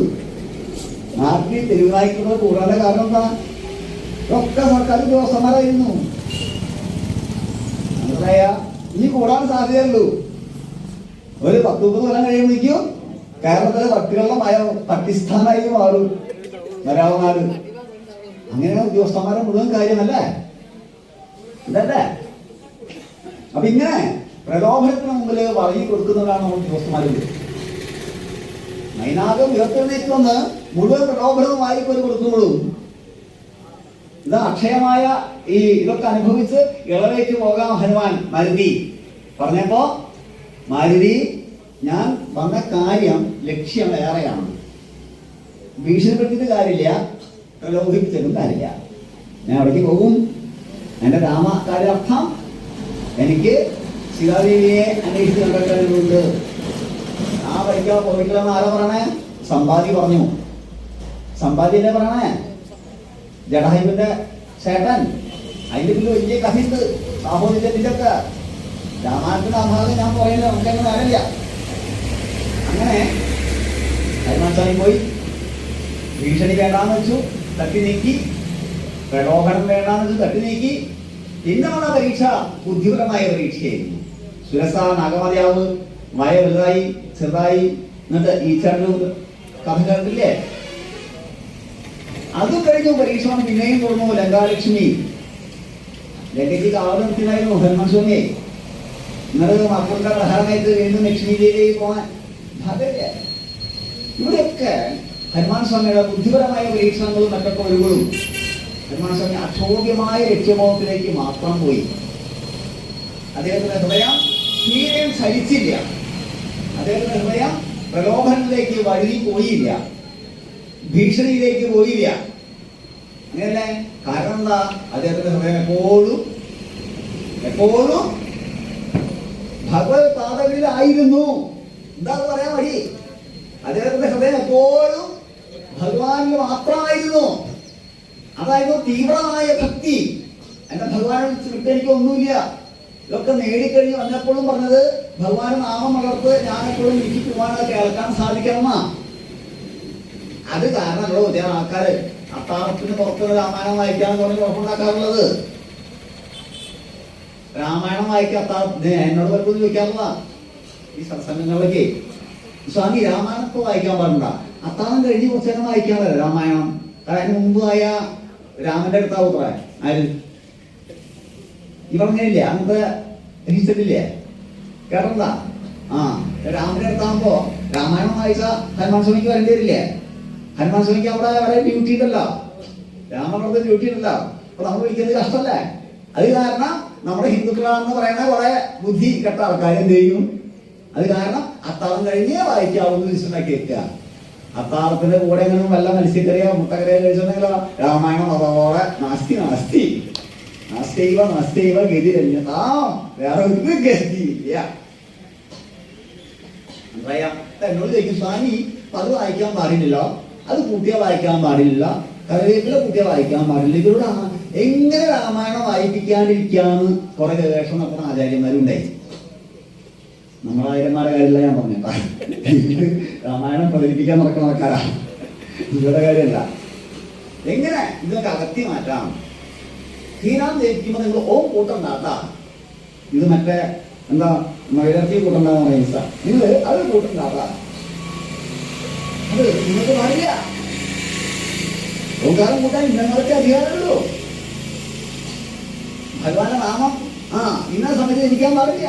നാട്ടിൽ തെരുവുനായിക്കുന്നത് കൂടാതെ കാരണം എന്താ? ഒക്കെ സർക്കാർ ഉദ്യോഗസ്ഥന്മാരായിരുന്നു. മനസ്സിലായ? ഇനി കൂടാൻ സാധ്യതയുള്ളൂ. ഒരു 10-30 കൊല്ലം കഴിയുമ്പോഴേക്കും കേരളത്തിലെ പട്ടികളുടെ പാകിസ്ഥാനായി മാറും വരാവുന്നാട്. അങ്ങനെ ഉദ്യോഗസ്ഥന്മാരെ മുഴുവൻ കാര്യമല്ലേ ഇതല്ലേ? അപ്പൊ ഇങ്ങനെ പ്രലോഭനത്തിന് മുമ്പിൽ വഴങ്ങി കൊടുക്കുന്നവരാണ് നമ്മൾ ഉദ്യോഗസ്ഥന്മാരുണ്ട്. മൈനാകം ഉയർത്തെഴുന്നേറ്റ് മുഴുവൻ പ്രലോഭനവും വാരിക്കോരി കൊടുക്കുമ്പോഴും ഇത് അക്ഷയമായ ഇതൊക്കെ അനുഭവിച്ച് ഇളവേറ്റ് പോകാം ഹനുമാൻ മാരുതി പറഞ്ഞപ്പോ, മാരുതി ഞാൻ വന്ന കാര്യം ലക്ഷ്യം വേറെയാണ്, ഭീഷണിപ്പെടുത്തിയിട്ട് കാര്യമില്ല, പ്രലോഭിപ്പിച്ചിട്ടും കാര്യമില്ല. ഞാൻ എവിടേക്ക് പോകും? എന്റെ രാമകാര്യാർത്ഥം എനിക്ക് സീതാദേവിയെ അന്വേഷിച്ച് നടക്കേണ്ടതുണ്ട്. ആ വഴിക്കാ പോയിട്ടില്ലെന്ന് ആരാ പറയണേ? സമ്പാദി പറഞ്ഞു. സമ്പാദിയല്ലേ പറയണേ? ജഡഹൈബിന്റെ ചേട്ടൻ. അതിന്റെ പിന്നെ വലിയ കഥയുണ്ട്, സാഹോദര്യത്തിന്റെ ഒക്കെ. രാമായണത്തിന്റെ അഭാഗം ഞാൻ പറയുന്നത് നമുക്കങ്ങനെ അറിയില്ല. അങ്ങനെ ഹനുമാൻ പോയി. ഭീഷണി വേണ്ടാന്ന് വെച്ചു, തട്ടി നീക്കി. പ്രലോഭനം വേണ്ടാന്ന് വെച്ചു, തട്ടി നീക്കി. പിന്നെ വന്ന പരീക്ഷ ബുദ്ധിപരമായ പരീക്ഷയായിരുന്നു. സുരസ നാഗമതിയാവ് മഴ വലുതായി ചെറുതായി. എന്നിട്ട് ഈച്ചറിനും കഥ കേട്ടില്ലേ? അത് കഴിഞ്ഞു പരീക്ഷണം പിന്നെയും തുടർന്നു. ലങ്കാലക്ഷ്മി ലങ്കയ്ക്ക് കാവൽ നിർത്തിനായിരുന്നു ഹനുമാൻ സ്വാമിയെ. എന്നിട്ട് മക്കളുടെ പ്രധാനമായിട്ട് വീണ്ടും ലക്ഷ്മി ദേവിയിലേക്ക് പോകാൻ ഭാഗമില്ല. ഇവിടെയൊക്കെ ഹനുമാൻ സ്വാമിയുടെ ബുദ്ധിപരമായ പരീക്ഷണങ്ങളും മറ്റൊക്കെ വരുമ്പോഴും ഹനുമാൻ സ്വാമി അക്ഷോഭ്യമായ ലക്ഷ്യബോധത്തിലേക്ക് മാത്രം പോയി. അദ്ദേഹത്തിന്റെ ഹൃദയം തീരെയും സഹിച്ചില്ല. അദ്ദേഹത്തിന്റെ ഹൃദയം പ്രലോഭനത്തിലേക്ക് വഴുതി പോയില്ല, ഭീഷണിയിലേക്ക് പോയില്ല. അങ്ങനെയല്ലേ? കാരണം എന്താ? അദ്ദേഹത്തിന്റെ ഹൃദയം എപ്പോഴും ഭഗവത് പാദങ്ങളിലായിരുന്നു. എന്താ പറയാൻ വഴി? അദ്ദേഹത്തിന്റെ ഹൃദയം എപ്പോഴും ഭഗവാനിൽ മാത്രമായിരുന്നു. അതായത് തീവ്രമായ ഭക്തി. എന്റെ ഭഗവാനെ വിട്ട് എനിക്കൊന്നുമില്ല. ഇതൊക്കെ നേടിക്കഴിഞ്ഞ് വന്നപ്പോഴും പറഞ്ഞത് ഭഗവാൻ നാമം വളർത്ത് ഞാൻ എപ്പോഴും എനിക്ക് പോകാനൊക്കെ കേൾക്കാൻ സാധിക്കണമെന്നാ. അത് കാരണമല്ലോ ചില ആൾക്കാര് അത്താഴത്തിന് പുറത്ത് രാമായണം വായിക്കാൻ പറഞ്ഞ് കുഴപ്പമുണ്ടാക്കാറുള്ളത്. രാമായണം വായിക്കാൻ എന്നോട് പലപ്പോഴും ചോദിക്കാറുള്ള ഈ സത്സംഗങ്ങളിലേക്ക്, സ്വാമി രാമായണത്തെ വായിക്കാൻ പാടില്ല, അത്താഴം കഴിഞ്ഞ് കുറച്ച് നേരം വായിക്കാമല്ലോ രാമായണം. അതിന് മുമ്പ് ആയ രാമന്റെ അടുത്താവ് പറയാൻ ആര് ഇവങ്ങനെയില്ലേ? അങ്ങനത്തെ രചിച്ചിട്ടില്ലേ? കേട്ടണ്ട? രാമന്റെ അടുത്താകുമ്പോ രാമായണം വായിച്ച ഹനുമാൻ സ്വാമിക്ക് വരേണ്ടി വരില്ലേ? ഹനുമാൻ സ്വാമിക്ക് അവിടെ വരെ ഡ്യൂട്ടി ഉണ്ടല്ലോ, രാമനോട് ഡ്യൂട്ടി ഉണ്ടല്ലോ. അപ്പൊ നമ്മൾ വിളിക്കുന്നത് കഷ്ടമല്ലേ? അത് കാരണം നമ്മുടെ ഹിന്ദുക്കളാണെന്ന് പറയുന്ന കുറെ ബുദ്ധി കെട്ട ആൾക്കാർ എന്ത് ചെയ്യും? അത് കാരണം അത്താഴം കഴിഞ്ഞേ വായിക്കാവുന്ന വിശ്വണ്ടാക്കി വെക്കുക. അത്താഴത്തിന്റെ കൂടെ എങ്ങനെ വല്ല മത്സ്യക്കറിയോ മുട്ടക്കറിയോ കഴിച്ചിട്ടുണ്ടെങ്കിലോ രാമായണം അതോടെ നാസ്തൈവ ഗതി കഴിഞ്ഞാം, വേറെ ഒരു ഗതിയില്ല. എന്നോട് ചോദിക്കും, സ്വാമി അത് വായിക്കാൻ പാടില്ലല്ലോ, അത് കൂട്ടിയാ വായിക്കാൻ പാടില്ല, കറിവേപ്പില കൂട്ടിയാ വായിക്കാൻ പാടില്ല, ഇവരോട് എങ്ങനെ രാമായണം വായിപ്പിക്കാണ്ടിരിക്കാന്ന് കുറെ ഗവേഷണം നടത്തുന്ന ആചാര്യന്മാരുണ്ടായി. നമ്മളായിരന്മാരുടെ കാര്യമില്ല ഞാൻ പറഞ്ഞേട്ടാ. രാമായണം പ്രചരിപ്പിക്കാൻ നടക്കുന്ന ആൾക്കാരാ, ഇവരുടെ കാര്യമല്ല. എങ്ങനെ ഇതൊക്കെ അകത്തി മാറ്റാം? ശ്രീരാം ജയിക്കുമ്പോ നിങ്ങൾ ഓം കൂട്ടണ്ടാട്ടാ. ഇത് മറ്റേ എന്താ മൈലർത്തി കൂട്ടണ്ടാന്ന് പറയുന്ന നിങ്ങൾ അത് കൂട്ടണ്ടാട്ടാ. അത് നിങ്ങൾക്ക് പാടില്ല. ഓങ്കാരം കൂട്ടാൻ നിങ്ങൾക്ക് അധികാരമുള്ളൂ. ഭഗവാന്റെ നാമം ഇന്ന സമയത്ത് ജനിക്കാൻ പാടില്ല.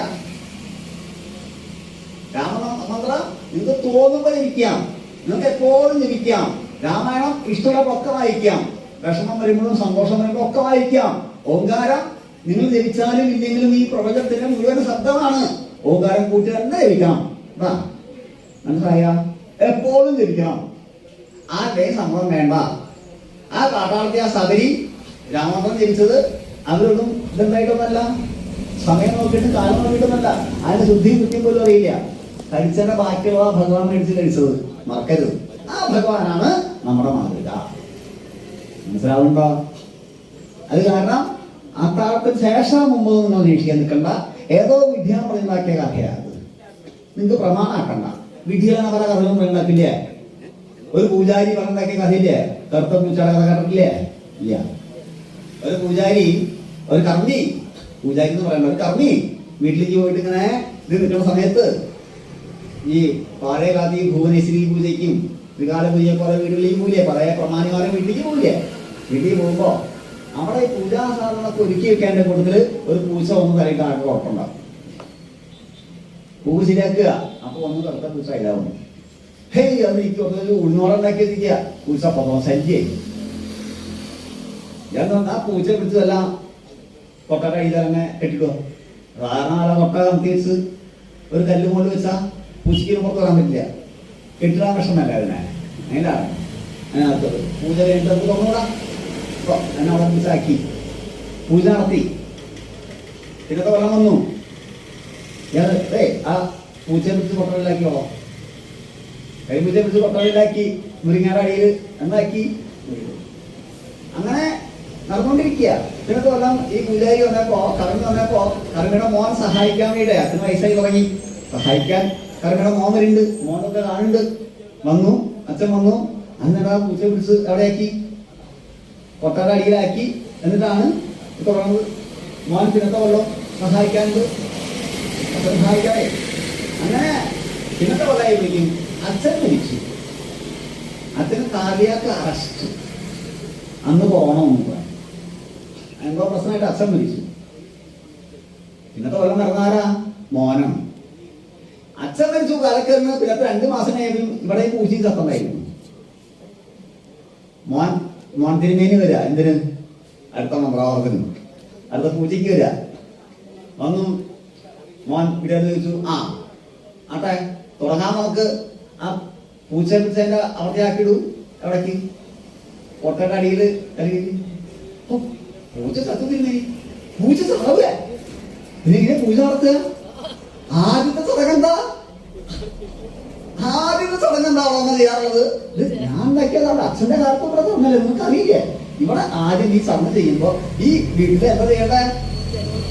രാമമന്ത്രം നിങ്ങൾക്ക് തോന്നുമ്പോ ജപിക്കാം, നിങ്ങൾക്ക് എപ്പോഴും ജപിക്കാം. രാമായണം ഇഷ്ടമുള്ളതൊക്കെ വായിക്കാം, വിഷമം വരുമ്പോഴും സന്തോഷം വരുമ്പോഴും ഒക്കെ വായിക്കാം. ഓങ്കാരം നിങ്ങൾ ജപിച്ചാലും ഇല്ലെങ്കിലും ഈ പ്രപഞ്ചത്തിന്റെ മുഴുവൻ ശബ്ദമാണ്. ഓങ്കാരം കൂട്ടി തന്നെ ജപിക്കാം. മനസ്സിലായ? എപ്പോഴും ജപിക്കണം. ആരുടെയും സമ്മതം വേണ്ട. ആ കാട്ടാളത്തെ ആ സബരി രാമമന്ത്രം ജപിച്ചത് അവരൊന്നും ഇതെന്തായിട്ടൊന്നല്ല, സമയം നോക്കിയിട്ട് കാലം നോക്കിയിട്ടൊന്നല്ല, അതിന്റെ ശുദ്ധിയും കൃത്യം പോലും അറിയില്ല. കഴിച്ചതിന്റെ ബാക്കിയുള്ള ഭഗവാൻ മേടിച്ച് കഴിച്ചത് മറക്കരുത്. ആ ഭഗവാനാണ് നമ്മുടെ മാതൃക. മനസ്സിലാവുണ്ടോ? അത് കാരണം അത്താഴത്തിന് ശേഷം മുമ്പ് നിങ്ങൾ അന്വേഷിക്കാൻ നിൽക്കണ്ട. ഏതോ വിദ്യാൻ പറഞ്ഞുണ്ടാക്കിയ കഥയാണ് അത്. നിങ്ങൾക്ക് പ്രമാണാക്കണ്ട. വിദ്യയിലാണ് പല കഥകളും പറഞ്ഞില്ലേ? ഒരു പൂജാരി പറഞ്ഞുണ്ടാക്കിയ കഥയില്ലേ? കറുത്ത പൂച്ചയുടെ കഥ കേട്ടിട്ടില്ലേ? ഇല്ല. ഒരു പൂജാരി, ഒരു കർമ്മി, പൂജാരി എന്ന് പറയുന്ന ഒരു കർമ്മി വീട്ടിലേക്ക് പോയിട്ട് ഇങ്ങനെ ഇത് നിൽക്കുന്ന സമയത്ത് ഈ പഴയ കാലത്ത് ഈ ഭുവനേശ്വരി പൂജയ്ക്കും ത്രികാല പൂജയെ പോലെ വീടുകളിൽ പോവില്ലേ, പഴയ പ്രമാണിമാരെ വീട്ടിലേക്ക് പോവില്ലേ? വീട്ടിൽ പോകുമ്പോ അവിടെ ഈ പൂജാ സാധനങ്ങളൊക്കെ ഒരുക്കി വെക്കേണ്ട കൂട്ടത്തില് ഒരു പൂച്ച ഒന്ന് തലയിട്ട് ആൾക്ക് ഉറപ്പുണ്ടാവും. പൂവ് ശരിയാക്കുക, അപ്പൊ ഒന്ന് തലത്തെ പൂച്ച ഇതാവുന്നു. ഹേയ് അത് എനിക്ക് ഉഴുന്നോറുണ്ടാക്കി വെച്ചിരിക്കുക, പൂച്ച ശല്യായി. ഞാൻ ആ പൂച്ച പിടിച്ചതെല്ലാം കൊട്ട കയ്യിൽ തന്നെ കെട്ടിടുക. കാരണം ആ കൊട്ട കമത്തി വെച്ച് ഒരു കല്ല് കൊണ്ട് വെച്ചാൽ പൂച്ചയ്ക്ക് പുറത്ത് വരാൻ പറ്റില്ല. കെട്ടിടാൻ വിഷമല്ല അതിനെ. അതിനാണ് അതിനകത്തത് പൂജ കഴിഞ്ഞിട്ട് നമുക്ക് തുറന്നുകൂടാ. എന്നെ അവിടെ പൂച്ചാക്കി പൂജ നടത്തി. ഇതൊക്കെ വെള്ളം വന്നു. ആ പൂച്ചയെ പിടിച്ച് കൊട്ടയിലാക്കിയോ, കരിമ്പൂച്ചയെ പിടിച്ച് കൊട്ടയിലാക്കി മുരിങ്ങാടെ അടിയിൽ എന്താക്കി. അങ്ങനെ നടന്നുകൊണ്ടിരിക്കുക. ഇതിനൊക്കെ കൊല്ലം ഈ പൂജാരി വന്നപ്പോ കറങ്ങിയുടെ മോൻ സഹായിക്കാൻ വേണ്ടി, അച്ഛന് വയസ്സായി തുടങ്ങി, സഹായിക്കാൻ കറങ്ങിയുടെ മോൻ വരുന്നുണ്ട്. മോനൊക്കെ കാണുന്നുണ്ട്. വന്നു, അച്ഛൻ വന്നു. എന്നിട്ട് ആ പൂച്ചയെ പിടിച്ച് എവിടെയാക്കി, കൊട്ടയുടെ അടിയിലാക്കി. എന്നിട്ടാണ് തുടർന്നത്. മോൻ പിന്നത്തെ കൊല്ലം സഹായിക്കാനുണ്ട്, അച്ഛൻ സഹായിക്കാതെ. അങ്ങനെ പിന്നത്തെ കൊല്ലായിരിക്കും അച്ഛൻ മരിച്ചു. അച്ഛന് കാർഡിയാക്ക് അറസ്റ്റ്. അന്ന് പോകണമെന്ന് പറഞ്ഞു. എന്തോ പ്രശ്നമായിട്ട് അച്ഛൻ മരിച്ചു. പിന്നത്തെ കൊല്ലം നടന്നാരാ? മോനാണ്. അച്ഛൻ മരിച്ചു കാലക്കറിന്. പിന്നത്തെ 2 മാസം കഴിയുമ്പോൾ ഇവിടെ പൂച്ചയും ചത്തണ്ടായിരുന്നു. മോൻ തിരുമേനി വരിക. എന്തിന്? അടുത്ത മന്ത്രാവർത്തിന്, അടുത്ത പൂച്ചയ്ക്ക് വരിക. വന്നു. മോൻ ഇവിടെ ചോദിച്ചു, ആട്ടെ തുടങ്ങാൻ നമുക്ക്. ആ പൂച്ചയെ പിടിച്ചതിന്റെ അവധിയാക്കിയിടൂ. എവിടേക്ക്? കൊട്ടയുടെ അടിയിൽ അല്ലെങ്കിൽ പൂച്ച ചത്തു. തിരുമേനി പൂച്ച ചാവുക. പിന്നെ ഇങ്ങനെ പൂജ നടത്തുക. ആദ്യത്തെ ചടങ്ങെന്താ? അങ്ങനെ ചെയ്യാറുള്ളത്. ഇത് ഞാൻ ഉണ്ടാക്കിയത് അവിടെ അച്ഛന്റെ കാലത്ത് ഇവിടെ തുടങ്ങല്ലേ, നിങ്ങൾക്ക് അറിയില്ലേ? ഇവിടെ ആദ്യം ഈ ചടങ്ങ് ചെയ്യുമ്പോ ഈ വീട്ടിൽ എന്താ ചെയ്യണ്ടേ?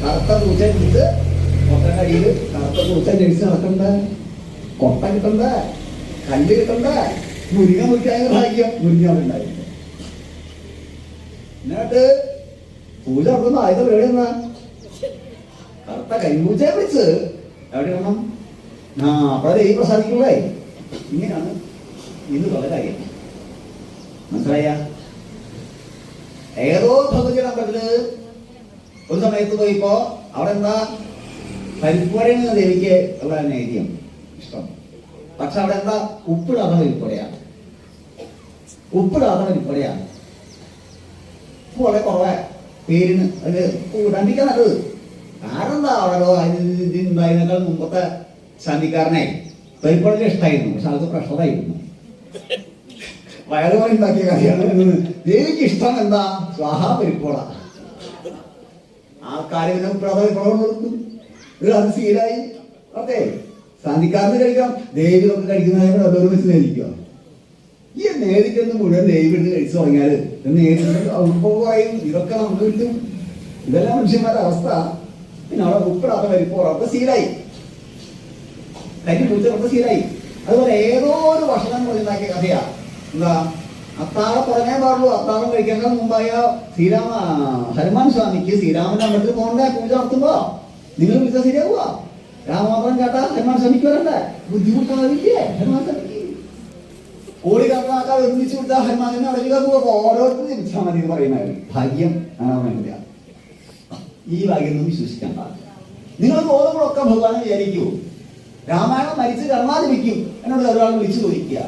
കറുത്ത പൂച്ച പിടിച്ച് കൊട്ടയുടെ അടിയിൽ കറുത്ത പൂച്ച ജനിച്ച് നടക്കണ്ടേ, കൊട്ട കിട്ടണ്ടേ, കല്ല് കിട്ടണ്ടേ, മുരിങ്ങ മുറിക്കാതെ സഹായിക്കാം. മുരിങ്ങ ഉണ്ടായിരുന്നു. എന്നിട്ട് പൂജ നടത്തുന്ന ആയുധം എവിടെയെന്നാ? കറുത്ത കരിമ്പൂച്ചയെ പിടിച്ച് എവിടെ വേണം? അപ്പോഴേ ഈ പ്രസാദിക്കുള്ളേ. ഇങ്ങനെയാണ് ഇന്ന് പല കാര്യം. മനസ്സിലായ? ഏതോ ഭഗവതിയുടെ അമ്പലത്തില് ഒരു സമയത്ത് പോയിപ്പോ അവിടെ എന്താ പരിപ്പുവടയാണ് ദേവിക്ക് ഉള്ള നൈദ്യം ഇഷ്ടം. പക്ഷെ അവിടെ എന്താ ഉപ്പിടാത്ത പരിപ്പുവടയാണ്. ഉപ്പിടാത്ത പരിപ്പുവടയാണ്. ഉപ്പ് വളരെ കുറവാ പേരിന്. അത് ഇടാണ്ടിരിക്കാൻ നല്ലത്. കാരണം എന്താ അവിടെ ഇതിനേക്കാൾ മുമ്പത്തെ ശാന്തിക്കാരനെ പരിപ്പുവട ഇഷ്ടമായിരുന്നു. പക്ഷെ അത് പ്രശ്നമായിരുന്നു. വയറുമായി ഉണ്ടാക്കിയ കാര്യമാണ്. ദേവിക്ക് ഇഷ്ടം എന്താ? സ്വാഹാ പരിപ്പുവട. ആൾക്കാര് പിന്നെ ഉപ്പിടാത്ത പരിപ്പുവട കൊടുക്കും. അത് ശീലായി. ഓക്കെ, ശാന്തിക്കാരന് കഴിക്കാം. ദേവി ഒക്കെ കഴിക്കുന്നതിനോട് അതൊരു വെച്ച് നേദിക്കുക. ഈ നേദിക്കുന്ന മുഴുവൻ ദേവി എടുത്ത് കഴിച്ചു തുടങ്ങിയാല് പറയും ഇതൊക്കെ നമുക്ക് കിട്ടും. ഇതെല്ലാം മനുഷ്യന്മാരുടെ അവസ്ഥ. പിന്നെ അവിടെ ഉപ്പിടാത്ത പരിപ്പുവട ഒക്കെ ശീലായി. കരി പൂച്ച ശീലായി. അതുപോലെ ഏതോ ഒരു ഭക്ഷണം ഉണ്ടാക്കിയ കഥയാ. എന്താ? അത്താഴം പറഞ്ഞേ പാടുള്ളൂ. അത്താഴം കഴിക്കാൻ മുമ്പായ ഹനുമാൻ സ്വാമിക്ക് ശ്രീരാമന്റെ അമ്പലത്തിൽ പോകണ്ടേ പൂജ നടത്തുമ്പോ? നിങ്ങൾ വിളിച്ചാൽ ശരിയാവുക? രാമമാത്രം കേട്ടാ ഹനുമാൻ സ്വാമിക്ക് വരണ്ടേ? ബുദ്ധിമുട്ടാവില്ലേ ഹനുമാൻ സ്വാമിക്ക്? കോടിക്കണക്കാക്കാതെ ഒരുമിച്ച് വിട്ടാൽ ഹനുമാനെ അവിടെ പോവുക. ഓരോരുത്തരും ജനിച്ചാൽ മതി എന്ന് പറയുന്നത് ഭാഗ്യം. വേണ്ടില്ല. ഈ ഭാഗ്യം വിശ്വസിക്കാൻ പാടില്ല. നിങ്ങൾ ബോധങ്ങളൊക്കെ ഭഗവാനെ വിചാരിക്കൂ. രാമായണം മരിച്ച് കർമാതിരിക്കും. എന്നോട് ഒരാൾ വിളിച്ചു ചോദിക്കുക,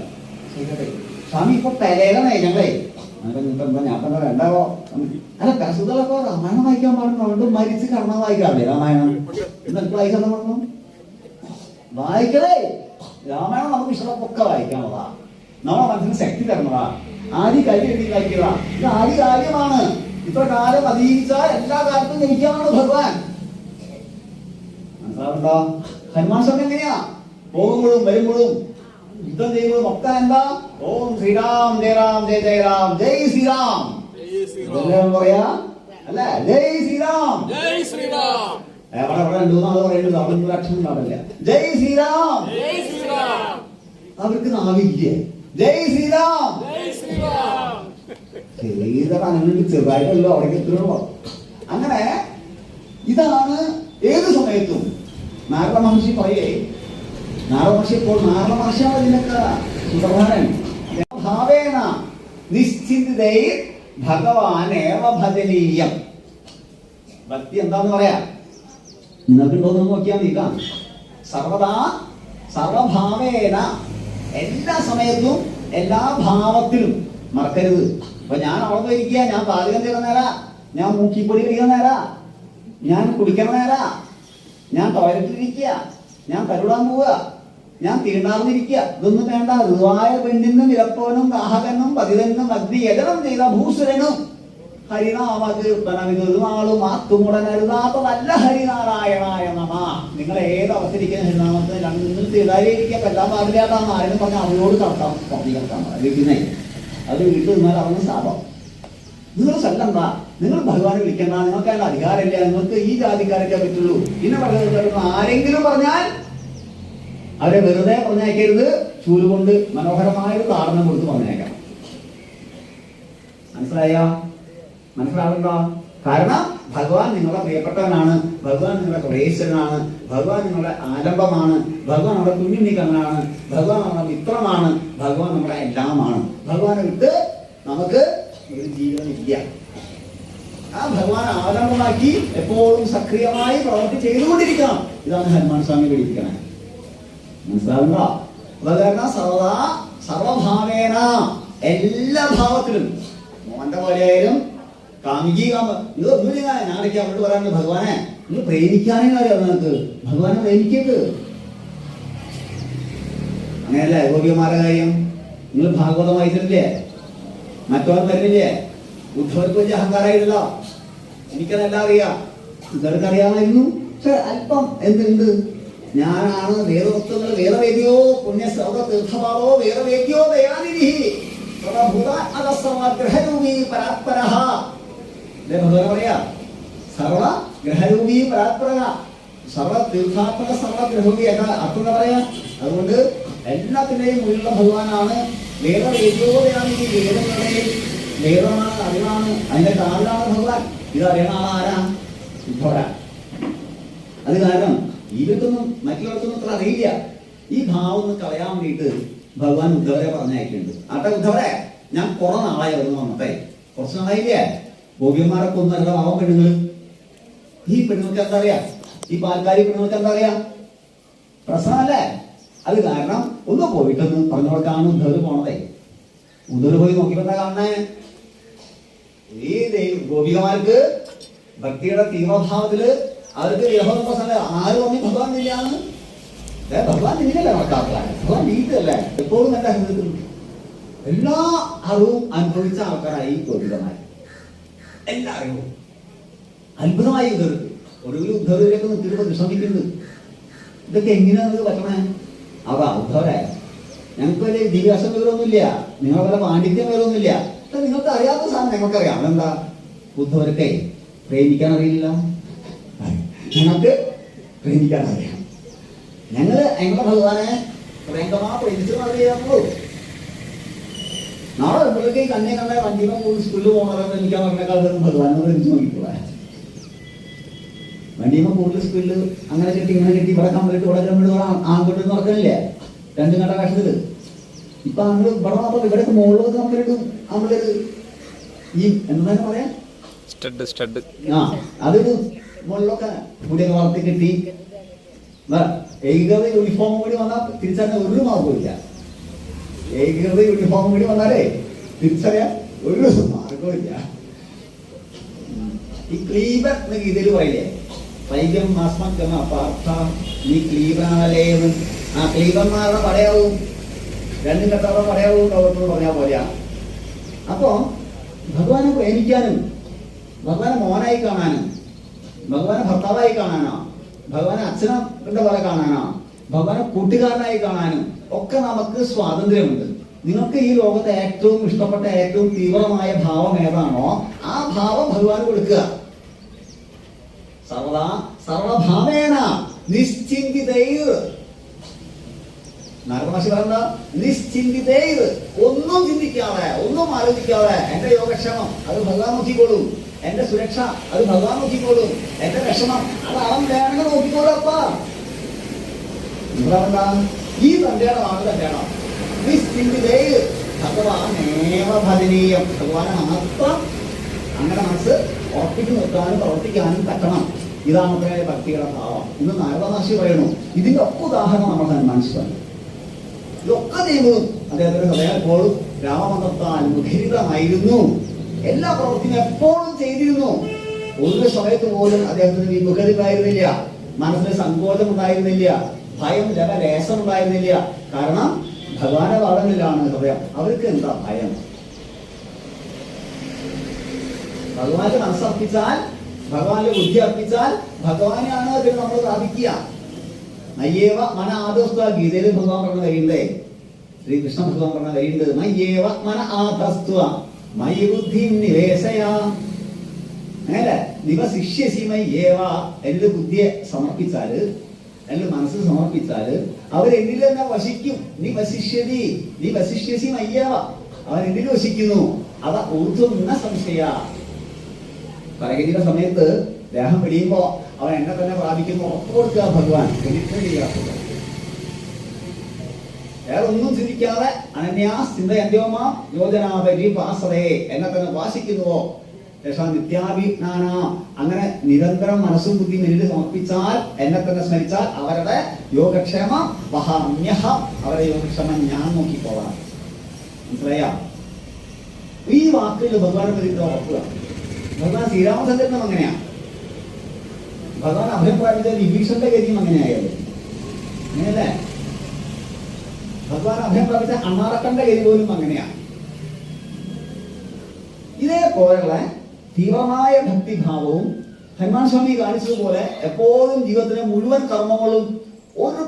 സ്വാമി ഇപ്പൊ പെരേലനായി ഞങ്ങളെ ഞാൻ തന്നെ വേണ്ടാവോ? അല്ല കസുതലപ്പോ രാമായണം വായിക്കാൻ പാടുന്നുണ്ട്. മരിച്ച് കർമ്മ വായിക്കാറില്ലേ രാമായണം? എന്നിട്ട് വായിക്കാൻ പറഞ്ഞു വായിക്കണേ. രാമായണം നമുക്ക് ഇഷ്ടമൊക്കെ വായിക്കാനുള്ളതാ. നമ്മുടെ മനസ്സിന് ശക്തി തരണതാ. ആദ്യ കൈ എഴുതി വായിക്കുക. ഇത് ആദ്യ കാര്യമാണ്. ഇത്ര കാലം അതിജീവിച്ചാൽ എല്ലാ കാലത്തും ജനിക്കാനാണ് ഭഗവാൻ. മനസ്സിലാവുണ്ടോ? ഹനുമാൻ സ്വാമി എങ്ങനെയാ? പോകുമ്പോഴും വരുമ്പോഴും യുദ്ധം ചെയ്യുമ്പോഴും ഒക്കെ എന്താ? ഓം ശ്രീരാം ജയ രാം ജയ ജയ രാം ജയ് ശ്രീരാം പറയാ അല്ലെ? ജയ് ശ്രീരാം ജയ് ശ്രീരാം. എവിടെ 2-3 നാൾ പറയുന്നത് അവിടെ അക്ഷരം ഉണ്ടാവില്ല. ജയ് ശ്രീരാം. അവർക്ക് നാവില്ലേ? ജയ് ശ്രീരാം. ചെറുതായിട്ടല്ലോ അവിടേക്ക് എത്തുള്ളൂ. അങ്ങനെ ഇതാണ് ഏത് സമയത്തും. നാരദ മഹർഷി പറയേ നാരദമഹർഷി ഇപ്പോൾ നാരദമഹർഷിയാണ് ഇതിനൊക്കെ സുപ്രധാനൻ. ഭാവേന നിശ്ചിതൈ ഭഗവാനേവ ഭജനീയം. ഭക്തി എന്താന്ന് പറയാ, നിങ്ങൾക്കുണ്ടോന്ന് നോക്കിയാൽ നീക്കാം. സർവദാ സർവഭാവേന, എല്ലാ സമയത്തും എല്ലാ ഭാവത്തിലും മറക്കരുത്. അപ്പൊ ഞാൻ അവിടെ ഇരിക്കുക, ഞാൻ പാചകം ചെയ്യുന്ന നേരാ, ഞാൻ മൂക്കിപ്പൊടി കഴിക്കുന്ന നേരാ, ഞാൻ കുടിക്കുന്ന നേരാ, ഞാൻ ടോയ്ലറ്റിലിരിക്കുക, ഞാൻ കരുടാൻ പോവുക, ഞാൻ തീണ്ടാർന്നിരിക്കുക, ഇതൊന്നും വേണ്ട. ഋതുവായ പെണ്ണിനും വിലപ്പോനും ദാഹകനും പതിതനും അഗ്നി എതനം ചെയ്ത ഭൂസുരനും ഹരിനാമകീർത്തനവിതുമാളും ആത്തുമുടനരുതാത്തതല്ല ഹരിനാരായണായ നമ. നിങ്ങൾ ഏത് അവസരിക്കുന്ന ഹരിനാമത്തിന് നിങ്ങൾ തീടായിരിക്കുക എല്ലാം പാടില്ലാട്ടാന്ന് ആരെങ്കിലും പറഞ്ഞാൽ അവരോട് കടത്താൻ പറഞ്ഞിരിക്കുന്നേ. അത് വീട്ടിൽ നിന്നാൽ അവന് ശാപം. നിങ്ങൾ ചെല്ലണ്ട, നിങ്ങൾ ഭഗവാനെ വിളിക്കണ്ട, നിങ്ങൾക്ക് അതിന്റെ അധികാരമില്ല, നിങ്ങൾക്ക് ഈ ജാതിക്കാരൊക്കെ പറ്റുള്ളൂ. പിന്നെ പറയുന്നത് ആരെങ്കിലും പറഞ്ഞാൽ അവരെ വെറുതെ പറഞ്ഞയക്കരുത്, ചൂലുകൊണ്ട് മനോഹരമായൊരു താടനം കൊടുത്ത് പറഞ്ഞേക്കാം. മനസ്സിലായോ? മനസ്സിലാവുണ്ടോ? കാരണം ഭഗവാൻ നിങ്ങളുടെ പ്രിയപ്പെട്ടവനാണ്, ഭഗവാൻ നിങ്ങളുടെ പ്രേശ്വരനാണ്, ഭഗവാൻ നിങ്ങളുടെ ആലംബമാണ്, ഭഗവാൻ നമ്മുടെ കുഞ്ഞുണ്ണിക്കണ്ണനാണ്, ഭഗവാൻ നമ്മുടെ മിത്രമാണ്, ഭഗവാൻ നമ്മുടെ എല്ലാമാണ്. ഭഗവാനെ വിട്ട് നമുക്ക് ഒരു ജീവിതമില്ല. ആ ഭഗവാൻ ആലംബമാക്കി എപ്പോഴും സക്രിയമായി പ്രവൃത്തി ചെയ്തുകൊണ്ടിരിക്കണം. ഇതാണ് ഹനുമാൻ സ്വാമി പഠിപ്പിക്കണേ. മനസ്സിലാവുണ്ടോ? കാരണം സർവദാ സർവഭാവേന, എല്ലാ ഭാവത്തിലും, മോന്റെ പോലെയായാലും നിങ്ങൾ ഒന്നുമില്ല. ഞാനൊക്കെ അവരോട് പറയാറുണ്ട്, ഭഗവാനെ നിങ്ങൾ പ്രേമിക്കാനേ അറിയാം, നിങ്ങൾക്ക് ഭഗവാനെ പ്രേമിക്കരുത്. അങ്ങനെയല്ലേ ഗോപികമാരുടെ കാര്യം? നിങ്ങൾ ഭാഗവതം വായിച്ചിട്ടില്ലേ? മറ്റവർ വരുന്നില്ലേ? ഉദ്ധവർക്ക് വലിയ അഹങ്കാരമായില്ല. എനിക്കതെല്ലാം അറിയാം, ഇവർക്ക് അറിയാമായിരുന്നു. പക്ഷെ അല്പം എന്തുണ്ട്, ഞാനാണ് വേദവസ്തുക്കൾ, വേദവേദ്യോ പുണ്യസൗര തീർത്ഥപാദോ വേദവേദ്യോ ദയാനിധി പറയാ സർവ ഗ്രഹരൂപി പരാത്പര, സർവ തീർത്ഥാത്മക സർവ ഗ്രഹരൂപി അർത്ഥം പറയാ. അതുകൊണ്ട് എല്ലാത്തിന്റെയും മുന്നിലുള്ള ഭഗവാനാണ്. വേദവേദ്യോദയാനിധി, വേദങ്ങളുടെയും വേദമാണ്, അറിവാണ്, അതിന്റെ കാവിലാണ് ഭഗവാൻ. ഇത് അറിയണ ആളാരാ? ഉദ്ധവരാ. അത് കാരണം ഇവർക്കൊന്നും മറ്റുള്ളവർക്കൊന്നും അത്ര അറിയില്ല. ഈ ഭാവം ഒന്ന് കളയാൻ വേണ്ടിയിട്ട് ഭഗവാൻ ഉദ്ധവരെ പറഞ്ഞയക്കുന്നുണ്ട്. ആട്ടെ ഉദ്ധവരെ, ഞാൻ കുറെ നാളായി വരുന്നു വന്നട്ടെ. കുറച്ച് നാളായില്ലേ ഗോപിയന്മാരൊക്കെ ഒന്നും അല്ല ഭാവം പെണ്ണുങ്ങൾ. ഈ പെണ്ണുങ്ങൾക്ക് എന്താ അറിയാ? ഈ പാൽക്കാരി പെണ്ണുങ്ങൾക്ക് എന്താ അറിയാ? പ്രശ്നമല്ലേ? അത് കാരണം ഒന്ന് പോയിട്ടൊന്ന് പറഞ്ഞു കൊടുക്കാണ് ഉദ്ധവര് പോണതേ. ഉദ്ധവര് പോയി നോക്കിയപ്പോ എന്താ കാണണേ? ഈ ഗോപികമാർക്ക് ഭക്തിയുടെ തീവ്രഭാവത്തില് അവർക്ക് യഹോവ ആര് പറഞ്ഞു ഭഗവാൻ ഇല്ലാന്ന്? ഭഗവാൻ നിന്നല്ലേ നടക്കാത്ത, ഭഗവാൻ വീട്ടിലല്ലേ എപ്പോഴും എന്റെ ഹൃദയത്തിൽ എല്ലാ അറിവും അനുഭവിച്ച ആൾക്കാരായി ഗോപികമാർ. എല്ലാ അറിവും അത്ഭുതമായി ഉദ്ധവർക്ക്. ഒടുവിൽ ഉദ്ധവരിലേക്ക് നിർത്തിയിട്ട് വിശ്രമിക്കുന്നത്. ഇതൊക്കെ എങ്ങനെയാണെന്ന് പറ്റണേ? അതാ ഉദ്ധവരെ, ഞങ്ങൾക്ക് വലിയ വിദ്യാഭ്യാസം വിവരമൊന്നുമില്ല, നിങ്ങളെ പോലെ പാണ്ഡിത്യം വിവരമൊന്നുമില്ല. നിങ്ങൾക്ക് അറിയാത്ത സാധനം ഞങ്ങൾക്കറിയാം. അതെന്താ? ഉദ്ധവരൊക്കെ പ്രേമിക്കാൻ അറിയില്ല, ഞങ്ങൾക്ക് പ്രേമിക്കാൻ അറിയാം. ഞങ്ങള് ഞങ്ങളുടെ ഭഗവാനെ പ്രേമമാ പ്രേമിച്ചു അറിയാമോ? നാളെ നമ്മൾക്ക് ഈ കണ്ണെ കണ്ട വണ്ടിമ സ്കൂളിൽ പോകണത് പ്രേമിക്കാൻ പറഞ്ഞേക്കാളും ഭഗവാനെ പ്രേമിച്ചു നോക്കിപ്പോളെ. വണ്ടിമ കൂടുതൽ സ്കൂളിൽ അങ്ങനെ കെട്ടി ഇങ്ങനെ കെട്ടി ഇവിടെ കമ്പിളിട്ട് ഇവിടെ കമ്പിളിട്ട് ആൺകുട്ടി നടക്കണില്ലേ? രണ്ടും കണ്ട കഷ്ടത്തില്. ഇപ്പൊ നമ്മള് ഇവിടെ മാത്രം ഇവിടെയൊക്കെ മുകളിലൊക്കെ കമ്പിളിട്ടും നമ്മള് ഈ എന്താ പറയാ ആ അതൊരു മുകളിലൊക്കെ മുടിയൊക്കെ വളർത്തി കെട്ടി ഏകീകൃത യൂണിഫോം കൂടി വന്നാൽ തിരിച്ചറിയാൻ ഒരു മാർഗമില്ല. ഏകീകൃത യൂണിഫോം കൂടി വന്നാലേ തിരിച്ചറിയാൻ ഒരു മാർഗമില്ല. ഈ ക്ലീബർ എന്ന ഗീതയിൽ പറയില്ലേ, വൈദ്യം മാസ്മക്കമ പാർത്ഥ നീ ക്ലീബനാണല്ലേ എന്ന്. ആ ക്ലീബന്മാരുടെ പടയാവും, രണ്ടും കെട്ടവരുടെ പടയാവും ലോകത്തോട് പറഞ്ഞാൽ പോലെയാ. അപ്പോ ഭഗവാനെ പ്രേമിക്കാനും ഭഗവാനെ മോനായി കാണാനും ഭഗവാനെ ഭർത്താവായി കാണാനോ ഭഗവാനെ അച്ഛനെ പോലെ കാണാനോ ഭഗവാനെ കൂട്ടുകാരനായി കാണാനും ഒക്കെ നമുക്ക് സ്വാതന്ത്ര്യമുണ്ട്. നിങ്ങൾക്ക് ഈ ലോകത്തെ ഏറ്റവും ഇഷ്ടപ്പെട്ട ഏറ്റവും തീവ്രമായ ഭാവം ഏതാണോ ആ ഭാവം ഭഗവാന് കൊടുക്കുക. സർവദാ സർവഭാവേന നിശ്ചിന്തിതൈർ. നാരദമഹർഷി പറഞ്ഞ നിശ്ചിന്തിതൈർ, ഒന്നും ചിന്തിക്കാതെ ഒന്നും ആലോചിക്കാതെ എന്റെ യോഗക്ഷേമം അത് ഭഗവാൻ നോക്കിക്കോളൂ, എന്റെ സുരക്ഷ അത് ഭഗവാൻ നോക്കിക്കോളും, എന്റെ വിഷമം അത് അവൻ വേണമെങ്കിൽ നോക്കിക്കോളപ്പാ. എന്താ ഈ തന്റേടമാണ് തന്റേടം. നിശ്ചിന്തയില് ഭഗവാനേവ ഭജനീയം. ഭഗവാനെ മാത്രം അങ്ങനെ മനസ്സ് ഉറപ്പിച്ചു നിർത്താനും പ്രവർത്തിക്കാനും പറ്റണം. ഇതാണ് അത്രേ ഭക്തിയുടെ ഭാവം. ഇന്ന് നാരദ മഹർഷി പറയണു. ഇതിന്റെ ഒക്കെ ഉദാഹരണം നമ്മൾ മനസ്സിലാക്കി. ഇതൊക്കെ ചെയ്യുന്നതും അദ്ദേഹത്തിന്റെ ഹൃദയം എപ്പോഴും രാമമന്ത്രത്താൽ മുഖരിതമായിരുന്നു. എല്ലാ പ്രവൃത്തിയും എപ്പോഴും ചെയ്തിരുന്നു. ഒരു സമയത്ത് പോലും അദ്ദേഹത്തിന് വിമുഖതയുണ്ടായിരുന്നില്ല, മനസ്സിന് സങ്കോചം ഉണ്ടായിരുന്നില്ല, ഭയം ലേശം ഉണ്ടായിരുന്നില്ല. കാരണം ഭഗവാന്റെ പാദങ്ങളിലാണ് ഹൃദയം. അവർക്ക് എന്താ ഭയം? ഭഗവാന്റെ മനസ്സർപ്പിച്ചാൽ, ഭഗവാന്റെ ബുദ്ധി അർപ്പിച്ചാൽ ഭഗവാനെയാണ് അതിൽ നമ്മൾ പ്രാപിക്കുക. മയ്യേവ മന ആദസ്ത. ഗീതയിൽ ഭഗവാൻ പറഞ്ഞ വരിയുണ്ടേ, ശ്രീകൃഷ്ണ ഭഗവാൻ പറഞ്ഞ വരിയുണ്ട്. മയ്യേവ മന ആദസ്ത്വ മയി ബുദ്ധി നിവേശയ. അങ്ങനെ നിവശിഷ്യസി മയ്യേവ. എന്റെ ബുദ്ധിയെ സമർപ്പിച്ചാല്, എന്റെ മനസ്സ് സമർപ്പിച്ചാല് അവരെന്നിൽ തന്നെ വശിക്കും. നീ വശിഷ്യതി, നീ വശിഷ്യസി മയ്യേവ. അവൻ എന്നിൽ വശിക്കുന്നു. അവ ഊർധ്വം സംശയ. പരഗതിയുടെ സമയത്ത് ദേഹം വെടിയുമ്പോ അവൻ എന്നെ തന്നെ പ്രാപിക്കുന്നു ഉറപ്പ് കൊടുക്കുക ഭഗവാൻ. വേറെ ഒന്നും ചിന്തിക്കാതെ അനന്യാ ചിന്തയന്ത്യോമാ യോജനാപരി പാസതയെ, എന്നെ തന്നെ വാസിക്കുന്നുവോ നിത്യാഭിജ്ഞാന. അങ്ങനെ നിരന്തരം മനസ്സും ബുദ്ധി എന്നിൽ സമർപ്പിച്ചാൽ, എന്നെ തന്നെ സ്മരിച്ചാൽ അവരുടെ യോഗക്ഷേമ വഹാമ്യഹ. അവരുടെ യോഗക്ഷേമം ഞാൻ നോക്കിക്കോളാം. മനസ്സിലായ? ഈ വാക്കുകൾ ഭഗവാനെ പറ്റി ഉറക്കുക. ഭഗവാൻ ശ്രീരാമചന്ദ്രനും അങ്ങനെയാണ്. ഭഗവാൻ അഭയം പ്രാപിച്ച വിഭീഷണന്റെ ഗതിയും അങ്ങനെയായത്. അങ്ങനെയല്ലേ? ഭഗവാൻ അഭയം പ്രാപിച്ച അണ്ണാറക്കന്റെ ഗതി പോലും അങ്ങനെയാണ്. ഇതേപോലുള്ള തീവ്രമായ ഭക്തിഭാവവും ഹനുമാൻ സ്വാമി കാണിച്ചതുപോലെ എപ്പോഴും ജീവിതത്തിലെ മുഴുവൻ കർമ്മങ്ങളും ഒരു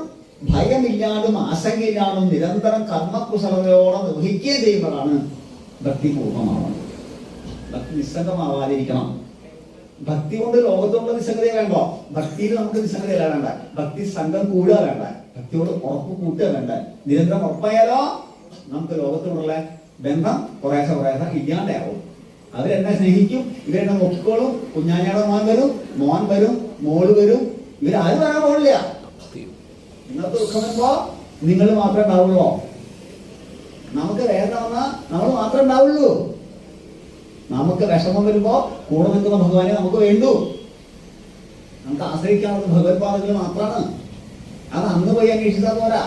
ഭയമില്ലാതും ആശങ്കയില്ലാതും നിരന്തരം കർമ്മകുശലതയോടെ നിർവഹിക്കുകയും ചെയ്യുമ്പോഴാണ് ഭക്തി പൂർണ്ണമാവുന്നത്. ഭക്തി നിസ്സംഗമാവാതിരിക്കണം. ഭക്തി കൊണ്ട് ലോകത്തോടുള്ള നിസ്സംഗതയെ വേണ്ടോ? ഭക്തിയിൽ നമുക്ക് നിസ്സംഗതയല്ല വേണ്ട. ഭക്തി സംഘം കൂടുക വേണ്ട. ഭക്തിയോട് ഉറപ്പ് കൂട്ടുക വേണ്ട. നിരന്തരം ഉറപ്പായാലോ നമുക്ക് ലോകത്തോടുള്ള ബന്ധം കുറേശ്ശെ ഇല്ലാണ്ടാവും. അവരെന്നെ സ്നേഹിക്കും, ഇവരെന്നെ നോക്കിക്കോളും. കുഞ്ഞാഞ്ഞാടെ മോൻ വരും, മോള് വരും. ഇവരാരും വരാൻ പോകില്ല. നിങ്ങൾക്ക് ദുഃഖം വരുമ്പോ നിങ്ങൾ മാത്രമേ ഉണ്ടാവുള്ളൂ. നമുക്ക് വേദന വന്നാൽ നമ്മൾ മാത്രമേ ഉണ്ടാവുള്ളൂ. നമുക്ക് വിഷമം വരുമ്പോ കൂടെ നിൽക്കുന്ന ഭഗവാനെ നമുക്ക് വേണ്ടു. നമുക്ക് ആശ്രയിക്കാവുന്ന ഭഗവത് പാദങ്ങൾ മാത്രമാണ്. അത് അന്ന് പോയി അന്വേഷിച്ചാൽ പോരാ.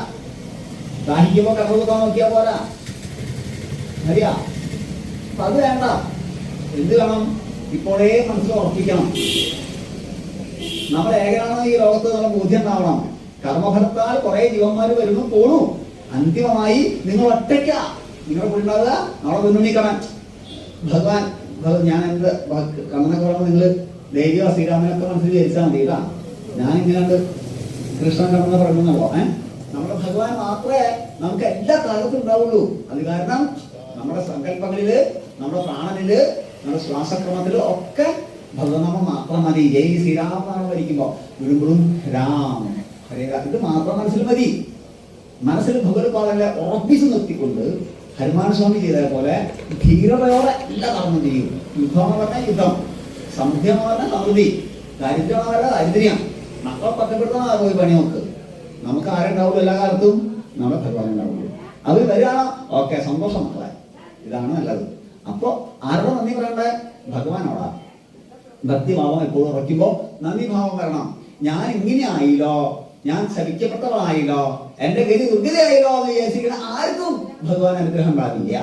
ദാഹിക്കുമ്പോ കടന്നു പോകാൻ നോക്കിയാ പോരാ. അറിയാ? അപ്പൊ അത് വേണ്ട. എന്ത് വേണം? ഇപ്പോഴേ മനസ്സിൽ ഉറപ്പിക്കണം. നമ്മൾ ഏകനാണെന്ന് ഈ ലോകത്ത് നല്ല ബോധ്യം ഉണ്ടാവണം. കർമ്മഫലത്താൽ കുറെ ജീവന്മാര് വരുന്നു പോണു. അന്തിമമായി നിങ്ങൾ ഒറ്റയ്ക്ക. നിങ്ങളുടെ കൂടെ ഉണ്ടാവുക, നമ്മളെ മുന്നണിക്കണം. ഭഗവാൻ ഞാൻ എന്ത് കണ്ണനൊക്കെ പറയുമ്പോൾ നിങ്ങൾ ദേവിയോ ശ്രീരാമനൊക്കെ മനസ്സിൽ വിചാരിച്ചാൽ മതി കേട്ടാ. ഞാൻ ഇങ്ങനെയുണ്ട് കൃഷ്ണൻ കണ്ണെന്ന് പറയുന്നല്ലോ. നമ്മുടെ ഭഗവാൻ മാത്രമേ നമുക്ക് എല്ലാ കാലത്തും ഉണ്ടാവുള്ളൂ. അത് കാരണം നമ്മുടെ സങ്കല്പങ്ങളില്, നമ്മുടെ പ്രാണനില്, നമ്മുടെ ശ്വാസക്രമത്തില് ഒക്കെ ഭഗവനാമം മാത്രം മതി. ജയ് ശ്രീരാമനാമം ഭരിക്കുമ്പോ വിടുമ്പോഴും രാം ഹരേ ഇത് മാത്രം മനസ്സിൽ മതി. മനസ്സിൽ ഭഗവത് പാദങ്ങളെ ഉറപ്പിച്ചു നിർത്തിക്കൊണ്ട് ഹനുമാൻ സ്വാമി ചെയ്ത പോലെ ധീരതയോടെ എല്ലാ കർമ്മം ചെയ്യും. യുദ്ധം എന്ന് പറഞ്ഞാൽ യുദ്ധം, സമൃദ്ധി എന്ന് പറഞ്ഞാൽ സമൃദ്ധി, ദാരിദ്ര്യം എന്ന് പറഞ്ഞാൽ ദാരിദ്ര്യം. മക്കളെ പറ്റപ്പെടുന്ന പോയി പണി നോക്ക്. നമുക്ക് ആരുണ്ടാവുള്ളൂ എല്ലാ കാലത്തും? നമ്മുടെ ഭഗവാൻ ഉണ്ടാവുള്ളൂ. അവർ വരികയാണോ? ഓക്കെ, സന്തോഷം മക്കളെ, ഇതാണ് നല്ലത്. അപ്പൊ ആരുടെ നന്ദി പറയണ്ടേ? ഭഗവാനോടാ. ഭക്തിഭാവം എപ്പോഴും ഉറയ്ക്കുമ്പോ നന്ദി ഭാവം വരണം. ഞാൻ ഇങ്ങനെ ആയില്ലോ, ഞാൻ ശപിക്കപ്പെട്ടവളായില്ലോ, എന്റെ ഗതി ദുർഗതയായില്ലോ എന്ന് വിചാരിച്ചിരിക്കുന്ന ആർക്കും ഭഗവാൻ അനുഗ്രഹം ഉണ്ടാവില്ല.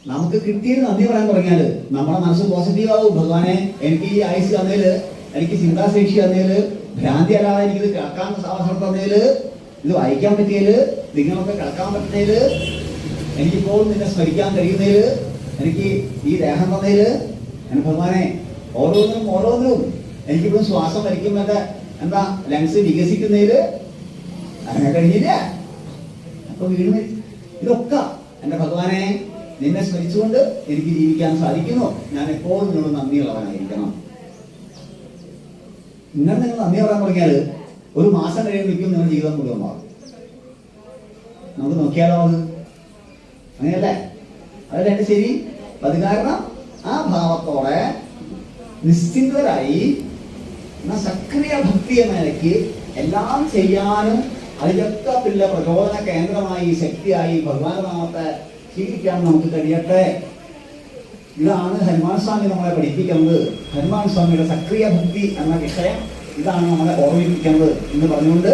നമുക്ക് കിട്ടിയത് നന്ദി പറയാൻ തുടങ്ങിയാല് നമ്മുടെ മനസ്സ് പോസിറ്റീവ് ആവും. ഭഗവാനെ എനിക്ക് ഈ ആയുസ് തന്നതില്, എനിക്ക് ചിന്താശേഷി തന്നതില്, ഭ്രാന്തി അല്ലാതെ എനിക്കിത് കേൾക്കാൻ അവസരം തന്നതില്, ഇത് വായിക്കാൻ പറ്റിയതില്, നിങ്ങളൊക്കെ കേൾക്കാൻ പറ്റുന്നതില്, എനിക്കിപ്പോൾ നിന്നെ സ്മരിക്കാൻ കഴിയുന്നതില്, എനിക്ക് ഈ ദേഹം തന്നതില്, എന്റെ ഭഗവാനെ ഓരോന്നിനും എനിക്കിപ്പോഴും ശ്വാസം വലിക്കുമ്പോ എന്താ ലങ്സ് വികസിക്കുന്നതില് അങ്ങനെ കഴിഞ്ഞില്ല. അപ്പൊ വീണ് ഇതൊക്കെ എന്റെ ഭഗവാനെ നിന്നെ സ്മരിച്ചുകൊണ്ട് എനിക്ക് ജീവിക്കാൻ സാധിക്കുന്നു. ഞാൻ എപ്പോഴും നിന്നോട് നന്ദിയുള്ളവനായിരിക്കണം. ഇങ്ങനെ നിങ്ങൾ നന്ദി പറയാൻ തുടങ്ങിയാല് ഒരു മാസം കഴിയുമ്പോഴേക്കും നിങ്ങളുടെ ജീവിതം മുഴുവൻ മാറും. നമുക്ക് നോക്കിയാലോ? അത് അങ്ങനെയല്ലേ? അതല്ലേ എന്റെ ശരി? അത് കാരണം ആ ഭാവത്തോടെ നിശ്ചിന്തരായി സക്രിയ ഭക്തി എന്ന നിലയ്ക്ക് എല്ലാം ചെയ്യാനും അതിൻ്റെയൊക്കെ പിന്നെ പ്രചോദന കേന്ദ്രമായി ശക്തിയായി ഭഗവാന്റെ നാമത്തെ സ്വീകരിക്കാൻ നമുക്ക് കഴിയട്ടെ. ഇതാണ് ഹനുമാൻ സ്വാമി നമ്മളെ പഠിപ്പിക്കുന്നത്. ഹനുമാൻ സ്വാമിയുടെ സക്രിയ ഭക്തി എന്ന വിഷയം ഇതാണ് നമ്മളെ ഓർമ്മിപ്പിക്കുന്നത് എന്ന് പറഞ്ഞുകൊണ്ട്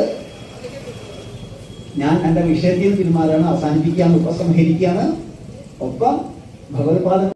ഞാൻ എൻ്റെ വിഷയത്തിൽ തീരുമാനമാണ് അവസാനിപ്പിക്കാൻ ഉപസംഹരിക്കുകയാണ്. ഒപ്പം ഭഗവത്പാദന്മാർ